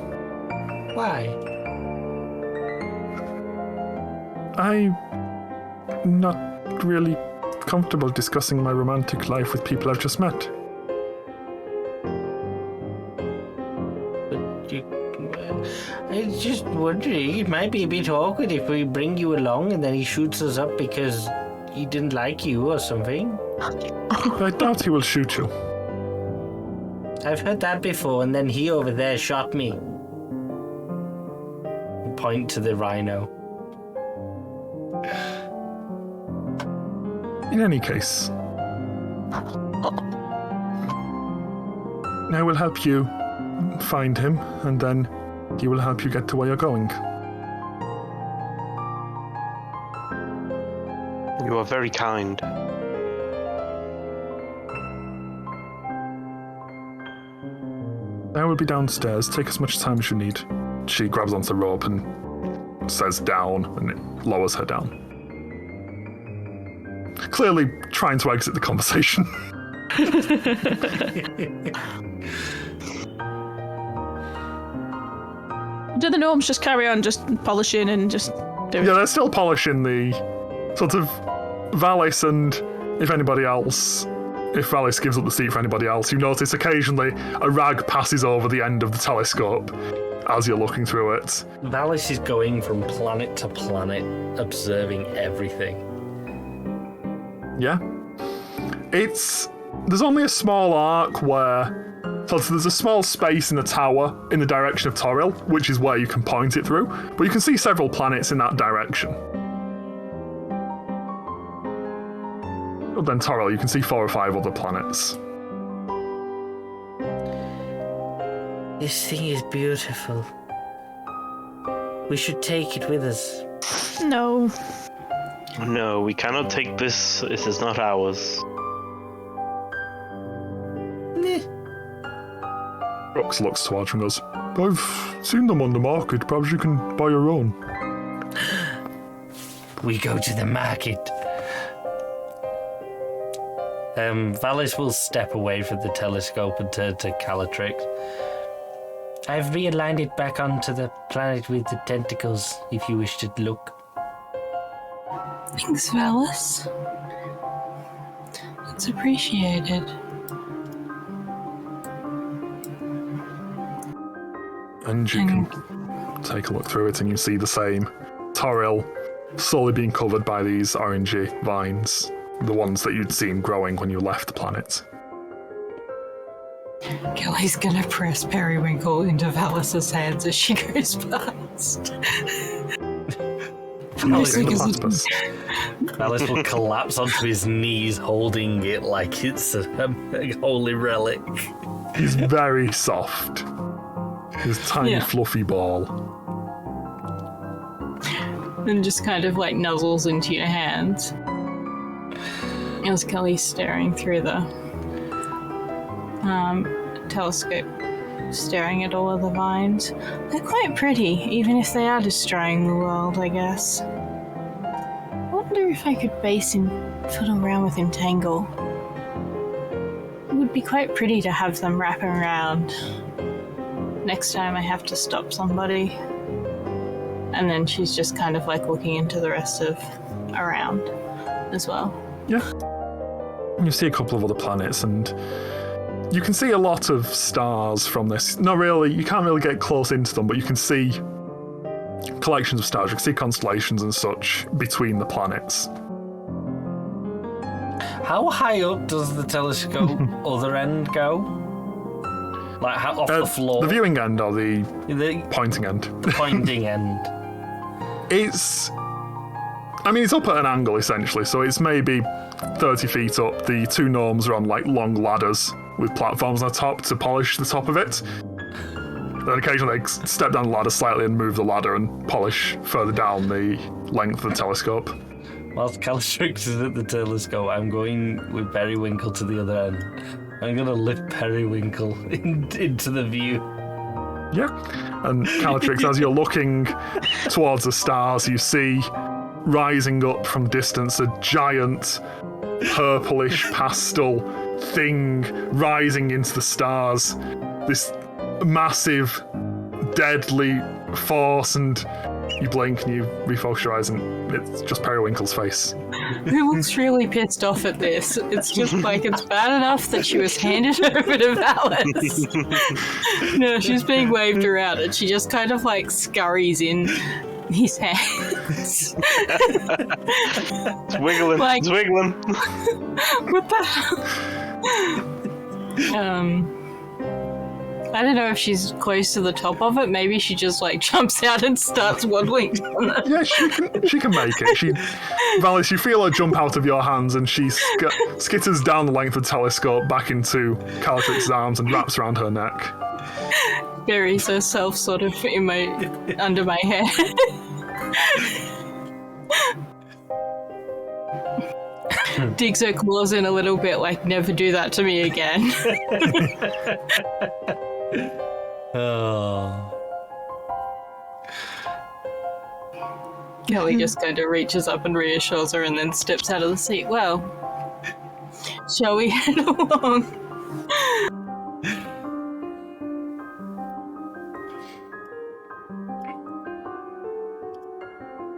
Why? I'm not really comfortable discussing my romantic life with people I've just met. I was just wondering, it might be a bit awkward if we bring you along and then he shoots us up because he didn't like you or something. I doubt he will shoot you. I've heard that before, and then he over there shot me. Point to the rhino. In any case, I will help you find him, and then he will help you get to where you're going. You are very kind. I will be downstairs. Take as much time as you need. She grabs onto the rope and says down, and it lowers her down. Clearly trying to exit the conversation. Do the gnomes just carry on just polishing and just doing? Yeah, they're still polishing the sort of Valis, and if Valis gives up the seat for anybody else, you notice occasionally a rag passes over the end of the telescope as you're looking through it. Valis is going from planet to planet, observing everything. Yeah. There's only a small arc where... So there's a small space in the tower in the direction of Toril, which is where you can point it through, but you can see several planets in that direction. But then Toril, you can see 4 or 5 other planets. This thing is beautiful. We should take it with us. No. No, we cannot take this. It is not ours. Crooks looks towards you and goes, I've seen them on the market. Perhaps you can buy your own. We go to the market. Valis will step away from the telescope and turn to Calatrix. I've realigned it back onto the planet with the tentacles, if you wish to look. Thanks, Valis. It's appreciated. And you can take a look through it and you see the same Toril slowly being covered by these orangey vines, the ones that you'd seen growing when you left the planet. Kelly's gonna press Periwinkle into Valis's hands as she goes past. Valis will collapse onto his knees, holding it like it's a holy relic. He's very soft. His tiny fluffy ball. And just kind of like nuzzles into your hands. As Kelly's staring through the telescope, staring at all of the vines. They're quite pretty, even if they are destroying the world, I guess. I wonder if I could fiddle around with Entangle. It would be quite pretty to have them wrapping around next time I have to stop somebody. And then she's just kind of like looking into the rest of around as well. Yeah. You see a couple of other planets and you can see a lot of stars from this. Not really, you can't really get close into them, but you can see collections of stars. You can see constellations and such between the planets. How high up does the telescope other end go? Like off the floor? The viewing end or the pointing end? The pointing end. It's up at an angle essentially, so it's maybe 30 feet up. The two gnomes are on like long ladders with platforms on the top to polish the top of it. Then occasionally they step down the ladder slightly and move the ladder and polish further down the length of the telescope. Whilst Calatrix is at the telescope, I'm going with Periwinkle to the other end. I'm going to lift Periwinkle into the view. Yeah. And Calatrix, as you're looking towards the stars, you see rising up from distance a giant purplish pastel thing rising into the stars. This massive, deadly force, and you blink and you refocus your eyes and it's just Periwinkle's face. Who looks really pissed off at this? It's just like, it's bad enough that she was handed over to Valis. No, she's being waved around and she just kind of like scurries in his hands. It's wiggling. It's wiggling. What the hell? I don't know if she's close to the top of it. Maybe she just like jumps out and starts waddling. Yeah, she can make it. Valis, you feel her jump out of your hands and she skitters down the length of the telescope back into Calatrix's arms and wraps around her neck. Buries herself sort of under my hair. Digs her claws in a little bit, like, never do that to me again. Oh. Kelly just kind of reaches up and reassures her and then steps out of the seat. Well, shall we head along?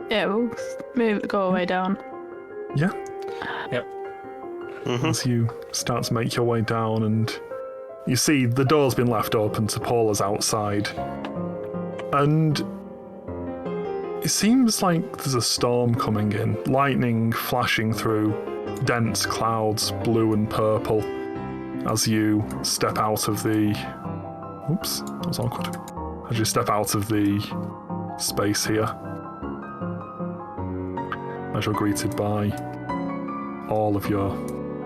Yeah, we'll go away down. Yeah. Yep. Mm-hmm. As you start to make your way down and you see the door's been left open to Paula's outside. And it seems like there's a storm coming in, lightning flashing through dense clouds, blue and purple, as you step out of the... Oops, that was awkward. As you step out of the space here, as you're greeted by all of your...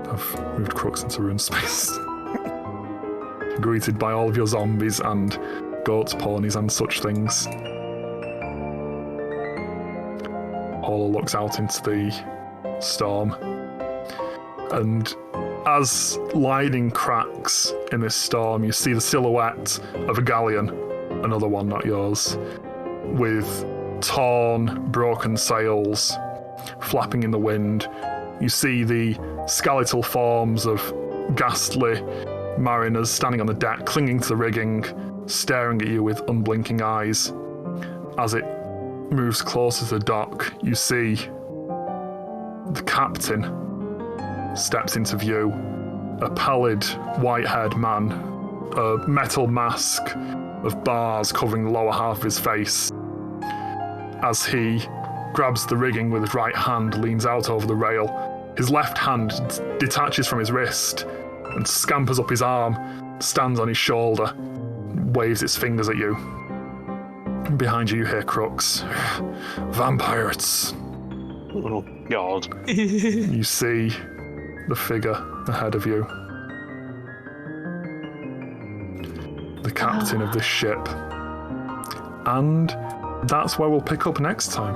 I've moved Crooks into rune space. Greeted by all of your zombies and goats, ponies and such things. Paula looks out into the storm, and as lightning cracks in this storm, you see the silhouette of a galleon, another one, not yours, with torn, broken sails flapping in the wind. You see the skeletal forms of ghastly mariners standing on the deck, clinging to the rigging, staring at you with unblinking eyes. As it moves closer to the dock, you see the captain steps into view, a pallid, white-haired man, a metal mask of bars covering the lower half of his face. As he grabs the rigging with his right hand, leans out over the rail, his left hand detaches from his wrist and scampers up his arm, stands on his shoulder, waves its fingers at you. Behind you hear Crux. Vampires. Oh, God. You see the figure ahead of you. The captain of this ship. And that's where we'll pick up next time.